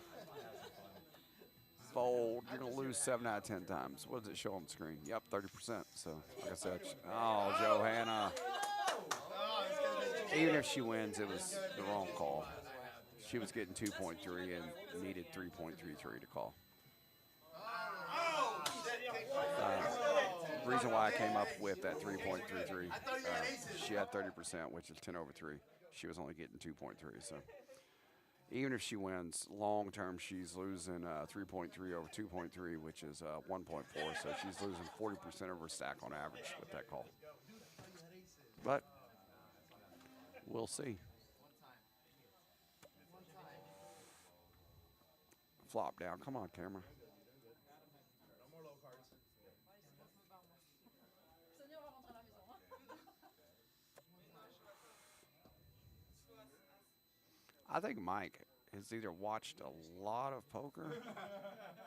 Speaker 1: Fold. You're gonna lose 7 out of 10 times. What does it show on the screen? Yep, 30%. So, like I said, oh, Johanna. Even if she wins, it was the wrong call. She was getting 2.3 and needed 3.33 to call. The reason why I came up with that 3.33, she had 30%, which is 10 over 3. She was only getting 2.3. So even if she wins, long term, she's losing 3.3 over 2.3, which is 1.4. So she's losing 40% of her stack on average with that call. But we'll see. Flop down. Come on, camera.
Speaker 3: No more low cards.
Speaker 9: Sonia, on va rentrer à la maison. Hein.
Speaker 1: I think Mike has either watched a lot of poker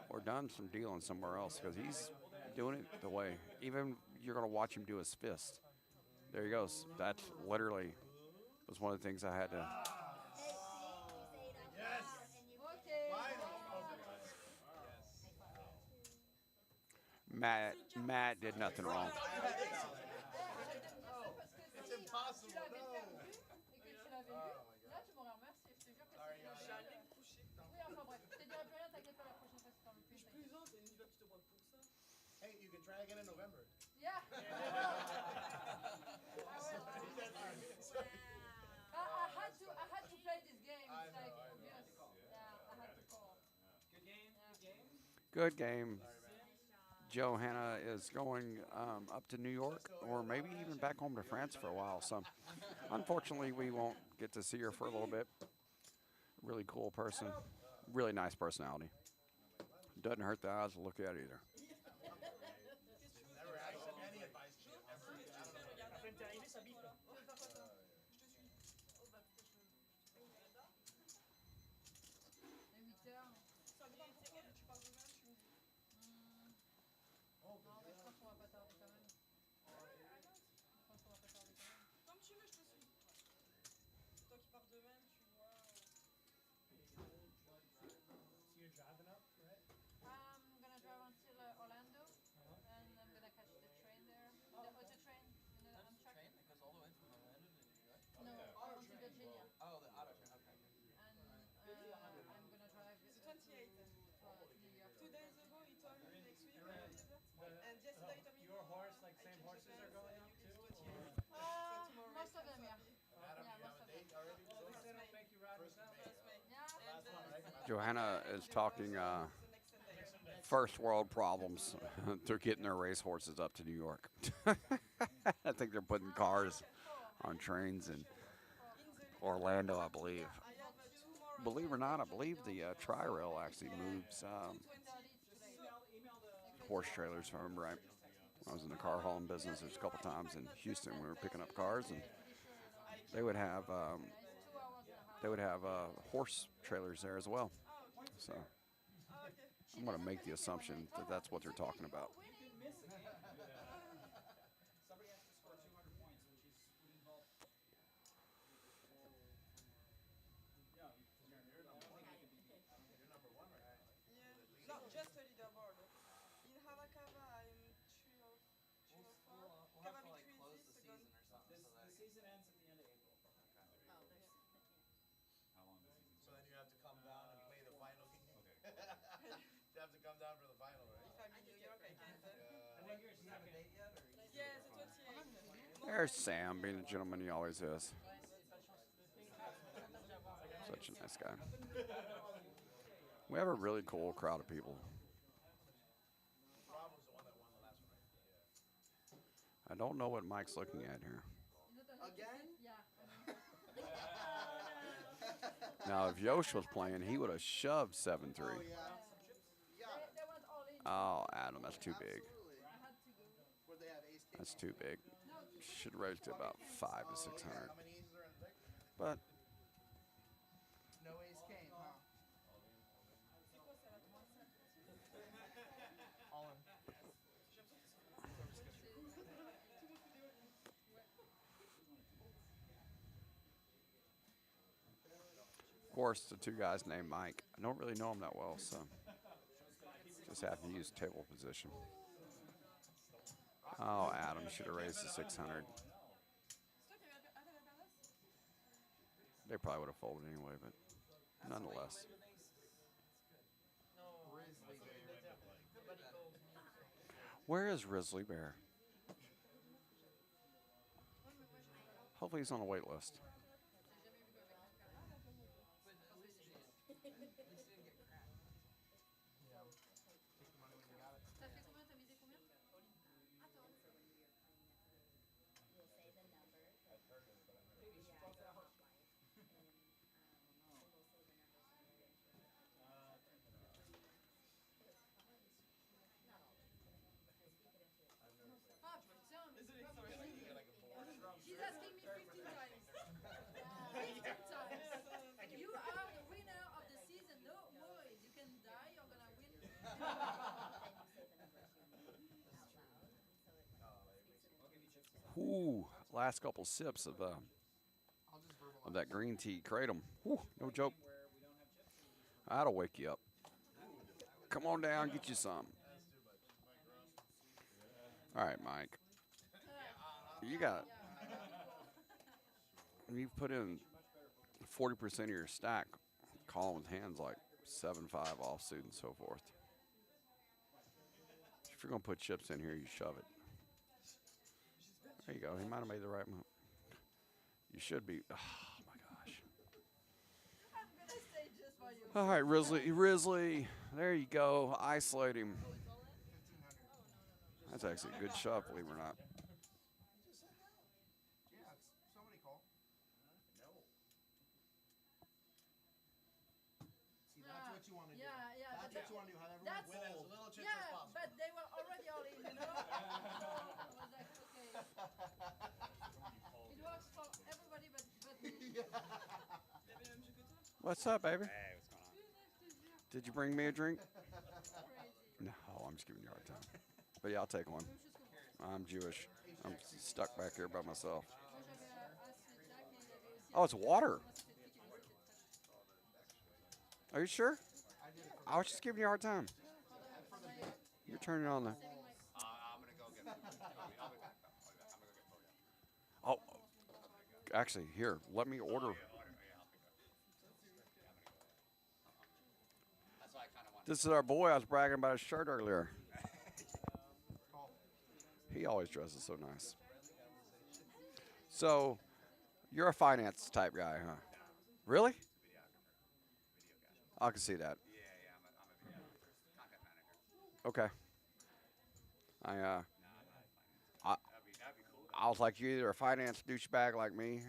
Speaker 1: or done some dealing somewhere else because he's doing it the way. Even you're going to watch him do his fist. There he goes. That literally was one of the things I had to. Matt did nothing wrong.
Speaker 3: It's impossible.
Speaker 9: Tu l'avais perdu et que tu l'avais vu. Là, tu m'aurais remercié. Je te jure que c'est.
Speaker 2: J'allais me coucher.
Speaker 9: Oui, enfin bref. Je te dirai plus rien, t'inquiète pas, la prochaine fois, si t'en veux plus.
Speaker 2: Je plaisante, et tu vas te prendre pour ça.
Speaker 3: Hey, you can try again in November.
Speaker 9: Yeah. I had to play this game. It's like obvious. Yeah, I had to call.
Speaker 6: Good game. Good game.
Speaker 1: Good game. Johanna is going up to New York or maybe even back home to France for a while. So unfortunately, we won't get to see her for a little bit. Really cool person. Really nice personality. Doesn't hurt the eyes to look at either.
Speaker 3: Never asked him any advice.
Speaker 4: Après t'es arrivé, ça bifle.
Speaker 9: Et 8 heures.
Speaker 2: Ça dépend pour toi, tu pars demain, tu me dis.
Speaker 9: Non, mais je pense qu'on va pas tarder quand même. Je pense qu'on va pas tarder quand même.
Speaker 2: Comme tu veux, je te suis. C'est toi qui pars demain, tu vois.
Speaker 4: So you're driving up, right?
Speaker 9: I'm gonna drive until Orlando, and I'm gonna catch the train there. The auto train in Amtrak.
Speaker 6: Train that goes all the way from Orlando to New York.
Speaker 9: No, until Virginia.
Speaker 6: Oh, the auto train. Okay.
Speaker 9: And I'm gonna drive
Speaker 2: The 28th.
Speaker 9: to New York.
Speaker 2: 2 days ago, he told me next week. And yesterday, he told me.
Speaker 4: Your horse, like same horses are going up too?
Speaker 9: Most of them, yeah.
Speaker 3: Adam,
Speaker 9: Yeah,
Speaker 3: you have
Speaker 9: most
Speaker 3: a
Speaker 9: of
Speaker 3: date
Speaker 9: them.
Speaker 3: already?
Speaker 4: Well, at least they don't make you ride with them.
Speaker 9: Yeah.
Speaker 1: Johanna is talking first world problems. They're getting their race horses up to New York. I think they're putting cars on trains in Orlando, I believe. Believe it or not, I believe the Tri-Rail actually moves horse trailers, if I remember right. When I was in the car hauling business, there's a couple times in Houston we were picking up cars, and they would have horse trailers there as well. So I'm going to make the assumption that that's what they're talking about.
Speaker 6: Somebody has to score 200 points, which is would involve. Yeah, you're number one.
Speaker 3: You're number one right now.
Speaker 2: Yeah. No, just a leaderboard. In Hava, I'm 3 of 4.
Speaker 6: We'll have to like close the season or something.
Speaker 4: The season ends at the end of April.
Speaker 3: So then you have to come down and play the final game. You have to come down for the final, right?
Speaker 2: If I'm in New York, I can't.
Speaker 4: I think you're
Speaker 6: Do you have a
Speaker 4: second.
Speaker 6: date yet, or?
Speaker 2: Yeah, the 28th.
Speaker 1: There's Sam, being a gentleman he always is. Such a nice guy. We have a really cool crowd of people.
Speaker 3: Rob was the one that won the last one, right?
Speaker 1: I don't know what Mike's looking at here.
Speaker 5: Again?
Speaker 9: Yeah.
Speaker 1: Now, if Yosh was playing, he would have shoved 7-3.
Speaker 5: Oh, yeah. Yeah.
Speaker 9: They went all in.
Speaker 1: Oh, Adam, that's too big.
Speaker 5: Absolutely.
Speaker 9: I had to go.
Speaker 5: Where they have ace king.
Speaker 1: That's too big. Should raise to about 5 to 600.
Speaker 3: How many aces are in the deck?
Speaker 1: But
Speaker 5: No ace king, huh? All in.
Speaker 1: course, the two guys named Mike. I don't really know them that well, so just have to use table position. Oh, Adam should have raised to 600. They probably would have folded anyway, but nonetheless.
Speaker 5: Grizzly bear.
Speaker 1: Where is Risley Bear? Hopefully he's on the wait list.
Speaker 5: Yeah. Take the money when you got it.
Speaker 9: T'as fait combien? T'as misé combien? Ah putain, mais c'est pas possible. She's asking me 15 times. 15 times. You are the winner of the season. No worries. You can die. You're gonna win.
Speaker 1: Ooh, last couple sips
Speaker 5: I'll just verbalize.
Speaker 1: of that green tea. Kratom. Whew, no joke. That'll wake you up. Come on down, get you some. All right, Mike. You got. You put in 40% of your stack. Calling with hands like 7-5 offsuit and so forth. If you're gonna put chips in here, you shove it. There you go. He might have made the right move. You should be. Oh my gosh.
Speaker 9: I'm gonna stay just for you.
Speaker 1: All right, Risley. There you go. Isolate him.
Speaker 5: 1500.
Speaker 1: That's actually a good shove, believe it or not.
Speaker 5: Yeah, it's somebody call. See, that's what you want to do.
Speaker 9: Yeah, yeah.
Speaker 5: That's what you want to do. Have everyone
Speaker 9: That's-
Speaker 5: win as little chips as
Speaker 9: Yeah,
Speaker 5: possible.
Speaker 9: but they were already all in, you know? So I was like, okay. It works for everybody but me.
Speaker 1: What's up, baby?
Speaker 4: Hey, what's going on?
Speaker 1: Did you bring me a drink?
Speaker 9: Crazy.
Speaker 1: No, I'm just giving you a hard time. But yeah, I'll take one. I'm Jewish. I'm stuck back here by myself.
Speaker 9: Moi, j'avais assez Jack et il y avait aussi.
Speaker 1: Oh, it's water.
Speaker 9: Moi, c'était petit, il était très-
Speaker 1: Are you sure?
Speaker 5: I did it for
Speaker 1: I was just giving you a hard time.
Speaker 9: for my
Speaker 1: You're turning on the.
Speaker 4: I'm gonna go get. I'm gonna go get
Speaker 1: Oh, actually, here, let me order.
Speaker 4: That's why I kind of want.
Speaker 1: This is our boy. I was bragging about his shirt earlier.
Speaker 5: call.
Speaker 1: He always dresses so nice. So, you're a finance type guy, huh? Really? I can see that.
Speaker 4: Yeah, I'm a video content manager.
Speaker 1: Okay. I
Speaker 4: That'd be cool.
Speaker 1: I was like, you're either a finance douchebag like me,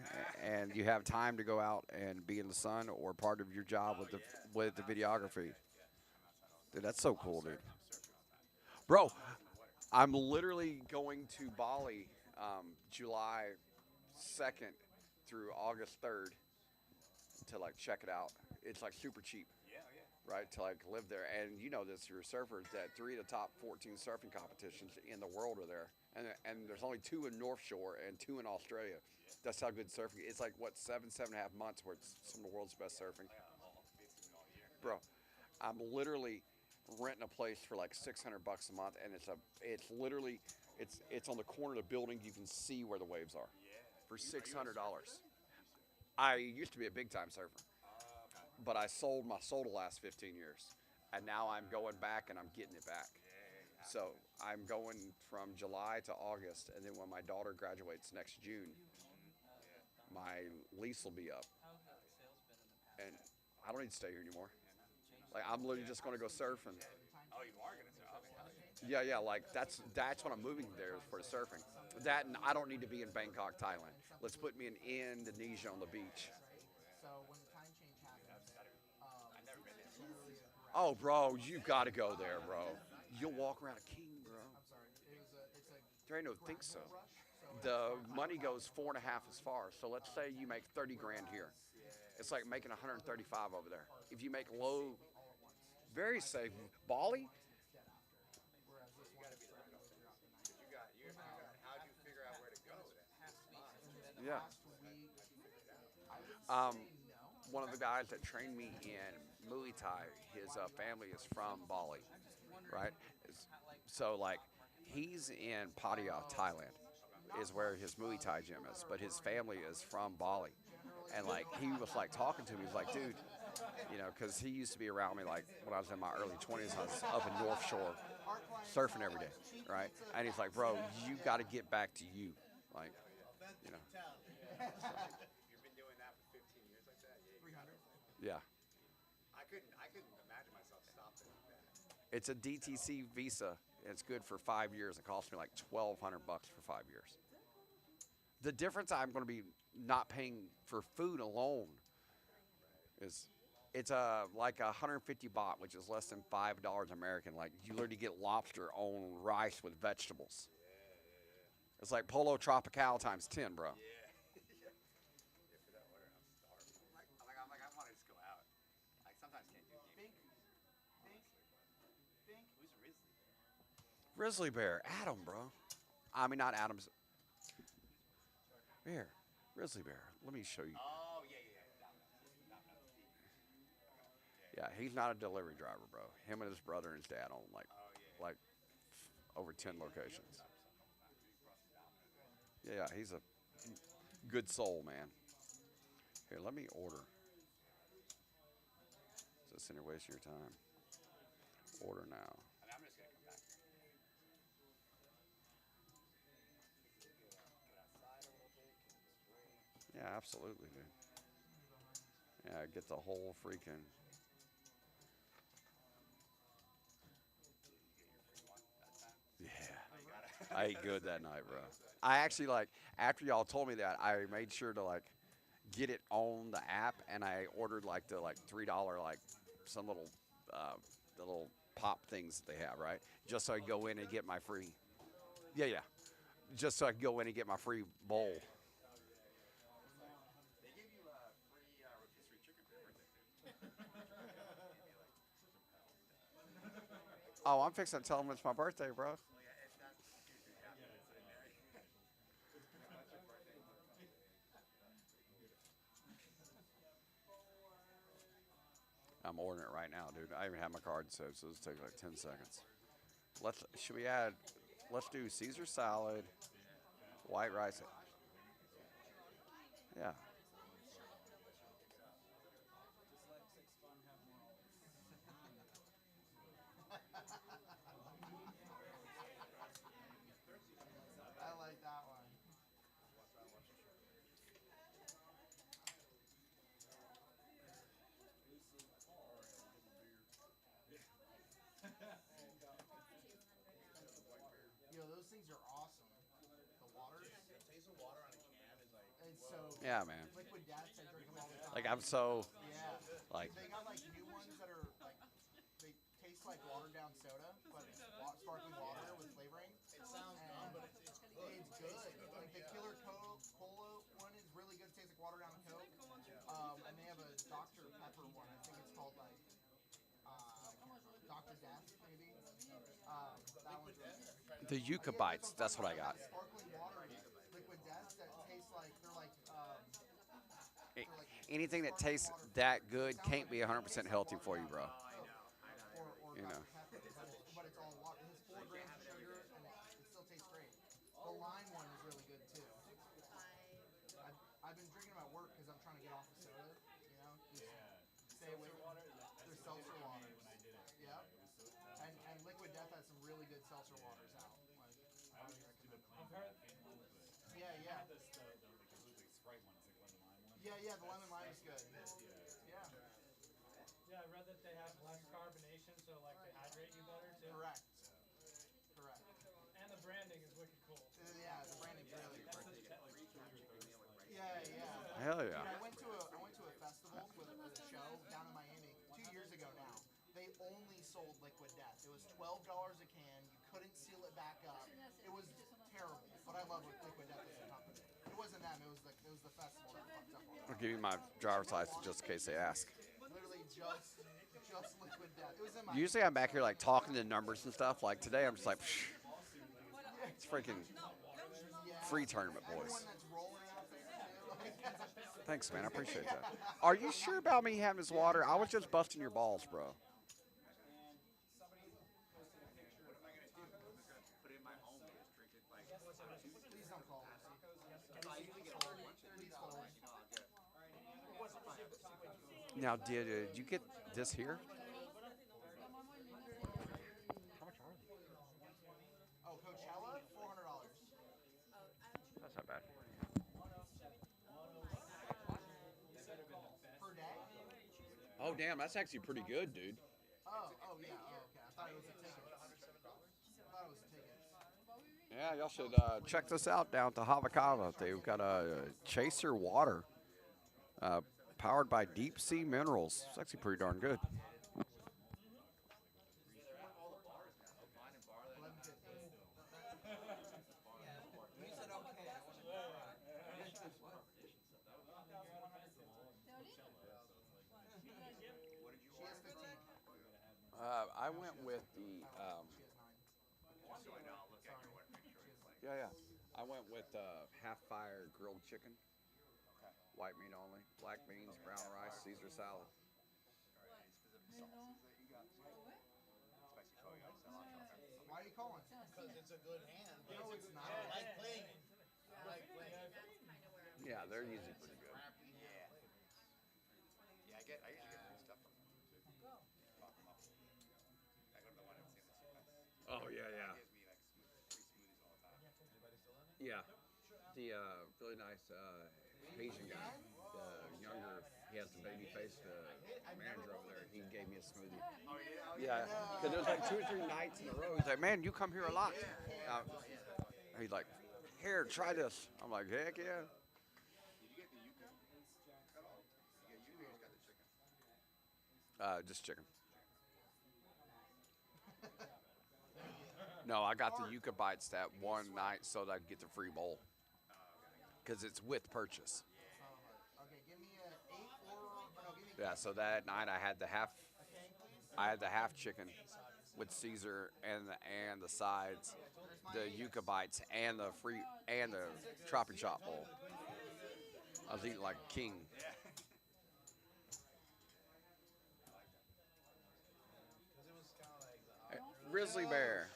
Speaker 1: and you have time to go out and be in the sun, or part of your job with the videography. Dude, that's so cool, dude. Bro, I'm literally going to Bali July 2nd through August 3rd to like check it out. It's like super cheap,
Speaker 4: Yeah, yeah.
Speaker 1: right? To like live there, and you know this, you're surfers. That 3 of the top 14 surfing competitions in the world are there, and there's only 2 in North Shore and 2 in Australia. That's how good surfing. It's like what 7.5 months where it's some of the world's best surfing.
Speaker 4: Basically all year.
Speaker 1: Bro, I'm literally renting a place for like $600 a month, and it's literally it's on the corner of the building. You can see where the waves are for $600. I used to be a big time surfer, but I sold my soul the last 15 years, and now I'm going back and I'm getting it back. So I'm going from July to August, and then when my daughter graduates next June, my lease will be up, and I don't need to stay here anymore. Like I'm literally just going to go surfing.
Speaker 4: Oh, you are gonna say, okay.
Speaker 1: Yeah, like that's what I'm moving there for surfing. That and I don't need to be in Bangkok, Thailand. Let's put me in Indonesia on the beach.
Speaker 5: So when the time change happens, it's literally a
Speaker 1: Oh, bro, you got to go there, bro. You'll walk around a king, bro.
Speaker 5: I'm sorry. It's a
Speaker 1: There ain't no think so.
Speaker 5: rush. So
Speaker 1: The money goes 4.5 as far. So let's say you make 30 grand here. It's like making 135 over there. If you make low, very safe. Bali,
Speaker 5: dead after. Whereas this one is spread out throughout the night.
Speaker 4: How'd you figure out where to go then?
Speaker 5: In the
Speaker 1: Yeah.
Speaker 5: past week, I would
Speaker 1: Um,
Speaker 5: say no.
Speaker 1: one of the guys that trained me in Muay Thai, his family is from Bali, right? So like, he's in Pattaya, Thailand, is where his Muay Thai gym is, but his family is from Bali, and like he was like talking to me, he's like, dude, because he used to be around me like when I was in my early 20s, I was up in North Shore surfing every day, right? And he's like, bro, you got to get back to you, like, you know,
Speaker 4: You've been doing that for 15 years like that? Yeah.
Speaker 5: 300.
Speaker 1: yeah.
Speaker 4: I couldn't imagine myself stopping like that.
Speaker 1: It's a DTC visa. It's good for 5 years. It cost me like $1,200 for 5 years. The difference I'm going to be not paying for food alone is it's like 150 baht, which is less than $5 American. Like you literally get lobster on rice with vegetables. It's like Polo Tropical times 10, bro.
Speaker 4: Yeah, for that order, I'm starving. I'm like, I want to just go out. I sometimes can't do
Speaker 5: Bink.
Speaker 4: games.
Speaker 5: Bink. Bink.
Speaker 4: Who's Risley?
Speaker 1: Grizzly bear, Adam, bro. I mean, not Adam's. Bear, grizzly bear. Let me show you.
Speaker 4: Oh, yeah.
Speaker 1: Yeah, he's not a delivery driver, bro. Him and his brother and his dad own like over 10 locations. Yeah, he's a good soul, man. Here, let me order. Is this any waste of your time? Order now.
Speaker 4: I mean, I'm just going to come back here. Get outside a little bit, get straight.
Speaker 1: Yeah, absolutely, dude. Yeah, get the whole freaking. Yeah, I ate good that night, bro. I actually like after y'all told me that, I made sure to like get it on the app, and I ordered like the $3 like some little the little pop things that they have, right? Just so I go in and get my free. Yeah. Just so I can go in and get my free bowl.
Speaker 4: They give you a free rotisserie chicken for your birthday, too.
Speaker 1: Oh, I'm fixing to tell them it's my birthday, bro.
Speaker 4: Well, yeah, it's not. Yeah, it's in there.
Speaker 1: I'm ordering it right now, dude. I even have my card set, so this takes like 10 seconds. Let's do Caesar salad, white rice. Yeah.
Speaker 5: I like that one. Those things are awesome. The waters.
Speaker 3: The taste of water on a can is like.
Speaker 5: It's so
Speaker 1: Yeah, man.
Speaker 5: Liquid Deaths, I drink them all the time.
Speaker 1: Like I'm so
Speaker 5: Yeah.
Speaker 1: like
Speaker 5: They got like new ones that are like they taste like watered down soda, but it's sparkling water with flavoring.
Speaker 3: It sounds dumb, but it's good.
Speaker 5: It's good. Like the Killer Cola one is really good. Tastes like watered down Coke. And they have a Dr Pepper one. I think it's called like Dr Death maybe. That one's really good.
Speaker 1: the Yucca bites. That's what I got.
Speaker 5: Sparkling water, Liquid Deaths that taste like they're like.
Speaker 1: Anything that tastes that good can't be 100% healthy for you, bro.
Speaker 5: Or
Speaker 1: You know.
Speaker 5: Dr. Pepper, but it's all water. It has 4 grams of sugar, and it still tastes great. The lime one is really good too. I've been drinking them at work because I'm trying to get off the soda. Just stay away from their seltzer water. Yeah. And Liquid Death has some really good seltzer waters out. Like,
Speaker 6: I've heard.
Speaker 5: yeah.
Speaker 6: The Sprite one, it's like lemon lime one.
Speaker 5: Yeah, the lemon lime is good. Yeah.
Speaker 6: Yeah, I read that they have less carbonation, so like they hydrate you better too.
Speaker 5: Correct.
Speaker 6: And the branding is wicked cool.
Speaker 5: Yeah, the branding's really
Speaker 6: That's
Speaker 5: good.
Speaker 6: that like trigger thirst.
Speaker 5: Yeah.
Speaker 1: Hell yeah.
Speaker 5: Dude, I went to a festival with a show down in Miami 2 years ago now. They only sold Liquid Death. It was $12 a can. You couldn't seal it back up. It was terrible. But I love Liquid Death as a company. It wasn't them. It was the festival that fucked up all
Speaker 1: I'll
Speaker 5: that.
Speaker 1: give you my driver's license just in case they ask.
Speaker 5: Literally just Liquid Death. It was in my.
Speaker 1: Usually I'm back here like talking to numbers and stuff. Like today I'm just like, psh, it's freaking free tournament, boys.
Speaker 5: Everyone that's rolling out there too. Like,
Speaker 1: Thanks, man. I appreciate that. Are you sure about me having this water? I was just busting your balls, bro.
Speaker 6: And somebody posted a picture. What am I gonna do? I'm gonna put it in my home and just drink it like
Speaker 5: Please don't call us.
Speaker 6: tacos yesterday.
Speaker 4: So I usually get a whole bunch of these, so
Speaker 5: $30.
Speaker 4: I'll get.
Speaker 6: All right, any other guesses? See if I can go.
Speaker 1: Now, did you get this here?
Speaker 5: Oh, Coachella, $400.
Speaker 1: That's not bad.
Speaker 5: Per day?
Speaker 1: Oh, damn, that's actually pretty good, dude.
Speaker 5: Oh, yeah. Oh, okay. I thought it was a ticket. I thought it was tickets.
Speaker 1: Yeah, y'all should check this out down at the Hava. They've got a chaser water uh, powered by deep sea minerals. It's actually pretty darn good.
Speaker 5: 11.50. She has 15.
Speaker 1: I went with the.
Speaker 5: She has 9.
Speaker 4: So I know I'll look at your one, make sure it's like.
Speaker 1: Yeah. I went with half fire grilled chicken, white meat only, black beans, brown rice, Caesar salad.
Speaker 5: Why are you calling?
Speaker 3: Because it's a good hand.
Speaker 5: No, it's not.
Speaker 3: I like playing it. I like playing it.
Speaker 1: Yeah, they're usually pretty good.
Speaker 4: Yeah. Yeah, I usually get free stuff from them too. Talk them up. I go to the one in San Francisco.
Speaker 1: Oh yeah.
Speaker 4: Gives me like free smoothies all the time.
Speaker 1: Yeah, the really nice Asian guy, younger. He has the baby face. The manager over there. He gave me a smoothie.
Speaker 4: Oh yeah.
Speaker 1: Yeah, because there was like 2 or 3 nights in a row. He's like, "Man, you come here a lot." He's like, "Here, try this." I'm like, "Heck yeah."
Speaker 4: Did you get the yuca at all? You get yuca or you just got the chicken?
Speaker 1: Just chicken. No, I got the yuca bites that one night so that I could get the free bowl. Because it's with purchase.
Speaker 5: Okay, give me a 8 or no, give me
Speaker 1: Yeah, so that night I had the half chicken with Caesar and the sides, the yuca bites and the free and the Tropic Chop bowl. I was eating like a king. Grizzly bear.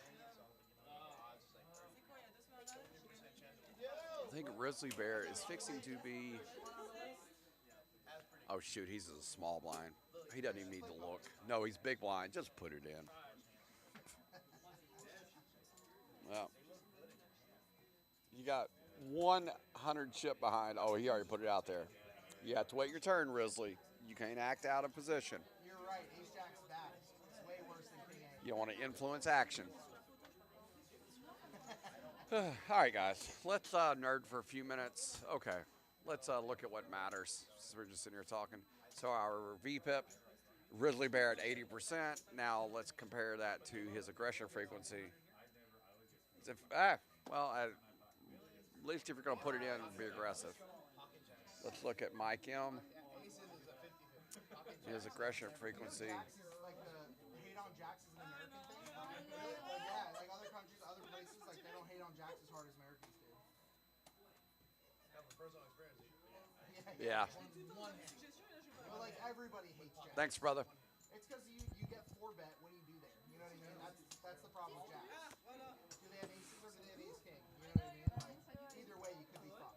Speaker 1: I think Grizzly Bear is fixing to be. Oh shoot, he's a small blind. He doesn't even need to look. No, he's big blind. Just put it in. Well, you got 100 chip behind. Oh, he already put it out there. You have to wait your turn, Risley. You can't act out of position.
Speaker 5: You're right. Ace Jack's bad. It's way worse than King A.
Speaker 1: You want to influence action. All right, guys. Let's nerd for a few minutes. Okay. Let's look at what matters. Since we're just sitting here talking. So our VPIP, Grizzly Bear at 80%. Now let's compare that to his aggression frequency. At least if you're going to put it in, be aggressive. Let's look at Mike M. His aggression frequency.
Speaker 5: Jacks is like the hate on Jacks is an American thing. Like, yeah, like other countries, other places, like they don't hate on Jacks as hard as Americans do.
Speaker 3: Have a personal experience.
Speaker 1: Yeah.
Speaker 5: But like everybody hates Jacks.
Speaker 1: Thanks, brother.
Speaker 5: It's because you get 4-bet. What do you do there? You know what I mean? That's the problem with Jacks. Do they have aces or do they have ace king? You know what I mean? Like, either way, you could be fucked.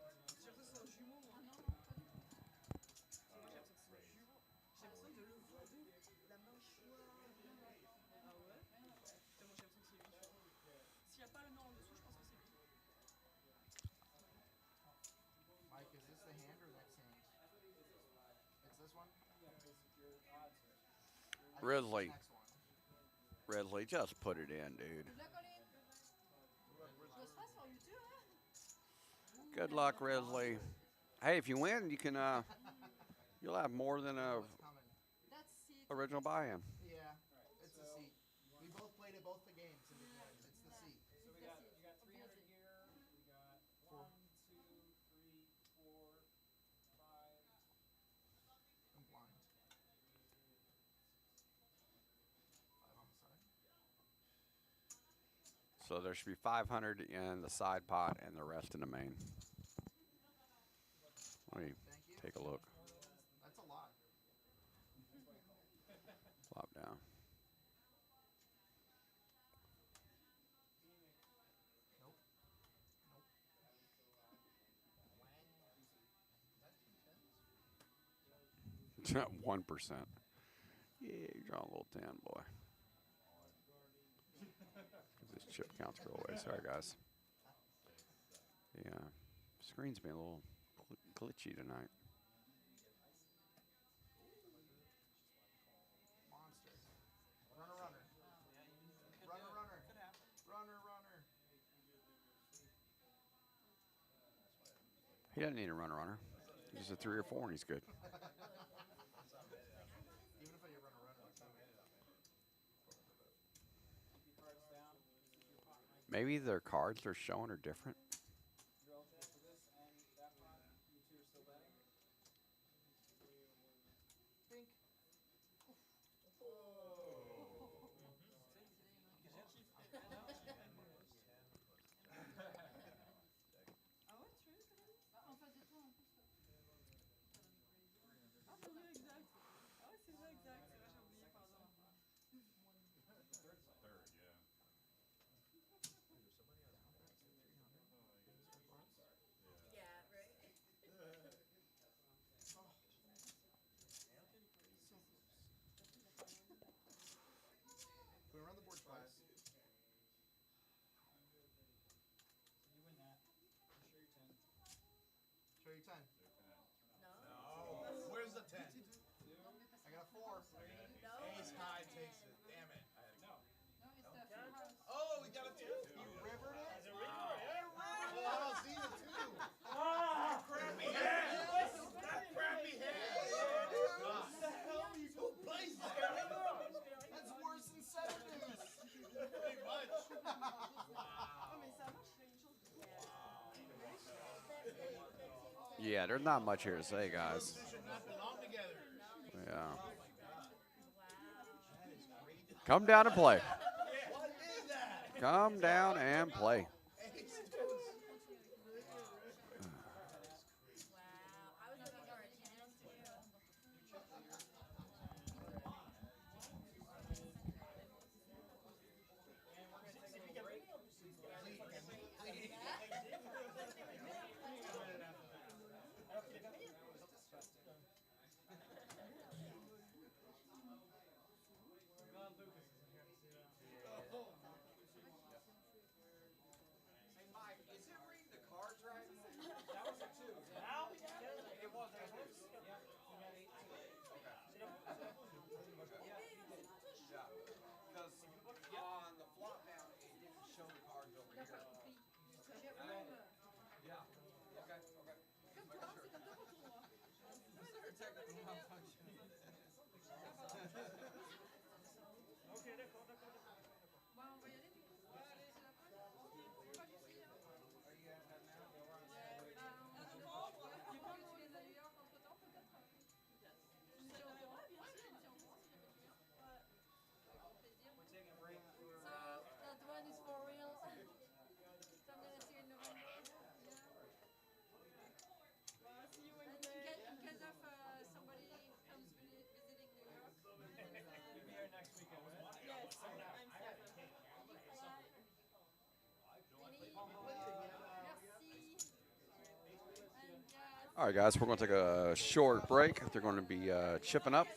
Speaker 5: Mike, is this the hand or next hand? It's this one? I think it's
Speaker 1: Ridley.
Speaker 5: next one.
Speaker 1: Ridley, just put it in, dude. Good luck, Ridley. Hey, if you win, you can you'll have more than a
Speaker 5: What's coming?
Speaker 1: original buy-in.
Speaker 5: Yeah, it's the seat. We both played at both the games. It's the seat.
Speaker 6: So you got 300 here. We got 1, 2, 3, 4, 5.
Speaker 5: I'm blind. 5 on the side.
Speaker 1: So there should be 500 in the side pot and the rest in the main. Let me
Speaker 5: Thank you.
Speaker 1: Take a look.
Speaker 5: That's a lot.
Speaker 1: Flop down.
Speaker 5: Nope. Nope. Is that
Speaker 1: 1%. Yeah, you draw a little 10, boy. This chip counts go away. Sorry, guys. The screen's been a little glitchy tonight.
Speaker 5: monster? Runner, runner. Runner, runner. Runner, runner.
Speaker 1: He doesn't need a runner. He's a 3 or 4 and he's good.
Speaker 5: Even if I run a runner, it's not
Speaker 1: Maybe their cards they're showing are different.
Speaker 6: You're eligible for this and that pot. You two are still betting.
Speaker 2: Think. Ah ouais, tu veux que
Speaker 9: En face de toi, en plus.
Speaker 2: Ah, c'est vrai, exact. Ah ouais, c'est vrai, exact. C'est vrai, j'ai oublié, pardon.
Speaker 7: Third, yeah.
Speaker 9: Yeah, right.
Speaker 5: Can we run the board twice?
Speaker 6: So you win that. You show your 10.
Speaker 5: Show you 10.
Speaker 3: No. Where's the 10?
Speaker 5: I got a 4.
Speaker 3: Ace high takes it. Damn it.
Speaker 6: No.
Speaker 9: No, it's the full house.
Speaker 3: Oh, we got a 2.
Speaker 5: You rivered it?
Speaker 3: Wow. Oh, I don't see the 2. Crappy hands. Crappy hands. What the hell? Who plays that?
Speaker 5: That's worse than 7 deuce.
Speaker 3: Pretty much.
Speaker 2: Ah, mais ça marche, c'est une chose.
Speaker 1: Yeah, there's not much here to say, guys.
Speaker 3: They should not belong together.
Speaker 1: Yeah. Come down and play.
Speaker 3: What is that?
Speaker 1: Come down and play.
Speaker 3: Ace deuce.
Speaker 9: Wow. I was looking for a 10 too.
Speaker 6: Glad Lucas isn't here to see that.
Speaker 1: Hey, Mike, is it reading the cards right?
Speaker 6: That was a 2. Now? It was. Yeah. You got 8 2.
Speaker 1: Yeah. Because on the flop down, it didn't show the cards over here. Yeah. Okay.
Speaker 9: Comme toi, c'est comme toi pour tout moi.
Speaker 6: Ok, d'accord.
Speaker 9: Bon, on va y aller du coup. C'est la fin. Pas d'ici, hein. Tu prends tu les as New York entre temps peut-être? Tu me tiens au courant? Tu me tiens au courant si jamais tu viens? Avec plaisir.
Speaker 6: We're taking a break for.
Speaker 9: So that one is for real. So I'm gonna see you in November. Yeah.
Speaker 2: Well, see you when
Speaker 9: And in case of somebody comes visiting New York.
Speaker 6: You'll be here next weekend, right?
Speaker 2: Yes, I'm seven.
Speaker 9: Merci. And yes.
Speaker 1: All right, guys, we're going to take a short break. They're going to be chipping up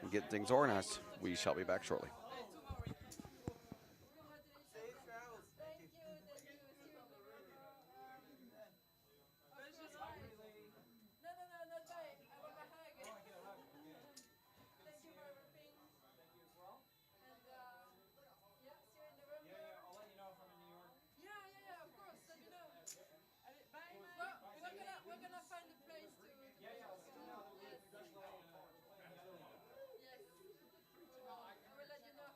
Speaker 1: and getting things organized. We shall be back shortly.
Speaker 9: Congratulations. Thank you. See you in November. Of course, bye. No, not bye. I want a hug. Thank you for everything.
Speaker 6: Thank you as well.
Speaker 9: And yeah, see you in November.
Speaker 6: Yeah, I'll let you know if I'm in New York.
Speaker 9: Yeah, of course. Let me know.
Speaker 2: Allez, bye, Mike.
Speaker 9: Well, we're gonna find a place to.
Speaker 6: Yeah, I'll let you know.
Speaker 9: Yes. Yes. I will let you know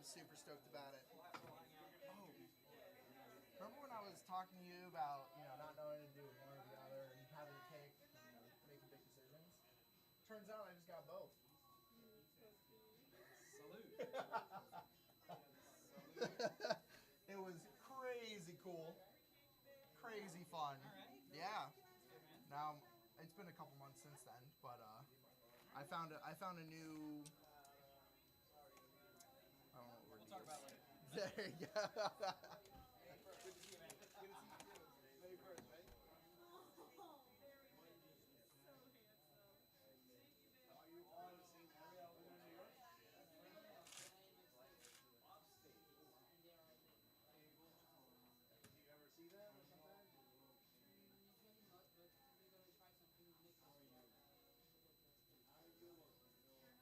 Speaker 5: super stoked about it. Oh, remember when I was talking to you about not knowing to do one or the other and having to making big decisions? Turns out I just got both.
Speaker 6: Salute.
Speaker 5: It was crazy cool, crazy fun.
Speaker 6: All right.
Speaker 5: Yeah.
Speaker 6: Good, man.
Speaker 5: Now it's been a couple months since then, but I found a new. I don't know what word
Speaker 6: We'll
Speaker 5: to
Speaker 6: talk
Speaker 5: use.
Speaker 6: about it later.
Speaker 5: There you go.
Speaker 6: Good to see you, man.
Speaker 5: Good to see you too. May 1st, right? Are you all in the same area over in New York? Do you ever see them or sometimes? How are you local?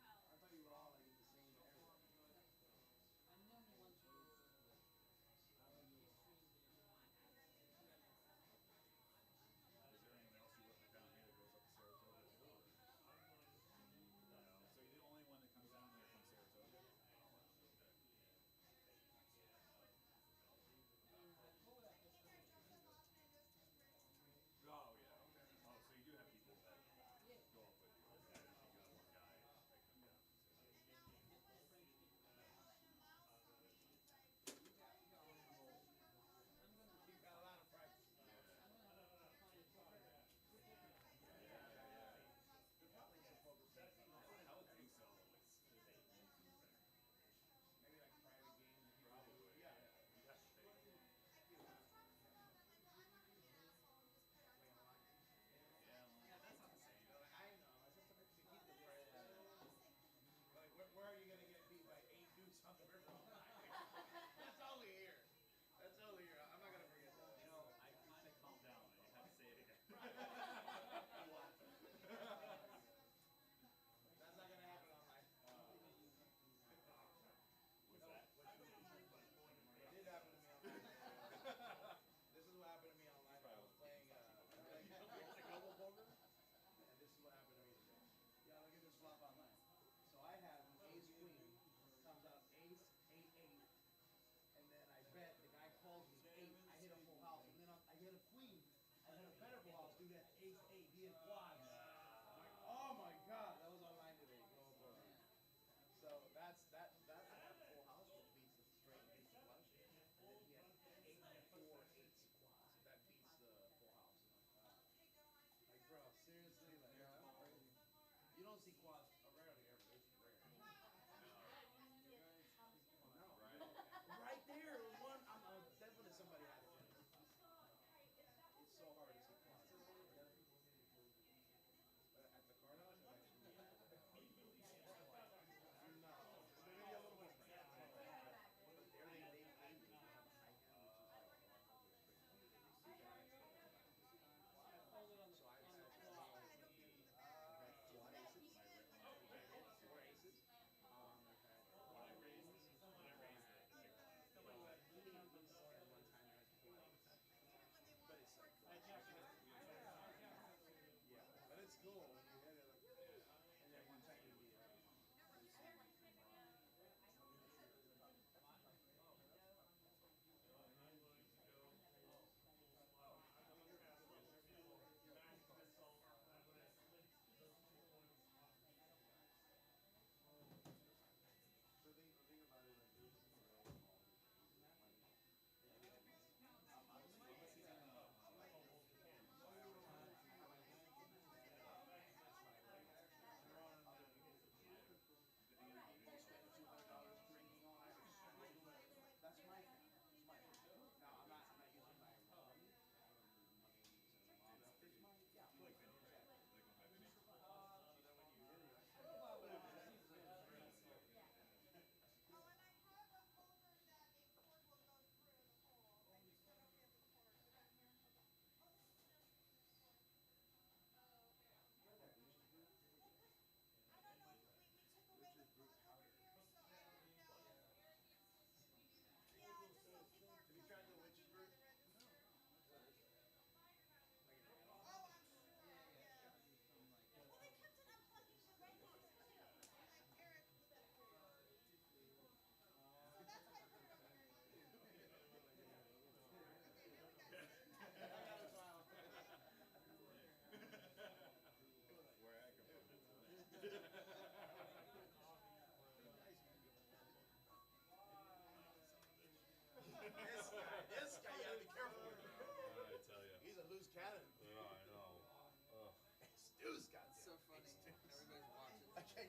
Speaker 5: I thought you were all like in the same area.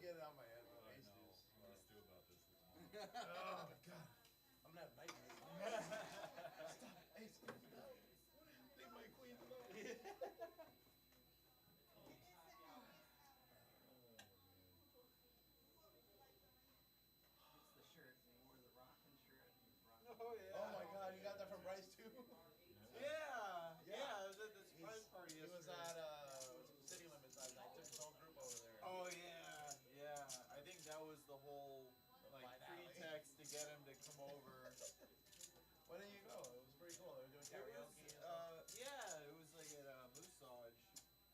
Speaker 3: get it out of my head.
Speaker 7: Oh, I
Speaker 3: Ace
Speaker 7: know.
Speaker 3: deuce.
Speaker 7: I'm gonna stew about this tomorrow.
Speaker 3: Oh God, I'm gonna have nightmares. Stop, Ace. Stop. Leave my queens alone.
Speaker 6: It's the shirt. He wore the rockin' shirt and he was rocking.
Speaker 7: Oh yeah.
Speaker 3: Oh my God, you got that from Bryce too?
Speaker 7: Yeah.
Speaker 3: Yeah.
Speaker 7: Yeah. I was at the surprise
Speaker 3: He's-
Speaker 7: party
Speaker 3: He was
Speaker 7: yesterday.
Speaker 3: at City Limits last night. Took his whole group over there.
Speaker 7: Oh yeah. Yeah. I think that was the whole
Speaker 3: The
Speaker 7: like
Speaker 3: finale.
Speaker 7: pretext to get him to come over.
Speaker 3: Why didn't you go? It was pretty cool. They were doing
Speaker 7: It
Speaker 3: karaoke
Speaker 7: was
Speaker 3: and stuff.
Speaker 7: yeah. It was like at Moosage.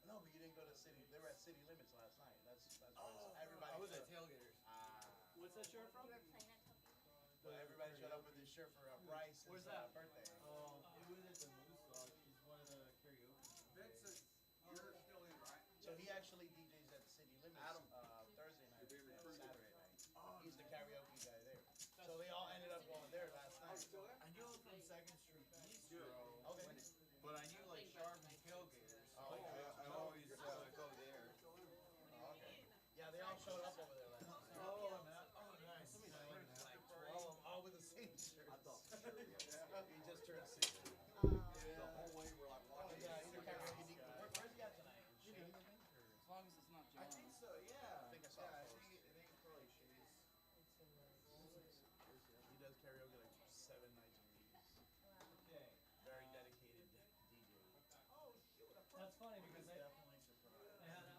Speaker 3: No, but you didn't go to City. They were at City Limits last night. That's why
Speaker 7: Oh,
Speaker 3: everybody.
Speaker 7: I was
Speaker 3: showed
Speaker 7: at Tailgaters.
Speaker 3: Ah.
Speaker 6: What's that shirt from?
Speaker 3: Well, everybody showed up with his shirt for Bryce's
Speaker 6: Where's that?
Speaker 3: birthday.
Speaker 7: Oh, it was at the Moosage. He's one of the karaoke.
Speaker 1: Vincent, you're still in, right?
Speaker 3: So he actually DJs at City Limits
Speaker 1: Adam.
Speaker 3: Thursday night
Speaker 1: You're being
Speaker 3: and
Speaker 1: recruited.
Speaker 3: Saturday night. He's the karaoke guy there. So they all ended up going there last night.
Speaker 1: Still there?
Speaker 7: I knew him from Second Street Bistro.
Speaker 3: Okay.
Speaker 7: But I knew like Sharp and Tailgaters.
Speaker 3: Oh, yeah.
Speaker 7: I always go there.
Speaker 3: Oh, okay. Yeah, they all showed up over there last night.
Speaker 7: Oh, nice.
Speaker 3: Like 12, all with the same shirts.
Speaker 1: I thought for sure he had
Speaker 3: He just turned 60.
Speaker 1: the whole way we're like
Speaker 3: Oh,
Speaker 1: watching.
Speaker 3: yeah, he's a karaoke. Where's he at tonight? In Shane, I think? Or?
Speaker 6: As long as it's not
Speaker 7: I
Speaker 6: John.
Speaker 7: think so, yeah.
Speaker 3: I think I saw
Speaker 7: yeah,
Speaker 3: a post.
Speaker 7: I think it's probably Shays.
Speaker 3: He does karaoke like 7 nights a week.
Speaker 7: Okay.
Speaker 3: Very dedicated DJ.
Speaker 6: That's funny because
Speaker 3: He's
Speaker 6: they
Speaker 3: definitely surprised.
Speaker 6: had a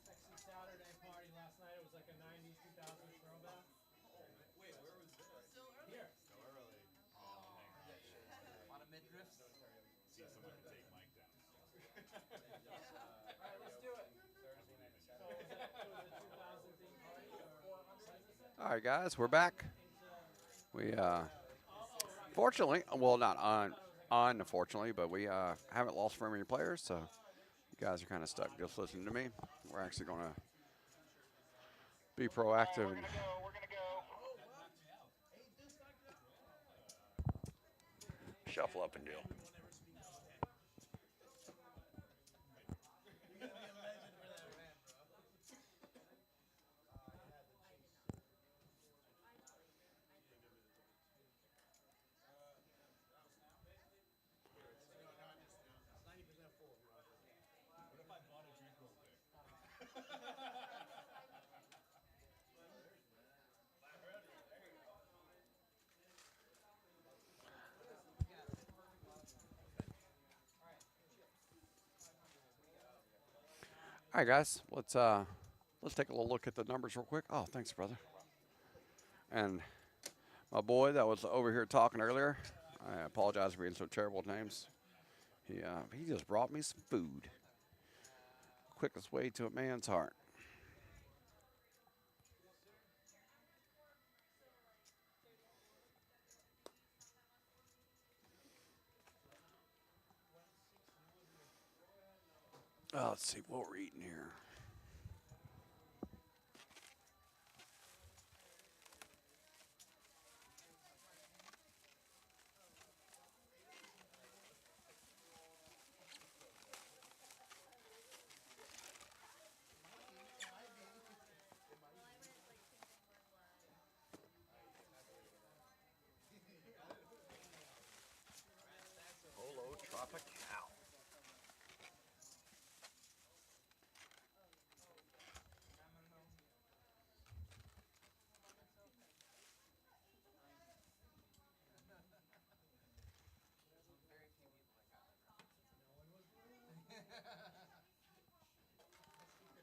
Speaker 6: sexy Saturday party last night. It was like a 90s, 2000s throwback.
Speaker 7: Wait, where was this?
Speaker 6: Here.
Speaker 7: Still early.
Speaker 6: A lot of midriffs.
Speaker 7: See someone take Mike down.
Speaker 6: All right, let's do it.
Speaker 3: Thursday night and
Speaker 6: So
Speaker 3: Saturday.
Speaker 6: it was a 2000 theme party or
Speaker 1: All right, guys, we're back. We fortunately, well, not unfortunately, but we haven't lost very many players, so you guys are kind of stuck just listening to me. We're actually going to be proactive and shuffle up and deal.
Speaker 3: You're gonna be a legend for that event, bro. It's 90% full.
Speaker 7: What if I bought a drink real quick?
Speaker 1: All right, guys, let's take a little look at the numbers real quick. Oh, thanks, brother. And my boy that was over here talking earlier, I apologize for being so terrible with names. He just brought me some food. Quickest way to a man's heart. Let's see what we're eating here. Polo Tropical.
Speaker 6: Very few people that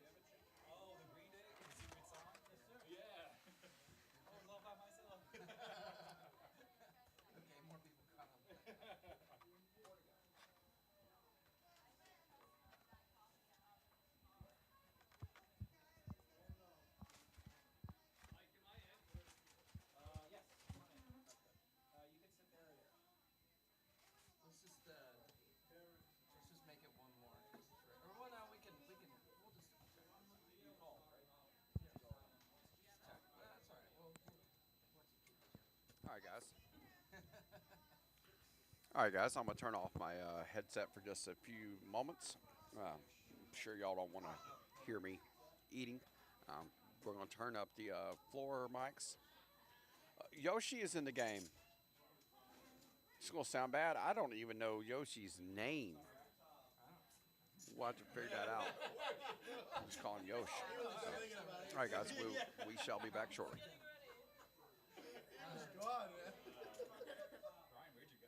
Speaker 6: got that reference.
Speaker 7: Oh, the Green Day? The secret song? Yes, sir. Yeah. I was all by myself.
Speaker 6: Okay, more people caught on. Yes. You can sit there or there. Let's just make it one more. Or well, now we'll just check. You call, right? Check. Well, that's all right.
Speaker 1: All right, guys. All right, guys. I'm gonna turn off my headset for just a few moments. I'm sure y'all don't want to hear me eating, We're going to turn up the floor mics. Yoshi is in the game. It's going to sound bad. I don't even know Yoshi's name. We'll have to figure that out. Just call him Yoshi. All right, guys, we shall be back shortly.
Speaker 3: Go on, man.
Speaker 6: Brian, where'd you go?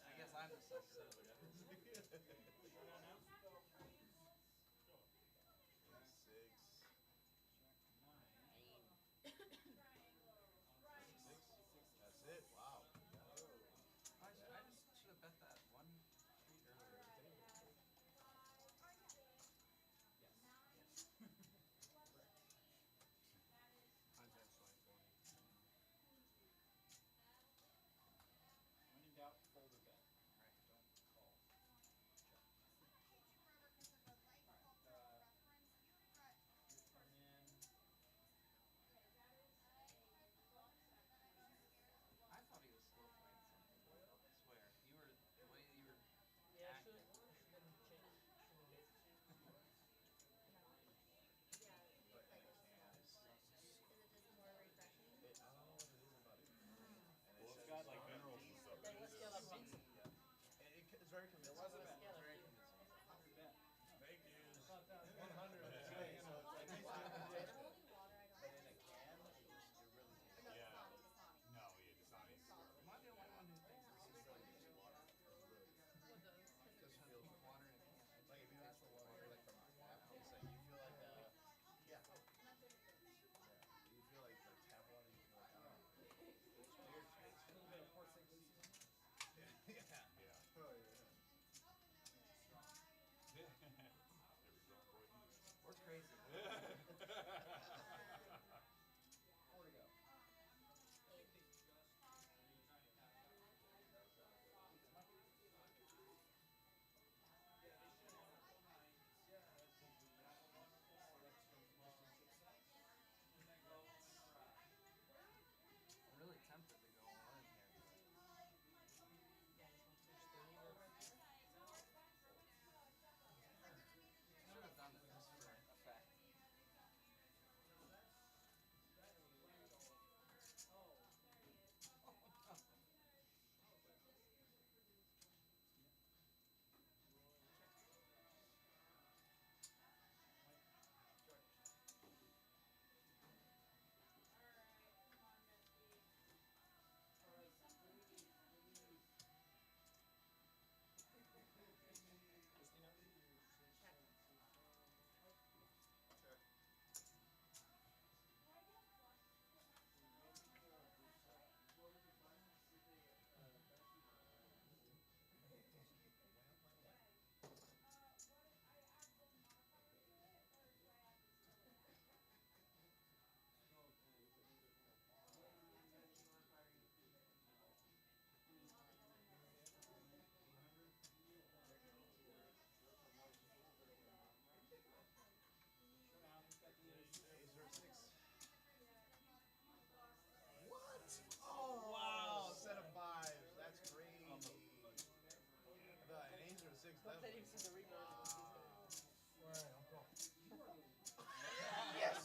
Speaker 6: I guess I'm the sus.
Speaker 3: That's it. Wow.
Speaker 6: I just should have bet that one street earlier. When in doubt, fold or bet. Right, don't call. Check. Alright, you're coming in. I thought he was slow playing something. I swear. You were the way you were acting.
Speaker 3: Well, it's got like minerals and stuff. It's very convincing. It was a bet. Very convincing.
Speaker 6: 100 bet.
Speaker 3: Fake news.
Speaker 6: 100.
Speaker 3: But in a can, it really tastes. Yeah. No, yeah, it's not easy.
Speaker 6: Am I the only one who thinks this is like
Speaker 3: Water. It's really
Speaker 6: just pink water in a can?
Speaker 3: like if you ask for water like from a tap, it's like you feel like yeah. You feel like the tap water. You feel like it's weird taste.
Speaker 6: A little bit of Port St. Lucie.
Speaker 3: Yeah. Oh yeah.
Speaker 6: We're crazy. Four to go. I'm really tempted to go all in here. Should have done it just for effect.
Speaker 3: What? Oh wow! Set of fives. That's crazy. The an ace or a six. Definitely. Yes.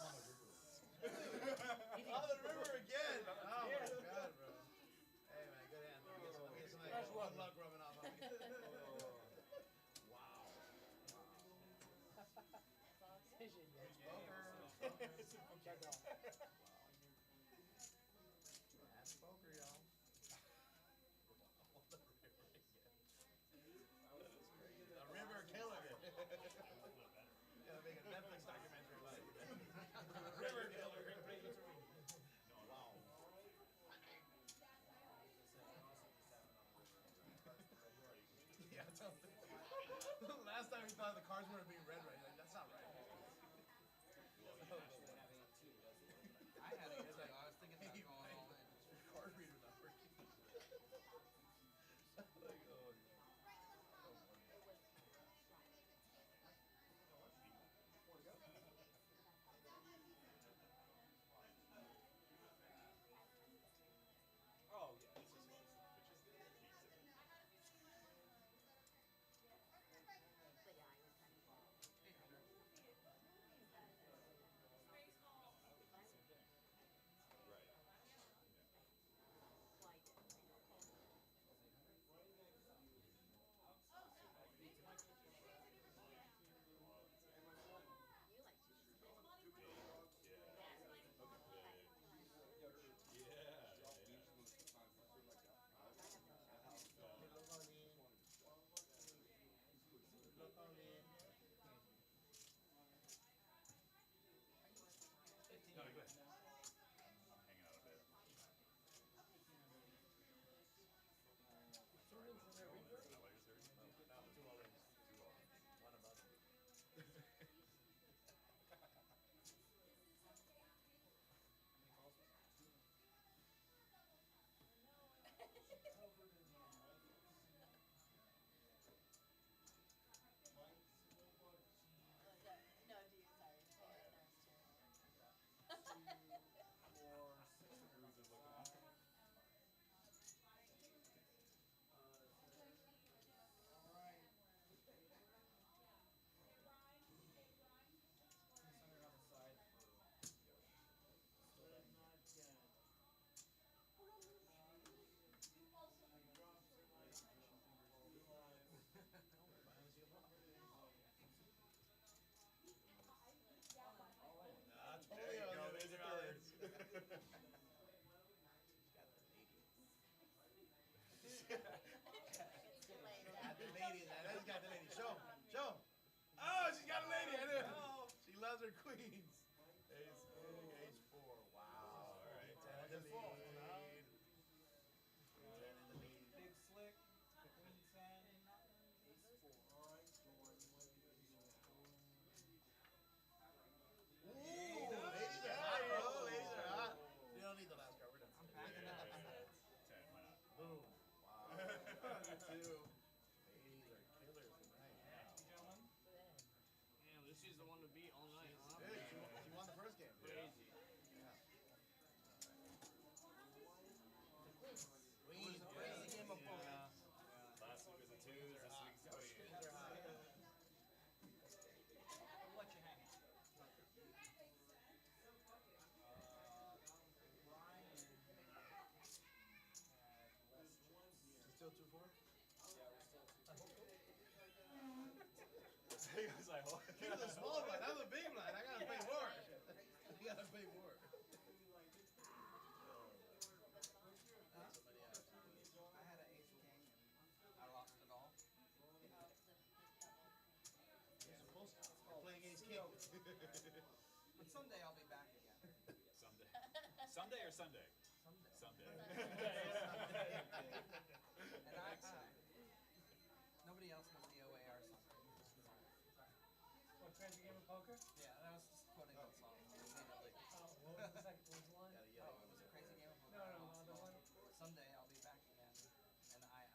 Speaker 3: Oh, the river again. Oh my god, bro. Hey man, good hand. Let me get some of that good luck rubbing off on me. Wow. That's poker, y'all. The river killing it. Gotta make a odds are queens. Ace king, ace four. Wow. All right. 10 in the lead. 10 in the lead.
Speaker 6: Big slick. Queen 10. Ace 4.
Speaker 3: Ooh, ladies are hot, bro. Ladies are hot. You don't need the last card. We're done.
Speaker 6: I'm packing out.
Speaker 4: 10, why not?
Speaker 3: Boom. Wow. 2. Ladies are killers tonight. Wow.
Speaker 6: Gentlemen.
Speaker 10: Damn, Lucy's the one to beat all night, huh?
Speaker 3: Dude, she won the first game.
Speaker 10: Crazy.
Speaker 3: Queen.
Speaker 10: It was a game of fun.
Speaker 4: Last week was a 2, this week's a queen.
Speaker 3: Queens are hot.
Speaker 6: I'll let you hang. Ryan had less choice.
Speaker 3: Still 2-4?
Speaker 6: Yeah, we're still 2.
Speaker 4: He was like, what?
Speaker 3: You're the small blind. I'm the big blind. I gotta pay more. You gotta pay more. Somebody else.
Speaker 6: I had an ace king and I lost it all.
Speaker 3: You're supposed to. You're playing ace king.
Speaker 6: But someday I'll be back again.
Speaker 4: Someday. Someday or Sunday?
Speaker 6: Someday.
Speaker 4: Someday.
Speaker 6: And nobody else has the OAR song.
Speaker 11: What, crazy game of poker?
Speaker 6: Yeah, and I was just quoting that song immediately.
Speaker 11: Oh, what was the second? What was the one?
Speaker 3: Gotta
Speaker 6: Oh,
Speaker 3: yell.
Speaker 6: it was a crazy game of poker.
Speaker 11: No,
Speaker 6: I
Speaker 11: no,
Speaker 6: lost
Speaker 11: the
Speaker 6: it all.
Speaker 11: one.
Speaker 6: Someday I'll be back again. And I.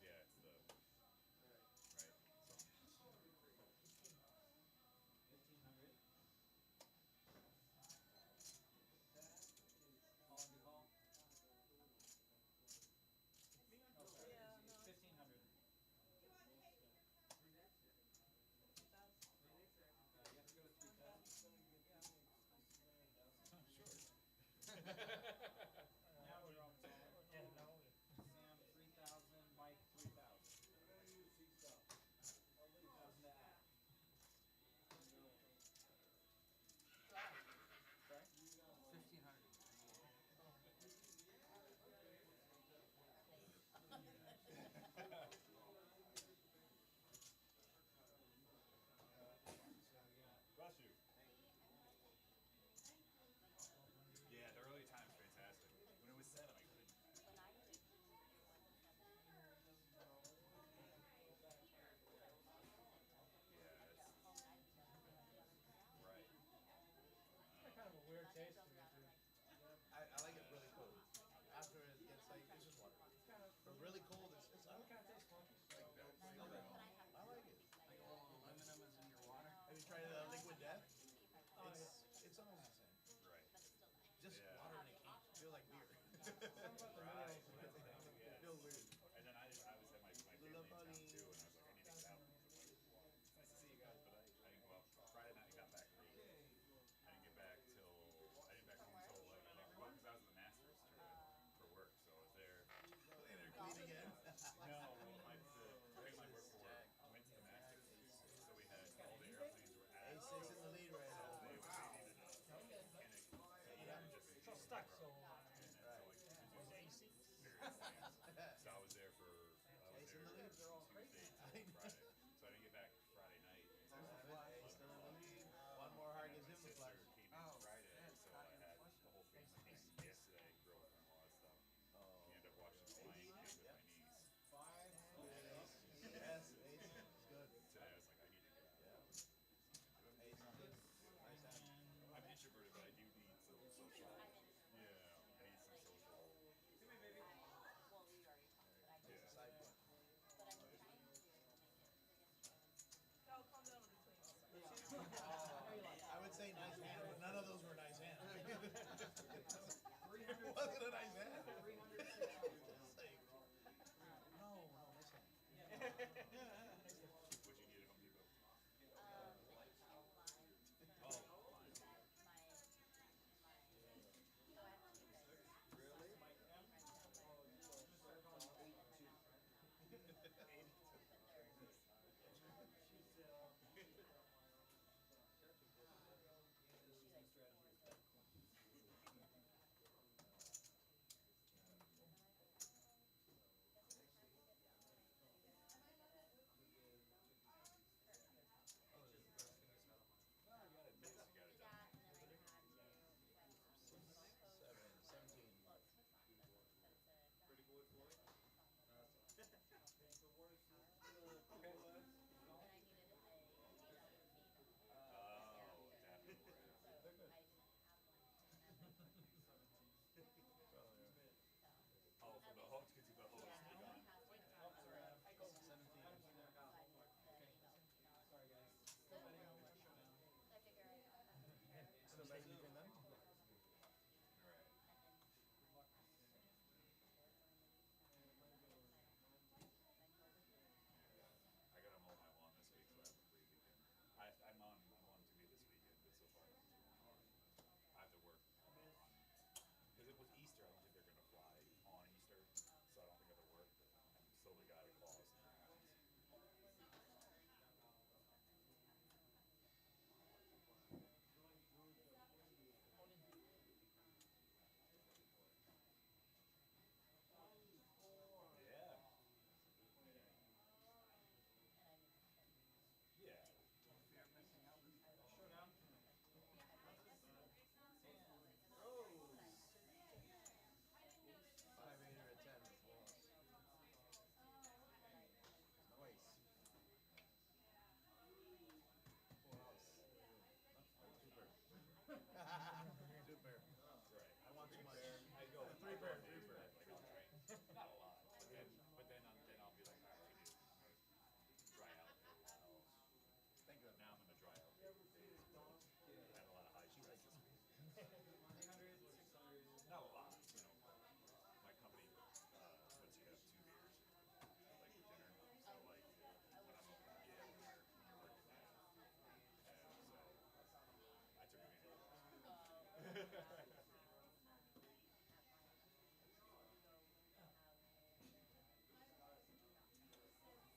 Speaker 4: Yeah, it's the right song.
Speaker 6: 1500. Call and be call. Oh, sorry.
Speaker 2: Yeah, no.
Speaker 6: 1500.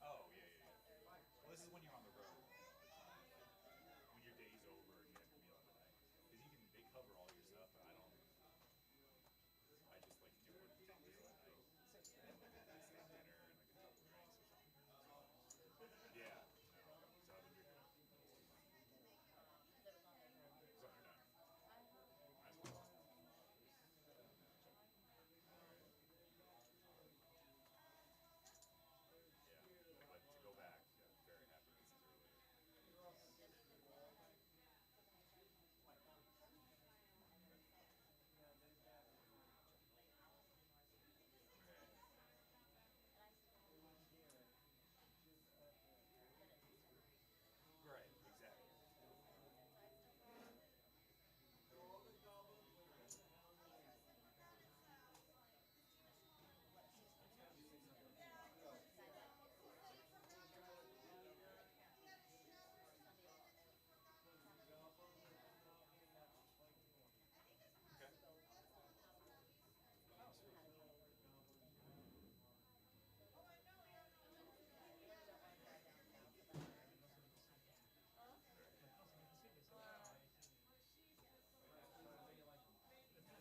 Speaker 4: Oh yeah, yeah, yeah. Well, this is when you're on the road. You know, it's not like when your day's over and you have your meal at night. Because you can, they cover all your stuff, but I don't. I just like to do one big meal at night and then like a steak dinner and like a couple drinks or something. So yeah, no. So I've been drinking too much. So you're done. Might as well. All right. Yeah, like to go back. Yeah, very happy this is earlier. Okay. Right. Exactly. Okay. Oh, sweet.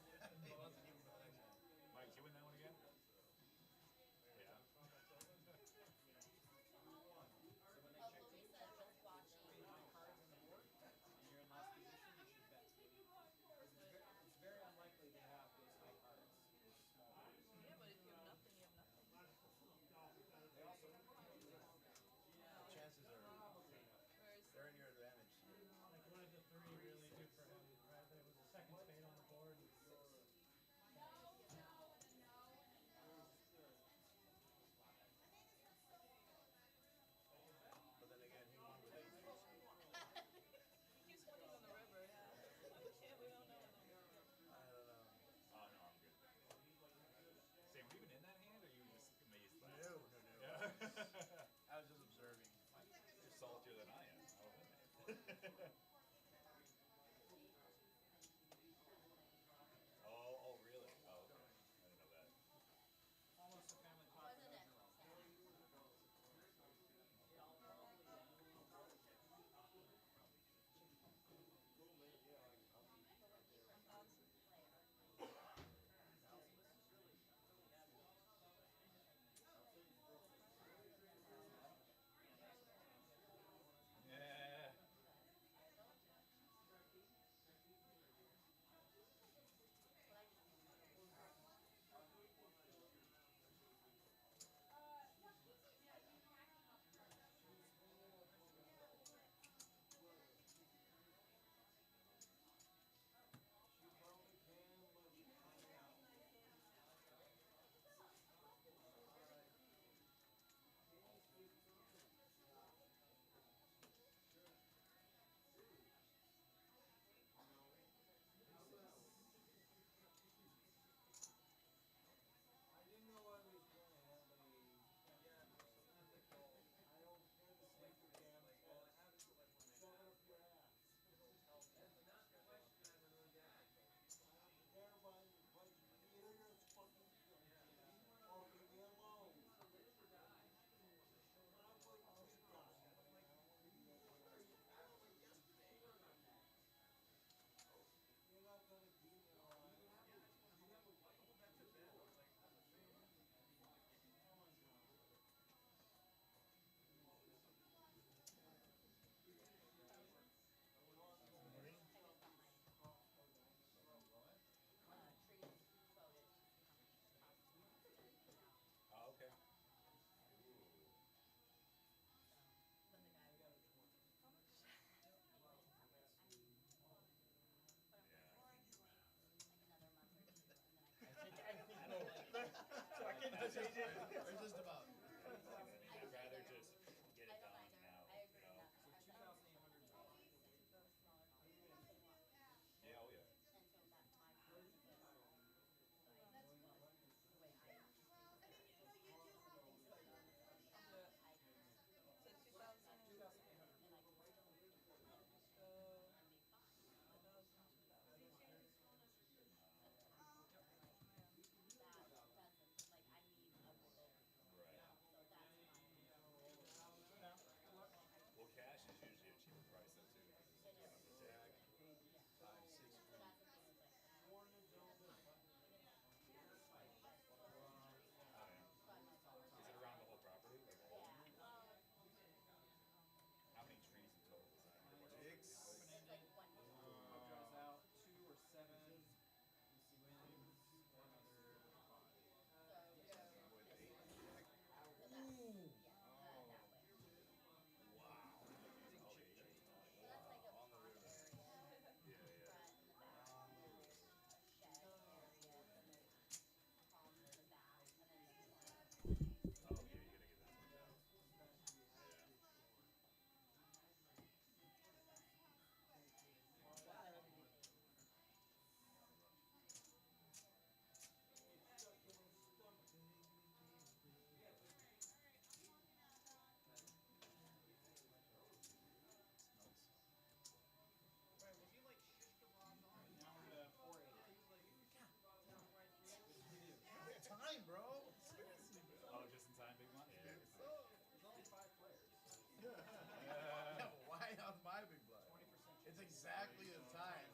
Speaker 4: Very
Speaker 11: Like,
Speaker 4: nice.
Speaker 11: also, you can see this
Speaker 2: Uh,
Speaker 4: Mike, you win that one again? Yeah.
Speaker 10: So when they check teams, check check. Three high cards on the board, and you're in last position. You should bet because it's very unlikely they have those high cards with the small board.
Speaker 2: yeah, but if you have nothing, you have nothing.
Speaker 10: They also
Speaker 3: The
Speaker 2: Yeah.
Speaker 3: chances are
Speaker 10: probably know.
Speaker 2: Whereas,
Speaker 3: they're in your advantage.
Speaker 11: Like, what did the three really do for him? Right, there was a second spade on the board.
Speaker 3: But then again, he won with aces. So.
Speaker 2: he keeps winning on the river. Yeah. Yeah, we don't know though.
Speaker 3: I don't know.
Speaker 4: Oh no, I'm good. Sam, were you even in that hand, or you were just amazed by it?
Speaker 3: No, no, no.
Speaker 4: Yeah.
Speaker 3: I was just observing.
Speaker 4: You're saltier than I am. I was in there. Oh, oh, really? Oh, okay. I didn't know that.
Speaker 10: Almost a family pot for those around.
Speaker 4: Yeah. Oh, okay. Ooh.
Speaker 2: How much?
Speaker 4: Yeah.
Speaker 10: I don't like it.
Speaker 3: It's just about.
Speaker 4: I mean, I'd rather just get it done now, you know?
Speaker 10: So 2,800.
Speaker 4: Yeah, oh yeah.
Speaker 2: I'll do it. So 2,000.
Speaker 10: 2,800.
Speaker 2: I'll just go 2,000, 2,000.
Speaker 3: exactly the time.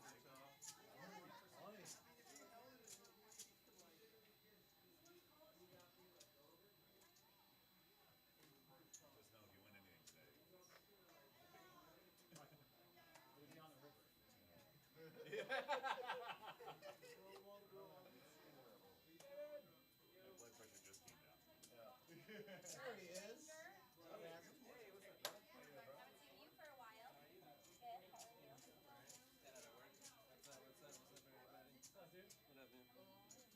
Speaker 4: Just know if you win anything today, it's a big moment.
Speaker 6: It'll be on the river.
Speaker 4: My blood pressure just came down.
Speaker 3: There he is.
Speaker 10: Hey, what's up, brother?
Speaker 8: Haven't seen you for a while.
Speaker 10: How are you?
Speaker 8: Good, how are you?
Speaker 10: Got out of work. What's up, what's up, what's up, everybody?
Speaker 11: What's up, dude?
Speaker 10: What up, man?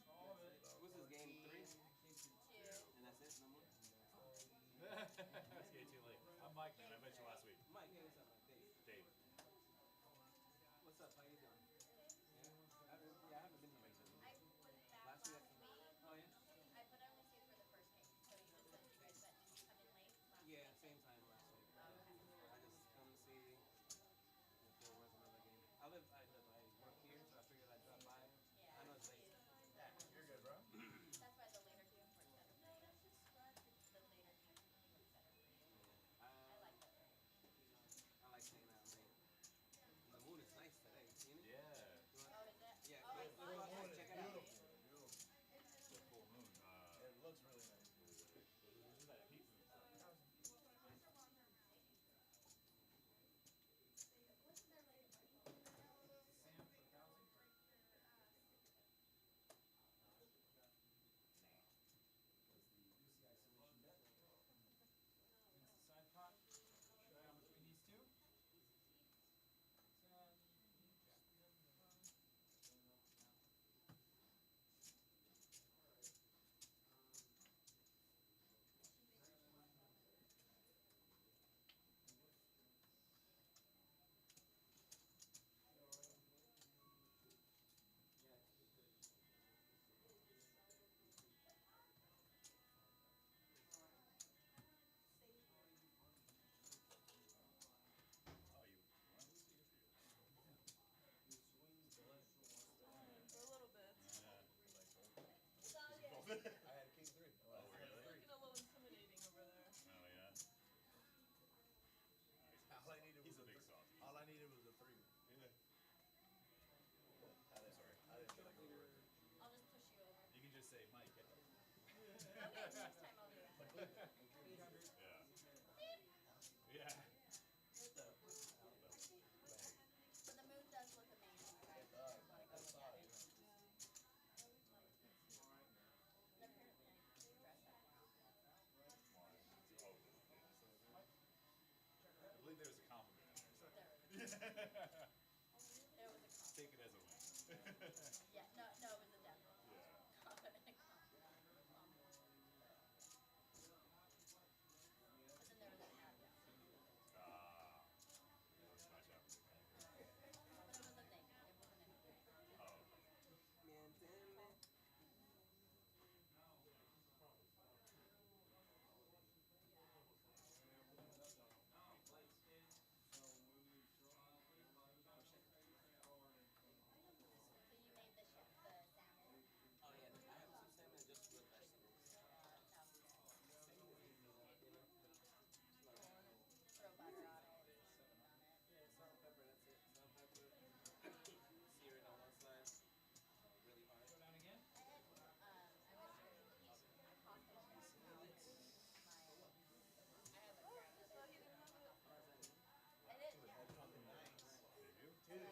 Speaker 11: All of it.
Speaker 10: What's this, game 3?
Speaker 8: Two.
Speaker 10: And that's it? No more?
Speaker 4: It's getting too late. I'm Mike, man. I met you last week.
Speaker 10: Mike, hey, what's up, Mike? Dave.
Speaker 4: Dave.
Speaker 10: What's up? How you doing? Yeah? I haven't been here recently.
Speaker 8: I was back
Speaker 10: Last
Speaker 8: last
Speaker 10: week?
Speaker 8: week.
Speaker 10: Oh, yeah?
Speaker 8: But I only stayed for the first game. So you just said you guys went come in late last
Speaker 10: Yeah,
Speaker 8: week.
Speaker 10: same time last week.
Speaker 8: Okay.
Speaker 10: I just come to see if there was another game. I work here, so I figured I'd drop by.
Speaker 8: Yeah.
Speaker 10: I know it's late.
Speaker 3: You're good, bro.
Speaker 8: That's why the later game works better for you. The later game works better for you.
Speaker 10: Yeah.
Speaker 8: I like that.
Speaker 10: I like staying out late. And the moon is nice today. You seen it?
Speaker 4: Yeah.
Speaker 10: You want-
Speaker 8: Oh, is it?
Speaker 10: Yeah,
Speaker 8: Oh, I
Speaker 10: go-
Speaker 8: saw
Speaker 10: go
Speaker 8: it.
Speaker 10: outside, check it out.
Speaker 3: Beautiful.
Speaker 4: The full moon.
Speaker 3: It looks really nice.
Speaker 4: This is that heat moon stuff.
Speaker 6: Sam for thousand. Was the Lucy isolation bet. Against the side pot. Show down between these two. 10 each. Yeah, it's good.
Speaker 4: Oh, you want to see if you.
Speaker 2: For a little bit.
Speaker 4: Yeah.
Speaker 8: It's all good.
Speaker 3: I had king 3.
Speaker 4: Oh, really?
Speaker 2: Looking a little intimidating over there.
Speaker 4: Oh, yeah.
Speaker 3: All I needed
Speaker 4: He's
Speaker 3: was
Speaker 4: a big softie.
Speaker 3: All I needed was a 3.
Speaker 4: Sorry.
Speaker 3: I didn't feel like a word.
Speaker 8: I'll just push you over.
Speaker 4: You can just say, Mike.
Speaker 8: Okay, next time I'll do it.
Speaker 4: Yeah. Yeah.
Speaker 8: But the moon does look amazing, guys. If you guys want to go look at it. And apparently I dressed up wrong.
Speaker 4: I believe there's a compliment in there. So.
Speaker 8: There was a compliment.
Speaker 4: Take it as a win.
Speaker 8: Yeah, no, it was a definite.
Speaker 4: Yeah.
Speaker 8: Compliment. And then there was an ad down.
Speaker 4: Ah. Watch out.
Speaker 8: But it was a thing. It wasn't anything.
Speaker 4: Oh.
Speaker 10: Miénteme.
Speaker 8: So you made the salmon.
Speaker 10: Oh yeah, I have 2 salmon just with vegetables.
Speaker 8: That was good.
Speaker 10: Salmon is easy, you know.
Speaker 8: Throw butter on it. Seasoning on it.
Speaker 10: Yeah, salt, pepper, that's it. Salt, pepper. Sear it on one side. Really hard.
Speaker 6: Show down again.
Speaker 8: I went to hospital last week. I have a grandmother. I did, yeah.
Speaker 4: Did you?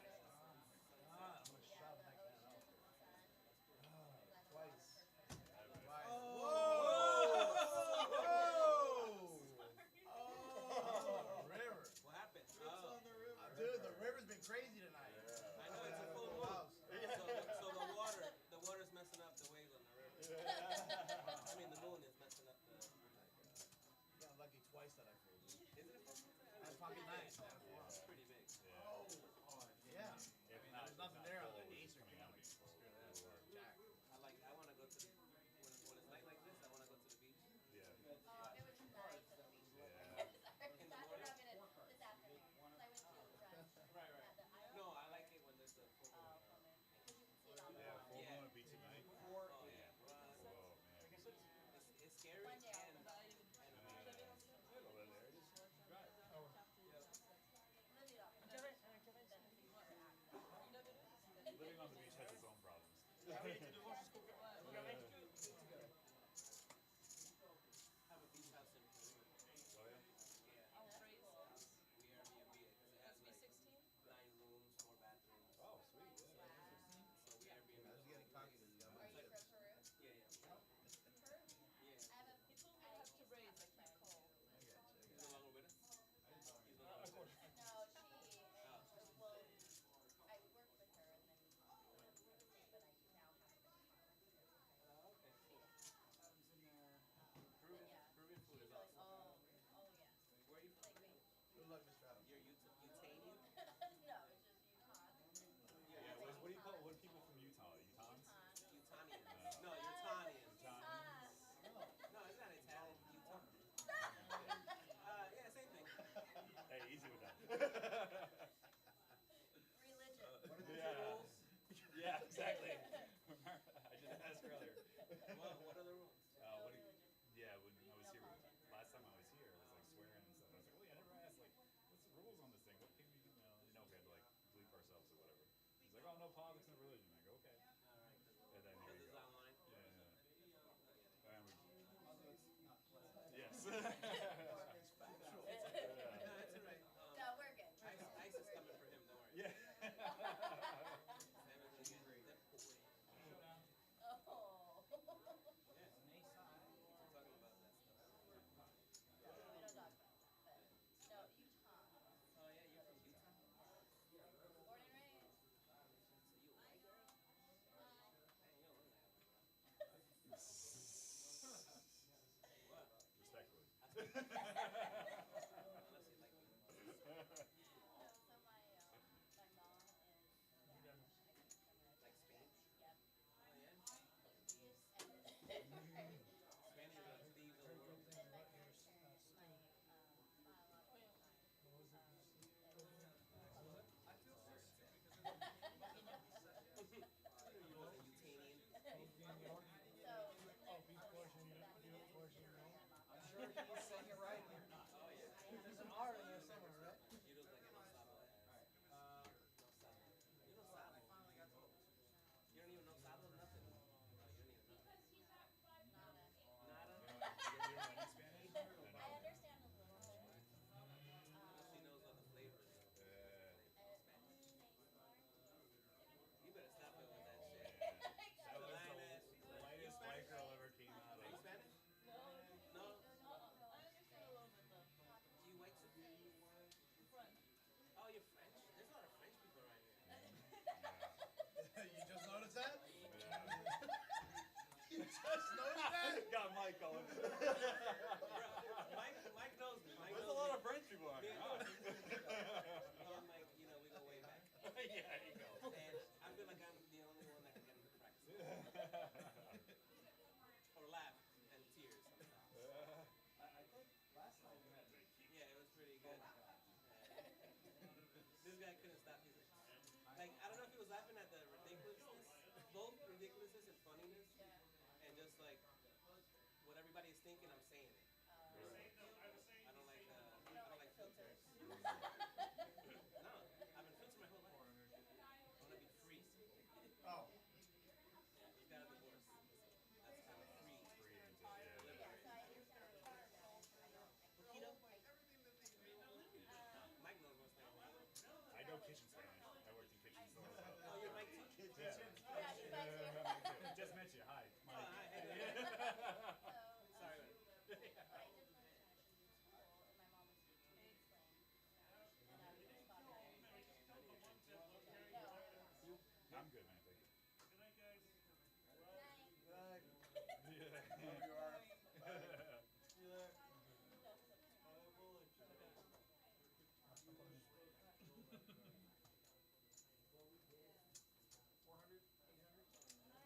Speaker 3: I'm gonna
Speaker 8: Yeah,
Speaker 3: shove
Speaker 8: the
Speaker 3: like
Speaker 8: ocean,
Speaker 3: that.
Speaker 8: the sun.
Speaker 3: Twice.
Speaker 4: Twice.
Speaker 3: Oh, river.
Speaker 10: What happened? Oh.
Speaker 3: Dude, the river's been crazy tonight.
Speaker 10: I know it's a full moon. So the water's messing up the waves on the river. I mean, the moon is messing up the.
Speaker 3: You got lucky twice that I froze.
Speaker 10: Isn't it full moon?
Speaker 3: That's pocket 9.
Speaker 10: It's pretty big.
Speaker 3: Oh, yeah.
Speaker 4: If
Speaker 3: I mean,
Speaker 4: not,
Speaker 3: there's nothing there on the
Speaker 4: gold,
Speaker 3: ace or
Speaker 4: coming
Speaker 3: king.
Speaker 4: out
Speaker 3: I'm like,
Speaker 4: being
Speaker 3: screw
Speaker 4: gold.
Speaker 3: that. Or jack.
Speaker 10: I want to go to the when it's night like this. I want to go to the beach.
Speaker 4: Yeah.
Speaker 8: Oh, it was nice at the beach.
Speaker 4: Yeah.
Speaker 8: Sorry, that's what I'm gonna this afternoon. 'Cause I went to brunch
Speaker 10: Right.
Speaker 8: at the island.
Speaker 10: No, I like it when there's a full moon.
Speaker 8: Full moon. Because you can see it on the
Speaker 4: Yeah,
Speaker 8: wall.
Speaker 4: full
Speaker 10: Yeah.
Speaker 4: moon at beach tonight.
Speaker 10: Oh yeah.
Speaker 4: Whoa, man.
Speaker 10: It's scary
Speaker 8: One day I'll
Speaker 10: and
Speaker 8: come back.
Speaker 4: Oh, well, there it is.
Speaker 8: Live it up.
Speaker 6: tu devant jusqu'au bout. Vous avez tout to go.
Speaker 10: Have a beach house in Peru.
Speaker 4: Oh yeah.
Speaker 10: Yeah.
Speaker 2: Oh, great.
Speaker 10: We Airbnb it because it has
Speaker 2: Must be
Speaker 10: like
Speaker 2: 16.
Speaker 10: 9 rooms, 4 bathrooms.
Speaker 4: Oh sweet. Yeah.
Speaker 8: Wow.
Speaker 10: So we Airbnb.
Speaker 3: I was getting cocky because you got
Speaker 8: Are you from Peru?
Speaker 10: Yeah, yeah.
Speaker 8: Peru?
Speaker 10: Yeah.
Speaker 8: I have a.
Speaker 2: He told me
Speaker 8: I
Speaker 2: I have to
Speaker 8: used
Speaker 2: raise.
Speaker 8: have
Speaker 2: I
Speaker 8: a
Speaker 2: can't
Speaker 8: friend
Speaker 2: call.
Speaker 8: who
Speaker 3: I
Speaker 8: lives
Speaker 3: got
Speaker 8: in
Speaker 3: you.
Speaker 10: He's no longer with us? He's no longer
Speaker 6: Of
Speaker 10: with
Speaker 6: course.
Speaker 10: us.
Speaker 8: No, she.
Speaker 10: Oh.
Speaker 8: Well, I worked with her, and then we lived in the state. But I now have to contact her because I
Speaker 10: Okay, cool.
Speaker 6: Adam's in there.
Speaker 8: But yeah,
Speaker 10: Peruvian food
Speaker 8: she's
Speaker 10: is
Speaker 8: really
Speaker 10: awesome.
Speaker 8: oh yes.
Speaker 10: Where are you from?
Speaker 8: Like me.
Speaker 3: Good luck, Mr. Adams.
Speaker 10: You're Utanian?
Speaker 8: No, it's just Yukon.
Speaker 4: Yeah. What do you call? What are people from Utah? Utahns?
Speaker 10: Utanian. No, you're Tanian.
Speaker 4: Utahns.
Speaker 10: No, it's not Italian. Utah. Yeah, same thing.
Speaker 4: Hey, easy with that.
Speaker 8: Religion.
Speaker 6: What are the
Speaker 4: Yeah.
Speaker 6: rules?
Speaker 4: Yeah, exactly. I just asked earlier.
Speaker 10: What are the rules?
Speaker 4: What do you, yeah, when I was here, last time I was here, it was like swearing and stuff. I was like, oh yeah, I never asked, like, what's the rules on this thing? What can we do? You know, we had to like bleep ourselves or whatever. He's like, oh, no politics, no religion. I go, okay. And then here
Speaker 10: Because
Speaker 4: we
Speaker 10: it's
Speaker 4: go.
Speaker 10: online.
Speaker 4: Yeah. And we,
Speaker 6: Although it's not.
Speaker 4: yes.
Speaker 3: It's factual.
Speaker 10: No, it's alright.
Speaker 8: No, we're good.
Speaker 10: ICE is coming for him, don't worry.
Speaker 4: Yeah.
Speaker 10: Sam is gonna get deported.
Speaker 6: Showdown.
Speaker 8: Oh.
Speaker 10: Yeah,
Speaker 6: Nay side.
Speaker 10: we're talking about that stuff.
Speaker 8: We don't talk about that. But no, Utah.
Speaker 10: Oh yeah, you're from Utah?
Speaker 8: Born and raised.
Speaker 10: So you a white girl?
Speaker 8: No.
Speaker 10: Man, you don't look like a white girl. What?
Speaker 4: Respectfully.
Speaker 10: Unless you like me.
Speaker 8: No, so my mom is I can summarize
Speaker 10: Like Spain?
Speaker 8: Yep.
Speaker 10: Oh yeah?
Speaker 8: And
Speaker 10: Spanish are the thieves of the world.
Speaker 8: my grandparents, my biological side.
Speaker 6: I feel very sick because
Speaker 10: You was a Utanian.
Speaker 8: So
Speaker 11: Oh, beef portion, beef portion, no?
Speaker 6: I'm sure he's saying it right and you're not.
Speaker 10: Oh yeah.
Speaker 11: There's an R in there somewhere, right?
Speaker 10: You look like a no sabo ass.
Speaker 6: Uh,
Speaker 10: No sabo. You know
Speaker 6: I
Speaker 10: sabo.
Speaker 6: finally got told.
Speaker 10: You don't even know sabo? Nothing. No, you don't even know.
Speaker 8: nada.
Speaker 10: Nada?
Speaker 4: You don't know any Spanish?
Speaker 8: I understand a little bit.
Speaker 10: She knows all the flavors. You better stop it with that shit.
Speaker 4: That was
Speaker 10: Lying
Speaker 4: the
Speaker 10: ass. She's like,
Speaker 4: lightest
Speaker 10: "You
Speaker 4: white
Speaker 10: Spanish?"
Speaker 4: girl ever came out
Speaker 10: Are you
Speaker 4: of.
Speaker 10: Spanish?
Speaker 2: No.
Speaker 10: No?
Speaker 2: I understand a little bit though.
Speaker 10: You white too?
Speaker 2: French.
Speaker 10: Oh, you're French? There's a lot of French people around here.
Speaker 3: You just noticed that?
Speaker 4: Yeah.
Speaker 3: You just noticed that?
Speaker 4: Got Mike going.
Speaker 10: Mike knows me. Mike
Speaker 4: There's
Speaker 10: knows
Speaker 4: a lot
Speaker 10: me.
Speaker 4: of French people out
Speaker 10: Me
Speaker 4: here.
Speaker 10: and
Speaker 4: Huh?
Speaker 10: me and Mike, you know, we go way back.
Speaker 4: Yeah, you go.
Speaker 10: And I feel like I'm the only one that can get him to practice. Or laugh and tears sometimes.
Speaker 6: I think last night you had me.
Speaker 10: Yeah, it was pretty good. This guy couldn't stop his like I don't know if he was laughing at the ridiculousness, both ridiculousness and funniness, and just like what everybody is thinking, I'm saying it. I don't like filters. No, I've been filtered my whole life. I want to be free.
Speaker 3: Oh.
Speaker 10: You got a divorce. That's kind of free.
Speaker 8: Yeah, so I understand a little bit.
Speaker 10: Poquito? Mike knows what's name.
Speaker 4: I know kitchen Spanish. I worked in kitchen stores.
Speaker 10: Oh, you're Mike too?
Speaker 4: Yeah.
Speaker 8: Yeah, she's back here.
Speaker 4: Just met you. Hi.
Speaker 10: Oh,
Speaker 4: Mike.
Speaker 10: hi, hey,
Speaker 8: So,
Speaker 10: sorry.
Speaker 8: but I did learn Spanish in school, and my mom would speak to me in slang. And I would just thought that no.
Speaker 4: I'm good, man. Thank you.
Speaker 11: Good night, guys.
Speaker 8: Night.
Speaker 4: Yeah.
Speaker 3: Wherever you are.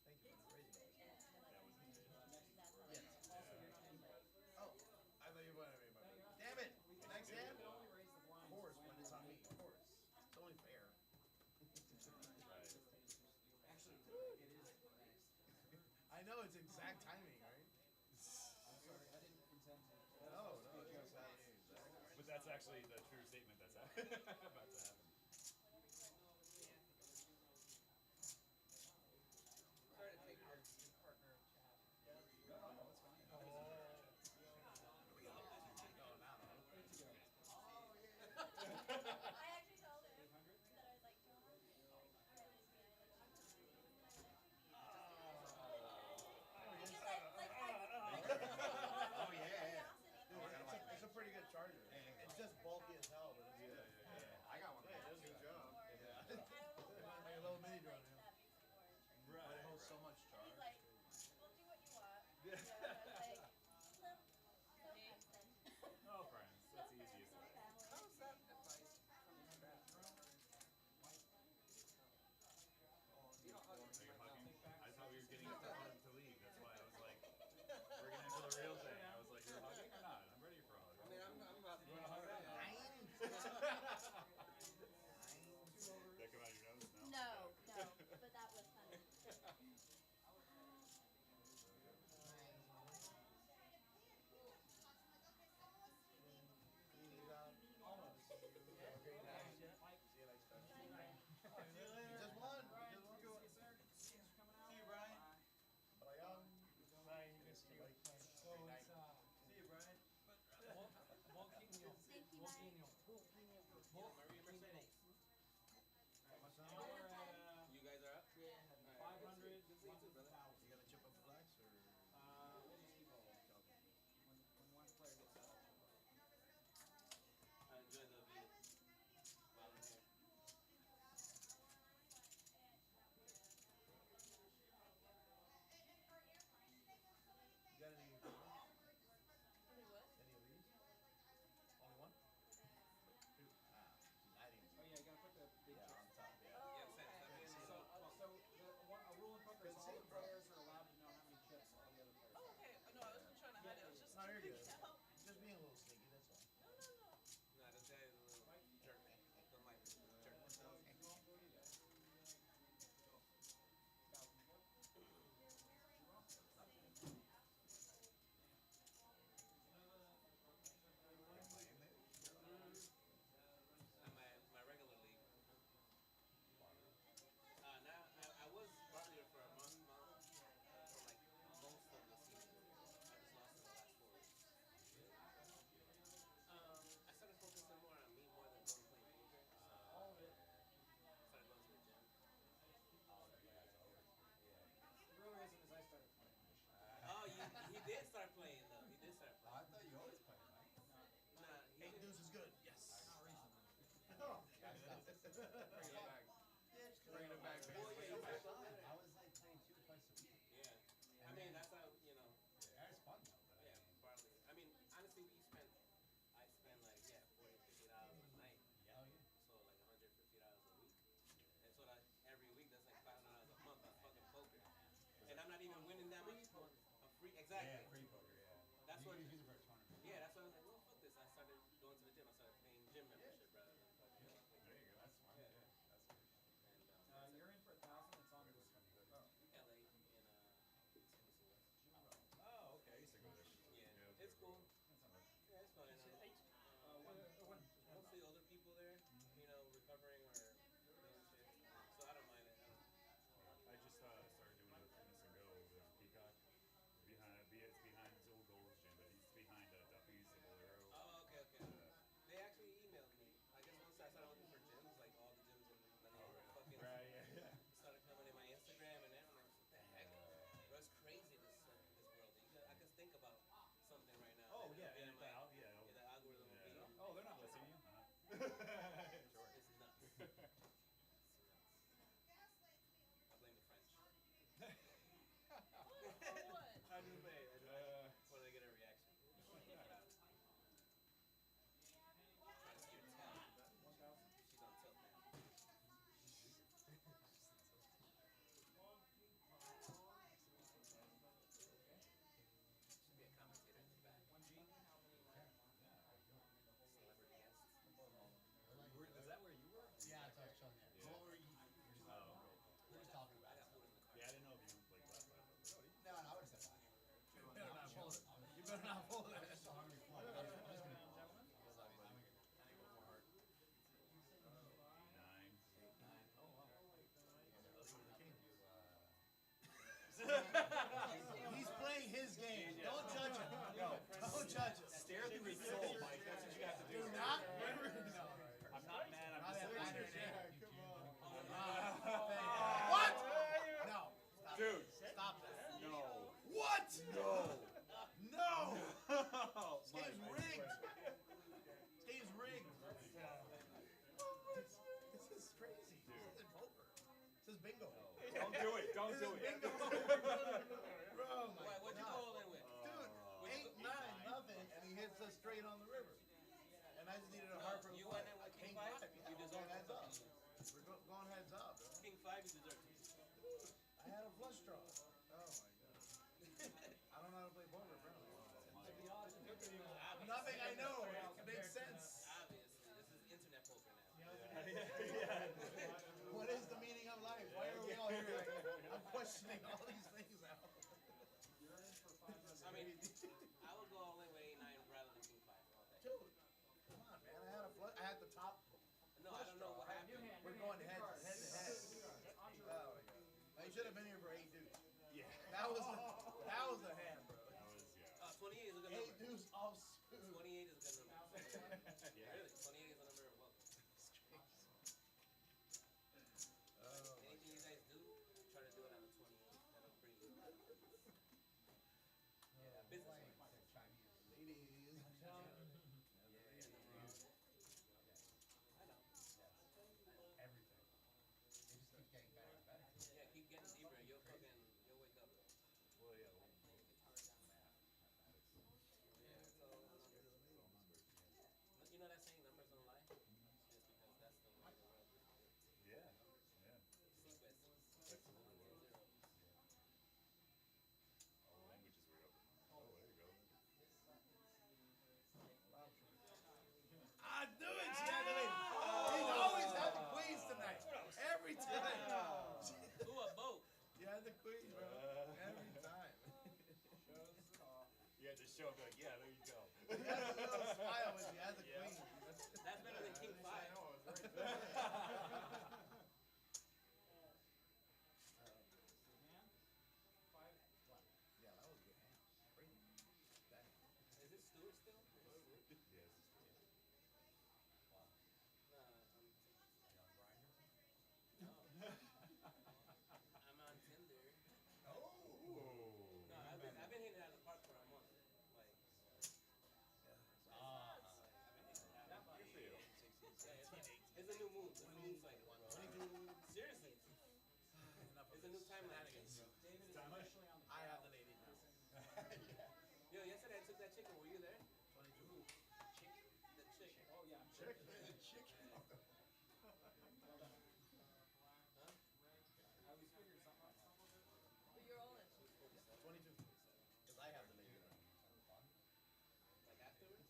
Speaker 3: Thank you for raising us. Yes. Oh, I thought you wanted me. Damn it! Thanks,
Speaker 6: We
Speaker 3: Dad.
Speaker 6: can only raise the
Speaker 3: Of
Speaker 6: blinds.
Speaker 3: course, when it's on me. Of course. It's only fair.
Speaker 4: Right.
Speaker 6: Actually, it is next.
Speaker 3: I know it's exact timing, right?
Speaker 6: I'm sorry, I didn't intend to.
Speaker 3: No, no, it's exactly.
Speaker 4: But that's actually the true statement that's about to happen.
Speaker 3: Bringing it back. Bringing it back,
Speaker 10: Well, yeah, you
Speaker 3: baby.
Speaker 10: said so there.
Speaker 6: I was like playing 2 or twice a week.
Speaker 10: Yeah. I
Speaker 6: And
Speaker 10: mean,
Speaker 6: then-
Speaker 10: that's how, you know.
Speaker 6: Yeah, it's fun though, but
Speaker 10: Yeah, partly. I mean, honestly, I spend like, yeah, 40, $50 a night.
Speaker 6: yeah, oh yeah.
Speaker 10: So like $150 a week. And so that every week, that's like $500 a month on fucking poker. And I'm not even winning that much. A free, exactly.
Speaker 6: Yeah, free poker, yeah.
Speaker 10: That's
Speaker 6: you
Speaker 10: what-
Speaker 6: use it for a tournament.
Speaker 10: Yeah, that's why I was like, well, fuck this. I started going to the gym. I started paying gym membership rather than fucking.
Speaker 6: There you go. That's fun.
Speaker 10: Yeah.
Speaker 6: Yeah, that's good.
Speaker 10: And
Speaker 6: You're in for 1,000. It's on.
Speaker 10: LA in Tennessee West.
Speaker 6: Oh, okay. I used to go there.
Speaker 10: Yeah, it's cool.
Speaker 6: That's not bad.
Speaker 10: Yeah, it's fun. Mostly older people there, you know, recovering or doing shit. So I don't mind it.
Speaker 4: I just started doing the fitness and go over there on Peacock. It's behind Zoe Gold's gym, but he's behind Duffy's, the Bolero.
Speaker 10: Oh, okay. They actually emailed me. I guess once I started looking for gyms, like all the gyms in Manila fucking
Speaker 4: Right, yeah.
Speaker 10: started coming in my Instagram and everything. I'm like, what the heck? Bro, it's crazy this world. I can think about something right now.
Speaker 4: Oh,
Speaker 10: and
Speaker 4: yeah,
Speaker 10: it'll be in
Speaker 4: and
Speaker 10: my-
Speaker 4: yeah,
Speaker 10: the algorithm will be.
Speaker 4: Oh, they're not listening to you?
Speaker 10: It's nuts. It's nuts. I blame the French.
Speaker 2: What?
Speaker 10: I do blame. Before they get a reaction. Trying to see her tail. She's on tilt now. Should be a commentator in the back. Celebrity guest.
Speaker 6: Is that where you were? Yeah, that's what I was showing you.
Speaker 4: Yeah.
Speaker 6: What were you?
Speaker 4: Oh,
Speaker 6: We're just talking about
Speaker 10: I got
Speaker 6: stuff.
Speaker 10: food in the car.
Speaker 4: yeah, I didn't know if you like left.
Speaker 6: No, I would have said bye.
Speaker 3: You better not pull it. You better not pull it.
Speaker 6: I'm just so hungry for it. I was gonna go.
Speaker 4: Nine.
Speaker 6: Oh, wow.
Speaker 3: He's playing his game. Don't judge him. No, don't judge him.
Speaker 4: Stare through his soul, Mike. That's what you have to do.
Speaker 3: Do not.
Speaker 4: I'm not mad. I'm
Speaker 3: Not
Speaker 4: just
Speaker 3: that
Speaker 4: listening.
Speaker 3: What? No. Stop
Speaker 4: Dude.
Speaker 3: that. Stop that.
Speaker 4: No.
Speaker 3: What?
Speaker 4: No.
Speaker 3: No.
Speaker 4: Oh,
Speaker 3: This game's rigged. This game's rigged. This is crazy. This is poker. This is bingo.
Speaker 4: Don't do it. Don't
Speaker 3: This
Speaker 4: do
Speaker 3: is
Speaker 4: it.
Speaker 3: bingo. Bro, my
Speaker 10: Why, what'd you
Speaker 3: God.
Speaker 10: go all in with?
Speaker 3: Dude, 8-9, nothing, and he hits us straight on the river. And I just needed a hard for
Speaker 10: You went in with King 5?
Speaker 3: Yeah,
Speaker 10: You
Speaker 3: we're
Speaker 10: deserve
Speaker 3: going heads up.
Speaker 10: it.
Speaker 3: We're going heads up, bro.
Speaker 10: King 5, you deserve it.
Speaker 3: I had a flush draw. Oh my god. I don't know how to play poker, apparently. Nothing I know makes sense.
Speaker 10: Obviously, this is internet poker now.
Speaker 3: What is the meaning of life? Why are we all here? Like, I'm questioning all these things now.
Speaker 10: I mean, I would go all in with 8-9 rather than King 5 all day.
Speaker 3: Dude, come on, man. I had a flush. I had the top.
Speaker 10: No, I don't know what happened.
Speaker 3: We're going head to head. Oh my god. I should have been here for 8 dudes.
Speaker 4: Yeah.
Speaker 3: That was the hand, bro.
Speaker 4: That was, yeah.
Speaker 10: 28 is a good
Speaker 3: 8
Speaker 10: number.
Speaker 3: dudes off suit.
Speaker 10: 28 is a good number.
Speaker 4: Yeah.
Speaker 10: Really, 28 is a number of wealth.
Speaker 3: Oh,
Speaker 10: Anything you guys do, try to do it on a 28. That'll bring you a lot of business.
Speaker 6: Yeah,
Speaker 10: Business
Speaker 6: like
Speaker 10: wise.
Speaker 6: the Chinese.
Speaker 3: ladies.
Speaker 10: I know.
Speaker 6: Everything. It just keeps getting better and better.
Speaker 10: Yeah, keep getting deeper. You'll wake up.
Speaker 4: Well, yeah.
Speaker 10: Yeah, so you know that saying, numbers don't lie? Just because that's the way the world is built.
Speaker 4: Yeah. Yeah.
Speaker 10: Sequences.
Speaker 4: Absolutely.
Speaker 10: Zeros.
Speaker 4: All the languages were up. Oh, there you go.
Speaker 3: I knew it. She had the lady. He's always had the queens tonight. Every time.
Speaker 10: Ooh, a boat.
Speaker 3: You had the queens, bro. Every time.
Speaker 4: You had to show up like, yeah, there you go.
Speaker 3: He has a little smile when she has a
Speaker 4: Yeah.
Speaker 3: queen.
Speaker 10: That's better than King 5.
Speaker 3: Yeah, that was a good hand. Great hand. That hand.
Speaker 10: Is it Stewart still?
Speaker 4: Yes.
Speaker 10: No, I'm on Tinder.
Speaker 3: Oh.
Speaker 4: Ooh.
Speaker 10: No, I've been hitting it out of the park for a month. Like,
Speaker 6: Ah.
Speaker 10: I've been
Speaker 3: chicken.
Speaker 10: Huh?
Speaker 6: I always figured something like that.
Speaker 2: But you're all in.
Speaker 3: 22. Because I have the laser gun.
Speaker 10: Like afterwards?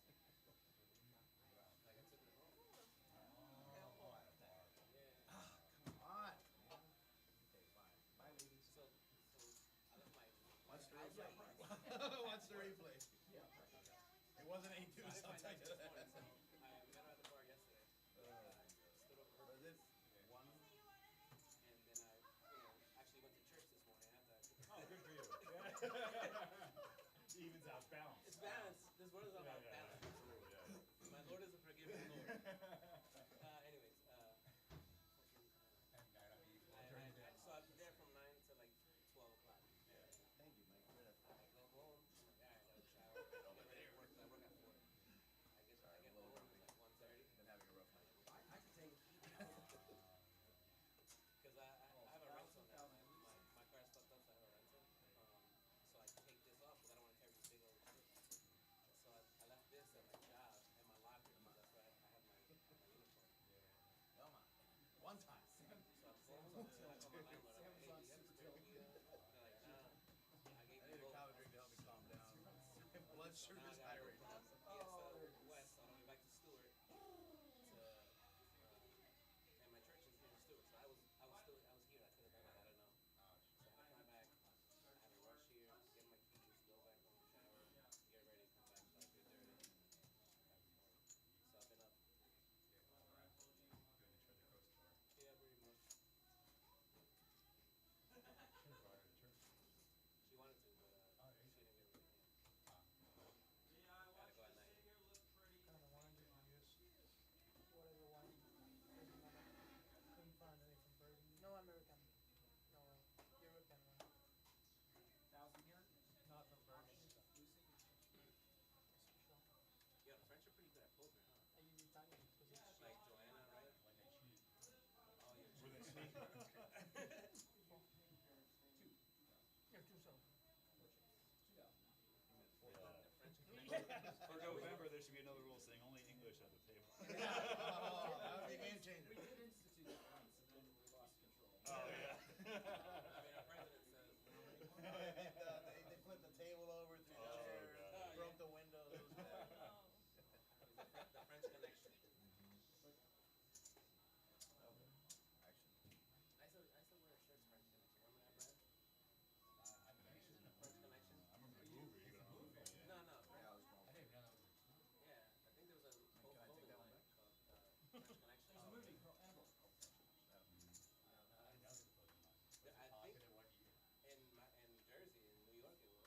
Speaker 10: Like I took it home. Yeah.
Speaker 3: Come on. Okay, fine. Bye, ladies.
Speaker 10: So I left my
Speaker 3: Watch the
Speaker 10: house
Speaker 3: replay.
Speaker 10: keys.
Speaker 3: Watch the replay. It wasn't any
Speaker 10: So I
Speaker 3: news,
Speaker 10: didn't
Speaker 3: I'll
Speaker 10: find
Speaker 3: tell
Speaker 10: out
Speaker 3: you
Speaker 10: this
Speaker 3: that.
Speaker 10: morning. So we met her at the bar yesterday. Stood over her
Speaker 3: Was it
Speaker 10: keys.
Speaker 3: one?
Speaker 10: And then I, actually went to church this morning after I took
Speaker 4: Oh, good for you. Evens out balance.
Speaker 10: It's balance. This word is about
Speaker 4: Yeah.
Speaker 10: balance.
Speaker 4: Yeah.
Speaker 10: My Lord is a forgiving Lord. Anyways, so I'm there from 9 to like 12 o'clock.
Speaker 3: Thank you, Mike.
Speaker 10: I go home. I'm like, all right, I gotta shower. Get ready for work. 'Cause I work at 4. I get home. It's like 1:30.
Speaker 3: Been having a rough night.
Speaker 6: I could take
Speaker 10: Because I have a rental now. My car's fucked up, so I have a rental. So I take this off because I don't want to carry this big old shit. So I left this at my job in my locker because that's where I have my uniform.
Speaker 3: Come on. One time.
Speaker 10: So I call my landlord. I'm like, hey, do you have a spare key? They're like, nah. I gave
Speaker 3: I
Speaker 10: you
Speaker 3: need a
Speaker 10: both.
Speaker 3: coffee drink to help me calm down. Blood
Speaker 10: So
Speaker 3: sugar's
Speaker 10: now I
Speaker 3: high
Speaker 10: gotta
Speaker 3: right
Speaker 10: go
Speaker 3: now.
Speaker 10: from west all the way back to Stewart and my church is here in Stewart. So I was here. I could have done it. I don't know. So I had to come back. I had to rush here, get my keys, go back home, shower, get ready, come back by 3:30. So I've been up. Yeah, pretty much. She wanted to, but she didn't get ready. Gotta go at night.
Speaker 11: What kind of wine did you use? Whatever wine. Doesn't matter. Couldn't find any from Burgundy. No American. No European one.
Speaker 6: 1,000 here.
Speaker 11: Not from Burgundy.
Speaker 6: Lucy.
Speaker 11: Sure.
Speaker 10: Yeah, the French are pretty good at poker, huh?
Speaker 11: I use Italian because it's
Speaker 10: Like Joanna, right? Oh, yeah.
Speaker 4: Were they cheap?
Speaker 11: yeah, two so.
Speaker 4: Yeah.
Speaker 10: French
Speaker 4: For November, there should be another rule saying only English at the table.
Speaker 3: Oh, that would be a game changer.
Speaker 6: We did institute that once, and then we lost control.
Speaker 4: Oh, yeah.
Speaker 10: I mean, our president says.
Speaker 3: They flipped the table over, threw the
Speaker 4: Oh,
Speaker 3: chair,
Speaker 4: God.
Speaker 3: broke the windows. It was bad.
Speaker 2: Oh.
Speaker 10: The French connection.
Speaker 3: Actually,
Speaker 10: I still wear shirts French connection. Remember that brand? French connection.
Speaker 4: I remember the movie. But I don't know.
Speaker 10: No, no.
Speaker 3: yeah, I was wrong.
Speaker 10: Yeah, I think there was a whole
Speaker 3: Can I take
Speaker 10: clothing
Speaker 3: that one
Speaker 10: line called French Connection.
Speaker 6: There's a movie called Annabelle.
Speaker 10: I think in Jersey, in New York, it was.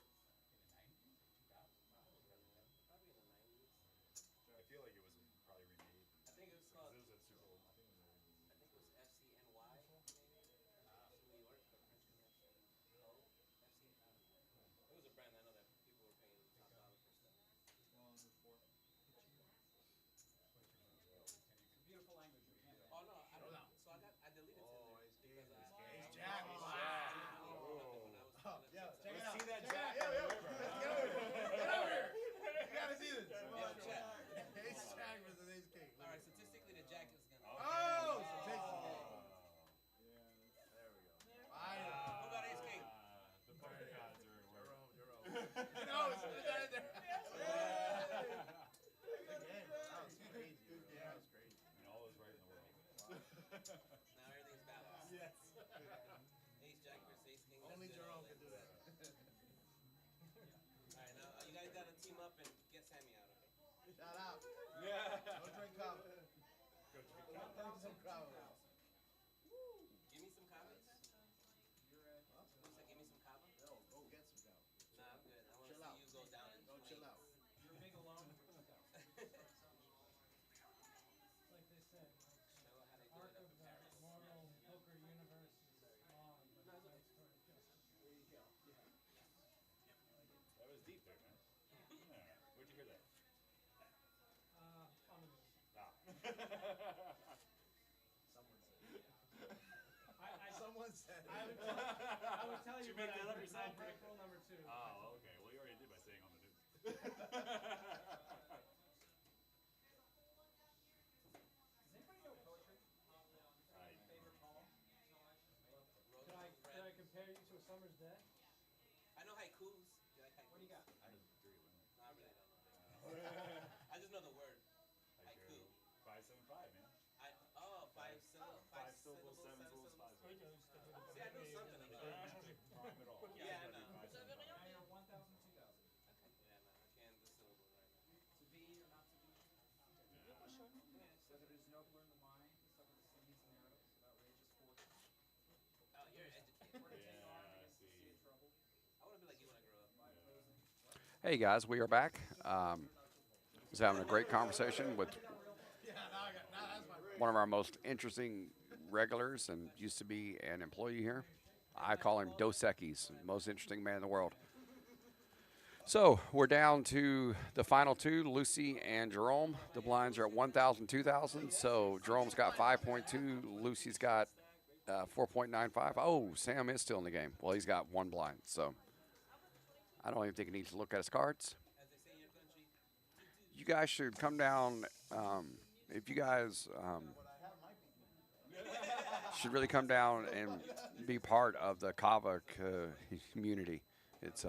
Speaker 10: Probably in the 90s.
Speaker 4: I feel like it was probably remade.
Speaker 10: I think it was
Speaker 4: Because
Speaker 10: called.
Speaker 4: it was at Super Bowl. I think it was
Speaker 10: I think it was FCNY, maybe. New York, the French Connection. Oh, FC. It was a brand. I know that people were paying top dollar for stuff.
Speaker 6: It's a beautiful language. We can't.
Speaker 10: Oh no, I don't know. So I deleted
Speaker 3: Oh,
Speaker 10: Tinder
Speaker 3: Ace
Speaker 10: because
Speaker 3: King,
Speaker 10: I.
Speaker 3: Ace Jack.
Speaker 10: I-
Speaker 3: Wow.
Speaker 10: When I was
Speaker 3: Oh,
Speaker 10: on
Speaker 3: yeah,
Speaker 10: TikTok.
Speaker 3: check it
Speaker 4: Let's
Speaker 3: out.
Speaker 4: see that
Speaker 3: Check it
Speaker 4: Jack
Speaker 3: out.
Speaker 4: on
Speaker 3: Yo,
Speaker 4: the
Speaker 3: yo,
Speaker 4: river.
Speaker 3: get over here. Get over here. You gotta see this.
Speaker 10: Yo, check.
Speaker 3: Ace Jack versus Ace King.
Speaker 10: All right, statistically, the Jack is gonna.
Speaker 3: Oh, so takes the game.
Speaker 4: Oh.
Speaker 3: There we go.
Speaker 10: Who got Ace King?
Speaker 4: The poker gods are where.
Speaker 3: Jerome. No, it's right there. Good game. That was crazy. Good game. That was crazy.
Speaker 4: And all is right in the world.
Speaker 10: Now everything's balanced.
Speaker 4: Yes.
Speaker 10: Ace Jack versus Ace King. that's
Speaker 3: Only
Speaker 10: good
Speaker 3: Jerome
Speaker 10: all
Speaker 3: can
Speaker 10: day.
Speaker 3: do that.
Speaker 10: All right, now you guys gotta team up and get Sammy out, okay?
Speaker 3: Shout out.
Speaker 4: Yeah.
Speaker 3: Don't drink Hava.
Speaker 4: Go drink
Speaker 3: Don't
Speaker 4: Hava.
Speaker 3: drink some Hava.
Speaker 10: Give me some comments.
Speaker 6: You're at.
Speaker 10: Lisa, give me some kava.
Speaker 3: Yo, go get some Hava.
Speaker 10: Nah, I'm good. I want to
Speaker 3: Chill
Speaker 10: see
Speaker 3: out.
Speaker 10: you go down in
Speaker 3: Go chill out.
Speaker 6: You're big alone.
Speaker 11: Like they said,
Speaker 10: Show how they do
Speaker 11: arc
Speaker 10: it up
Speaker 11: of
Speaker 10: in
Speaker 11: the
Speaker 10: Paris.
Speaker 11: moral poker universe is long, but
Speaker 10: No,
Speaker 11: it's
Speaker 10: it's
Speaker 11: nice for justice.
Speaker 6: There you go. Yeah.
Speaker 4: That was deep there, man. Yeah. Where'd you hear that?
Speaker 11: On the news.
Speaker 4: Ah.
Speaker 3: Someone said.
Speaker 11: Someone
Speaker 3: said.
Speaker 11: I would tell
Speaker 4: Did
Speaker 11: you,
Speaker 4: you make
Speaker 11: but
Speaker 4: that up
Speaker 11: I
Speaker 4: yourself?
Speaker 11: break rule number 2.
Speaker 4: Oh, okay. Well, you already did by saying on the news.
Speaker 11: prepare you to a summer's day?
Speaker 10: I know haikus. Do you like haikus?
Speaker 11: What do you got?
Speaker 4: I know Dirty Limit.
Speaker 10: No, I really don't know. I just know the word. Haiku.
Speaker 4: 575, man.
Speaker 10: Five syllables.
Speaker 4: Five syllables, seven syllables, five
Speaker 11: Oui,
Speaker 4: syllables.
Speaker 11: t'as fait des
Speaker 10: See, I know
Speaker 11: conneries,
Speaker 10: something
Speaker 11: mais
Speaker 10: about
Speaker 11: t'as
Speaker 10: it.
Speaker 11: rien changé.
Speaker 4: Wrong at all.
Speaker 11: Quick,
Speaker 10: Yeah, I
Speaker 4: Gotta be
Speaker 10: know.
Speaker 2: Vous avez rien
Speaker 4: 575.
Speaker 6: Now
Speaker 2: fait?
Speaker 6: you're 1,000, 2,000.
Speaker 2: Okay.
Speaker 10: Yeah, no, I can't do syllables right now.
Speaker 6: To be or not to be?
Speaker 2: You for sure.
Speaker 6: Whether to know to learn the mind, to suffer the slings and arrows of outrageous fortune,
Speaker 10: Oh, you're educated.
Speaker 6: or to take arms
Speaker 4: Yeah,
Speaker 6: against the sea
Speaker 4: see.
Speaker 6: of trouble,
Speaker 10: I want to be like you when I grow up.
Speaker 6: by opposing.
Speaker 1: Hey guys, we are back. Was having a great conversation with one of our most interesting regulars and used to be an employee here. I call him Dos Equis, most interesting man in the world. So we're down to the final two, Lucy and Jerome. The blinds are at 1,000, 2,000. So Jerome's got 5.2, Lucy's got 4.95. Oh, Sam is still in the game. Well, he's got one blind, so I don't even think he needs to look at his cards.
Speaker 10: As they say in your country,
Speaker 1: You guys should come down. If you guys should really come down and be part of the Kava community. It's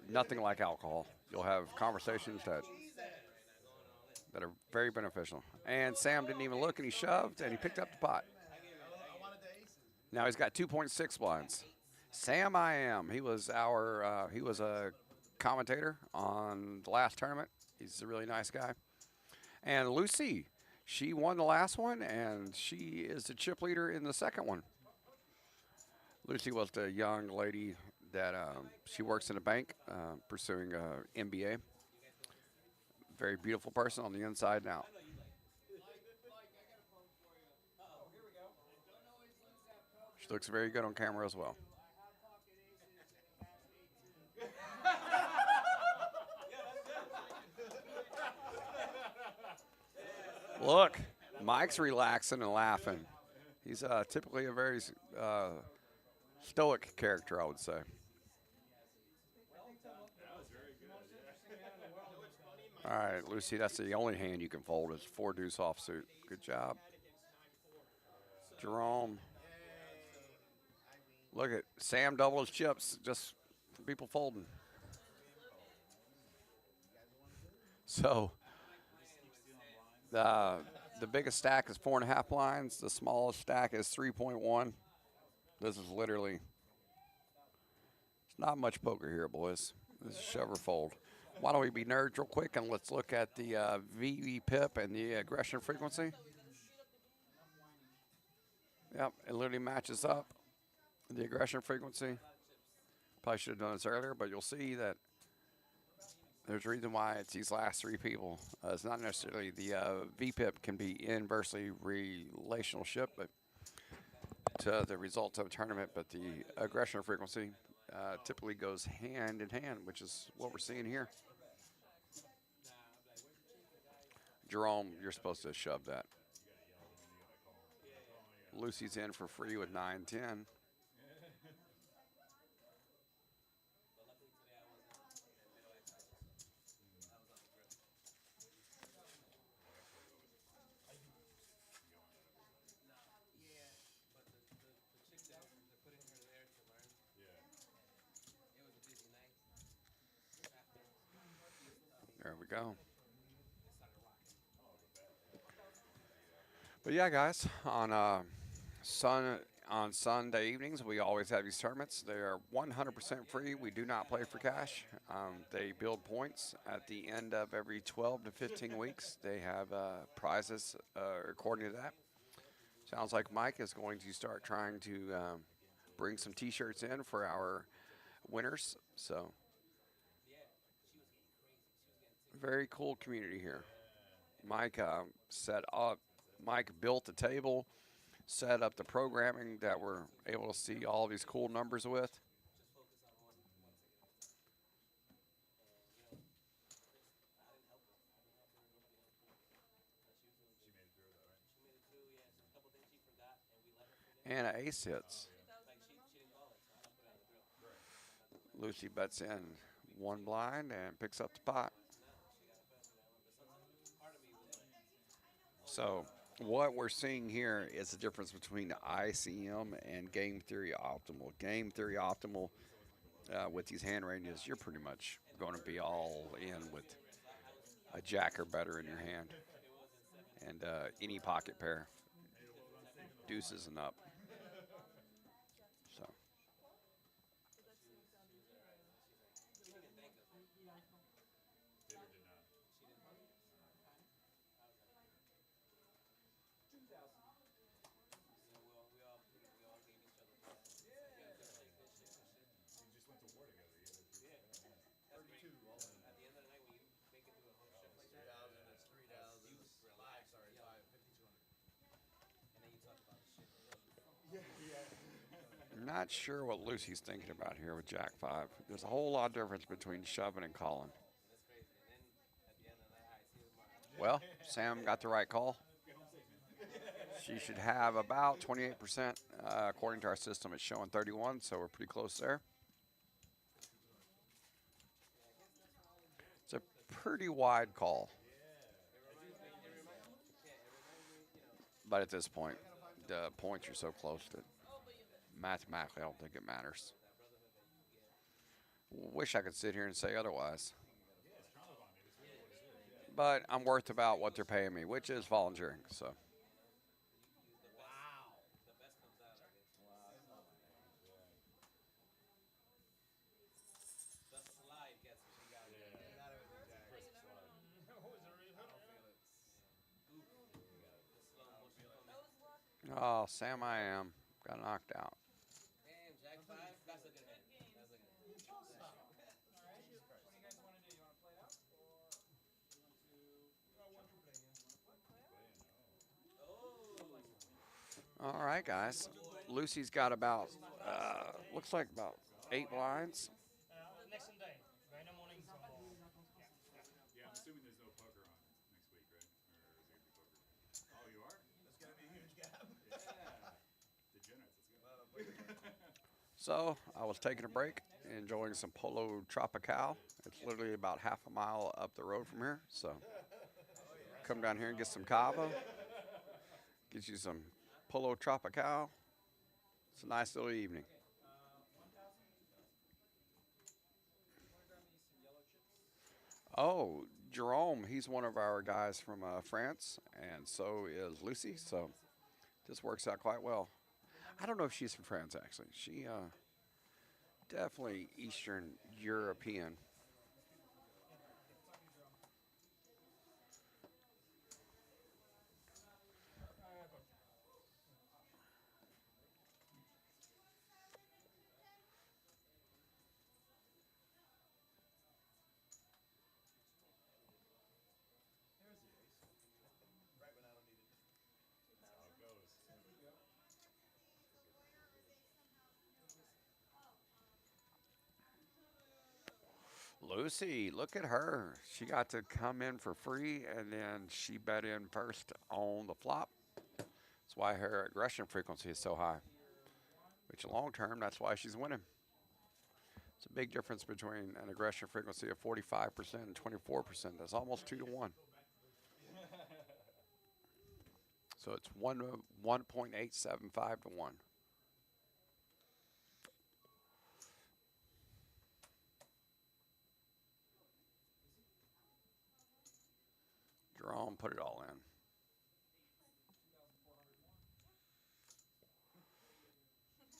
Speaker 1: nothing like alcohol. You'll have conversations that are very beneficial. And Sam didn't even look, and he shoved, and he picked up the pot. Now he's got 2.6 blinds. Sam, I am. He was a commentator on the last tournament. He's a really nice guy. And Lucy, she won the last one, and she is the chip leader in the second one. Lucy was the young lady that she works in a bank pursuing an MBA. Very beautiful person on the inside and out. She looks very good on camera as well. Look, Mike's relaxing and laughing. He's typically a very stoic character, I would say. All right, Lucy, that's the only hand you can fold is four deuce offsuit. Good job. Jerome. Look at Sam double his chips just for people folding. So the biggest stack is 4.5 blinds. The smallest stack is 3.1. This is literally, it's not much poker here, boys. This is shove or fold. Why don't we be nerds real quick and let's look at the VV pip and the aggression frequency. Yep, it literally matches up. The aggression frequency. Probably should have done this earlier, but you'll see that there's a reason why it's these last three people. It's not necessarily the VPIP can be inversely relationship, but to the results of a tournament, but the aggression frequency typically goes hand in hand, which is what we're seeing here. Jerome, you're supposed to shove that. Lucy's in for free with 9-10. There we go. But yeah, guys, on Sunday evenings, we always have these tournaments. They are 100% free. We do not play for cash. They build points at the end of every 12 to 15 weeks. They have prizes according to that. Sounds like Mike is going to start trying to bring some T-shirts in for our winners. So very cool community here. Mike Mike built the table, set up the programming that we're able to see all these cool numbers with. And an ace hits. Lucy bets in one blind and picks up the pot. So what we're seeing here is the difference between ICM and game theory optimal. Game theory optimal, with these hand ranges, you're pretty much going to be all in with a jack or better in your hand, and any pocket pair, deuces and up. So
Speaker 2: Did that sneak sound easy?
Speaker 4: Taylor did not. You just went to war together. You had a group. Yeah.
Speaker 3: 32 all in.
Speaker 10: At the end of the night, when you make it through a whole shift like that,
Speaker 3: 3,000, it's 3,000.
Speaker 10: you
Speaker 3: It's
Speaker 10: relax,
Speaker 3: sorry,
Speaker 10: yeah.
Speaker 3: 5,200.
Speaker 10: And then you talk about the shit.
Speaker 1: I'm not sure what Lucy's thinking about here with Jack 5. There's a whole lot of difference between shoving and calling.
Speaker 10: That's crazy. And then at the end of the night, I see you tomorrow.
Speaker 1: Well, Sam got the right call. She should have about 28%. According to our system, it's showing 31, so we're pretty close there. It's a pretty wide call. But at this point, the points are so close that mathematically I don't think it matters. Wish I could sit here and say otherwise. But I'm worth about what they're paying me, which is volunteering. So
Speaker 10: The best comes out, I guess. The slide gets me. She got it.
Speaker 3: You got it with the jack.
Speaker 11: Oh, is it really?
Speaker 3: I don't feel it.
Speaker 10: The slow motion comes.
Speaker 1: oh, Sam, I am got knocked out.
Speaker 10: Damn, Jack 5. That's a good hand. That's a good hand.
Speaker 11: Alright. What do you guys want to do? You want to play it out? Or you want to... I want to play,
Speaker 1: All right, guys. Lucy's got about looks like about 8 blinds.
Speaker 11: next Sunday. Right in the morning. So,
Speaker 4: Yeah, I'm assuming there's no poker on next week, right? Or is it gonna be poker? Oh, you are?
Speaker 3: That's going to be a huge gap.
Speaker 4: Yeah. Degenerates. Let's go.
Speaker 1: So I was taking a break, enjoying some Polo Tropical. It's literally about half a mile up the road from here. So come down here and get some Cava. Get you some Polo Tropical. It's a nice little evening.
Speaker 11: 1,000. Want to grab me some yellow chips?
Speaker 1: Oh, Jerome, he's one of our guys from France, and so is Lucy. So this works out quite well. I don't know if she's from France, actually. She definitely Eastern European.
Speaker 3: Right when I don't need it.
Speaker 4: That's how it goes.
Speaker 1: Lucy, look at her. She got to come in for free, and then she bet in first on the flop. That's why her aggression frequency is so high. Which long term, that's why she's winning. It's a big difference between an aggression frequency of 45% and 24%. That's almost 2 to 1. So it's 1.875 to 1. Jerome put it all in.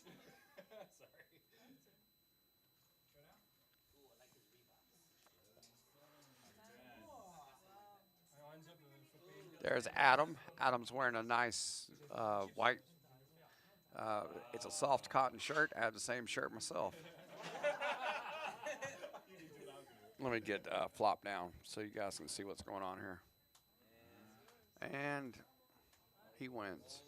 Speaker 4: Sorry.
Speaker 11: Go down.
Speaker 10: Ooh, I like his Reeboks.
Speaker 11: My hands up for paying.
Speaker 1: There's Adam. Adam's wearing a nice white. It's a soft cotton shirt. I have the same shirt myself. Let me get flop down so you guys can see what's going on here. And he wins.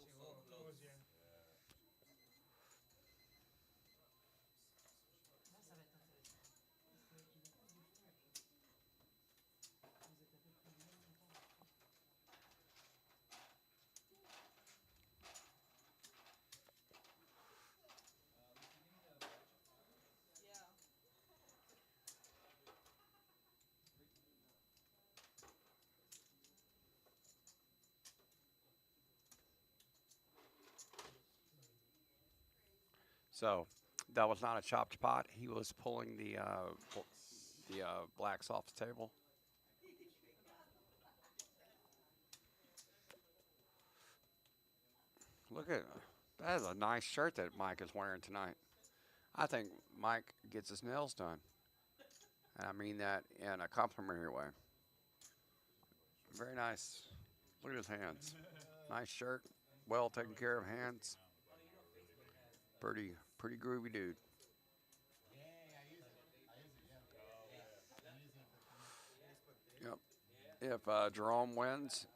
Speaker 2: Yeah.
Speaker 1: So that was not a chopped pot. He was pulling the blacks off the table. Look at that is a nice shirt that Mike is wearing tonight. I think Mike gets his nails done, and I mean that in a complimentary way. Very nice. Look at his hands. Nice shirt. Well taken care of hands. Pretty groovy dude.
Speaker 5: Yeah, I use it. I use it, yeah. Yeah. I'm using it for
Speaker 1: Yep. If Jerome wins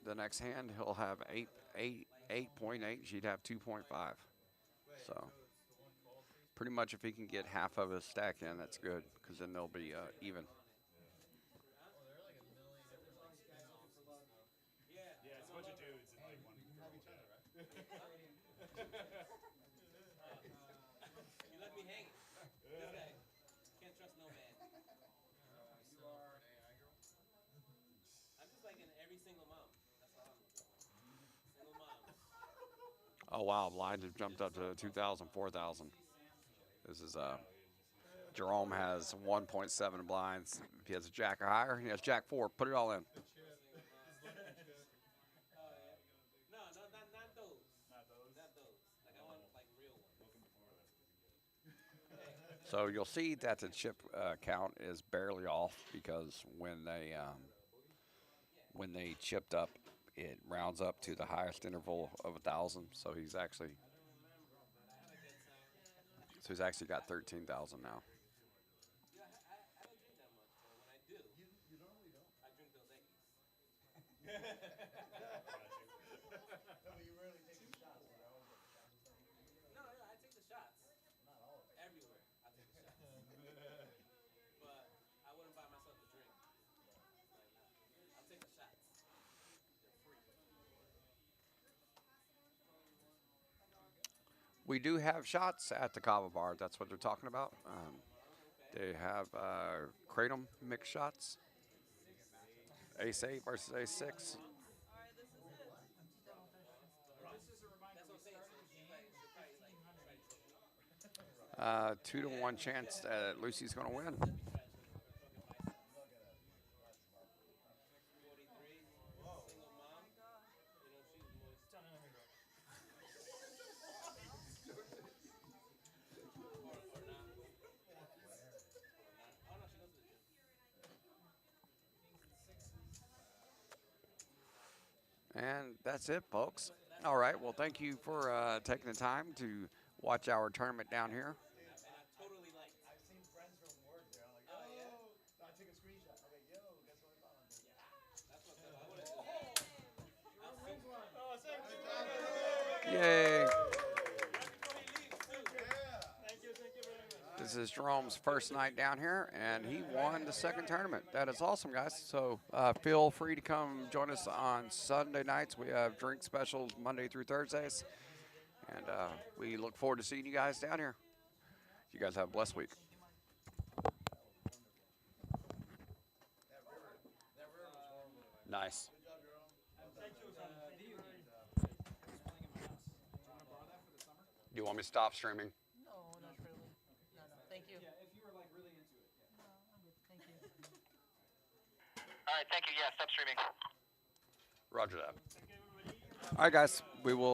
Speaker 1: the next hand, he'll have 8.8. She'd have 2.5. So pretty much if he can get half of his stack in, that's good because then they'll be even.
Speaker 5: Oh, there are like a million different like spin-offs and stuff.
Speaker 4: Yeah, it's a bunch of dudes in
Speaker 5: Hey,
Speaker 4: like one
Speaker 5: we can have
Speaker 4: purple
Speaker 5: each other,
Speaker 4: cap.
Speaker 5: right?
Speaker 10: You left me hanging. This guy can't trust no man.
Speaker 5: You are an AI girl?
Speaker 10: I'm just like in every single mom. That's all I'm looking for. Single moms.
Speaker 1: Oh wow, blinds have jumped up to 2,000, 4,000. This is Jerome has 1.7 blinds. If he has a jack or higher, he has jack 4. Put it all in.
Speaker 5: The chip. He's looking at chip.
Speaker 10: Oh yeah. No, not those.
Speaker 4: Not those.
Speaker 10: Not those. Like I want like real ones.
Speaker 4: Looking before that's what we get.
Speaker 1: So you'll see that the chip count is barely off because when they chipped up, it rounds up to the highest interval of 1,000. So he's actually got 13,000 now.
Speaker 10: Yeah, I don't drink that much, but when I do,
Speaker 5: You normally don't.
Speaker 10: I drink Dos Equis.
Speaker 5: No, but you rarely take the shots. But I always get the shots and stuff.
Speaker 10: No, I take the shots
Speaker 5: Not all of it.
Speaker 10: everywhere. I take the shots, but I wouldn't buy myself a drink. Like, nah. I'll take the shots. They're free.
Speaker 1: We do have shots at the Kava bar. That's what they're talking about. They have kratom mix shots. Ace 8 versus Ace 6.
Speaker 2: All right, this is it.
Speaker 6: Just as a reminder,
Speaker 10: That's what I'm
Speaker 6: we
Speaker 10: saying.
Speaker 6: started
Speaker 10: So
Speaker 6: the
Speaker 10: she's
Speaker 6: game
Speaker 10: like,
Speaker 6: at
Speaker 10: she'll probably like
Speaker 6: 1,500
Speaker 10: try to
Speaker 6: each.
Speaker 10: choke me.
Speaker 1: 2 to 1 chance that Lucy's going to win.
Speaker 10: That'd be trash for fucking biceps.
Speaker 5: Look at it. That's smart.
Speaker 10: 43,
Speaker 5: Whoa.
Speaker 10: single mom. You know she's moist.
Speaker 6: Tell me, let me go.
Speaker 10: Or not. Oh no, she goes to the gym.
Speaker 6: Kings and sixes.
Speaker 1: And that's it, folks. All right. Well, thank you for taking the time to watch our tournament down here.
Speaker 10: And I totally liked.
Speaker 5: I've seen friends from work there. I'm like,
Speaker 10: Oh,
Speaker 5: yo.
Speaker 10: yeah?
Speaker 5: I took a screenshot. I'm like, yo, guess what I found on there?
Speaker 10: That's what's up. I would have. I'll see.
Speaker 6: Oh, thank you.
Speaker 1: Yay.
Speaker 10: Before he leaves too.
Speaker 6: Thank you very much.
Speaker 1: This is Jerome's first night down here, and he won the second tournament. That is awesome, guys. So feel free to come join us on Sunday nights. We have drink specials Monday through Thursdays, and we look forward to seeing you guys down here. You guys have a blessed week. Nice.
Speaker 6: Thank you from video game. It's playing in my house. Do you want to borrow that for the summer?
Speaker 1: Do you want me to stop streaming?
Speaker 11: No, not really. No, no. Thank you.
Speaker 6: Yeah, if you were like really into it. Yeah.
Speaker 11: No, I'm good. Thank you.
Speaker 12: All right, thank you. Yeah, stop streaming.
Speaker 1: Roger that.
Speaker 6: Thank you, everybody.
Speaker 1: All right, guys. We will.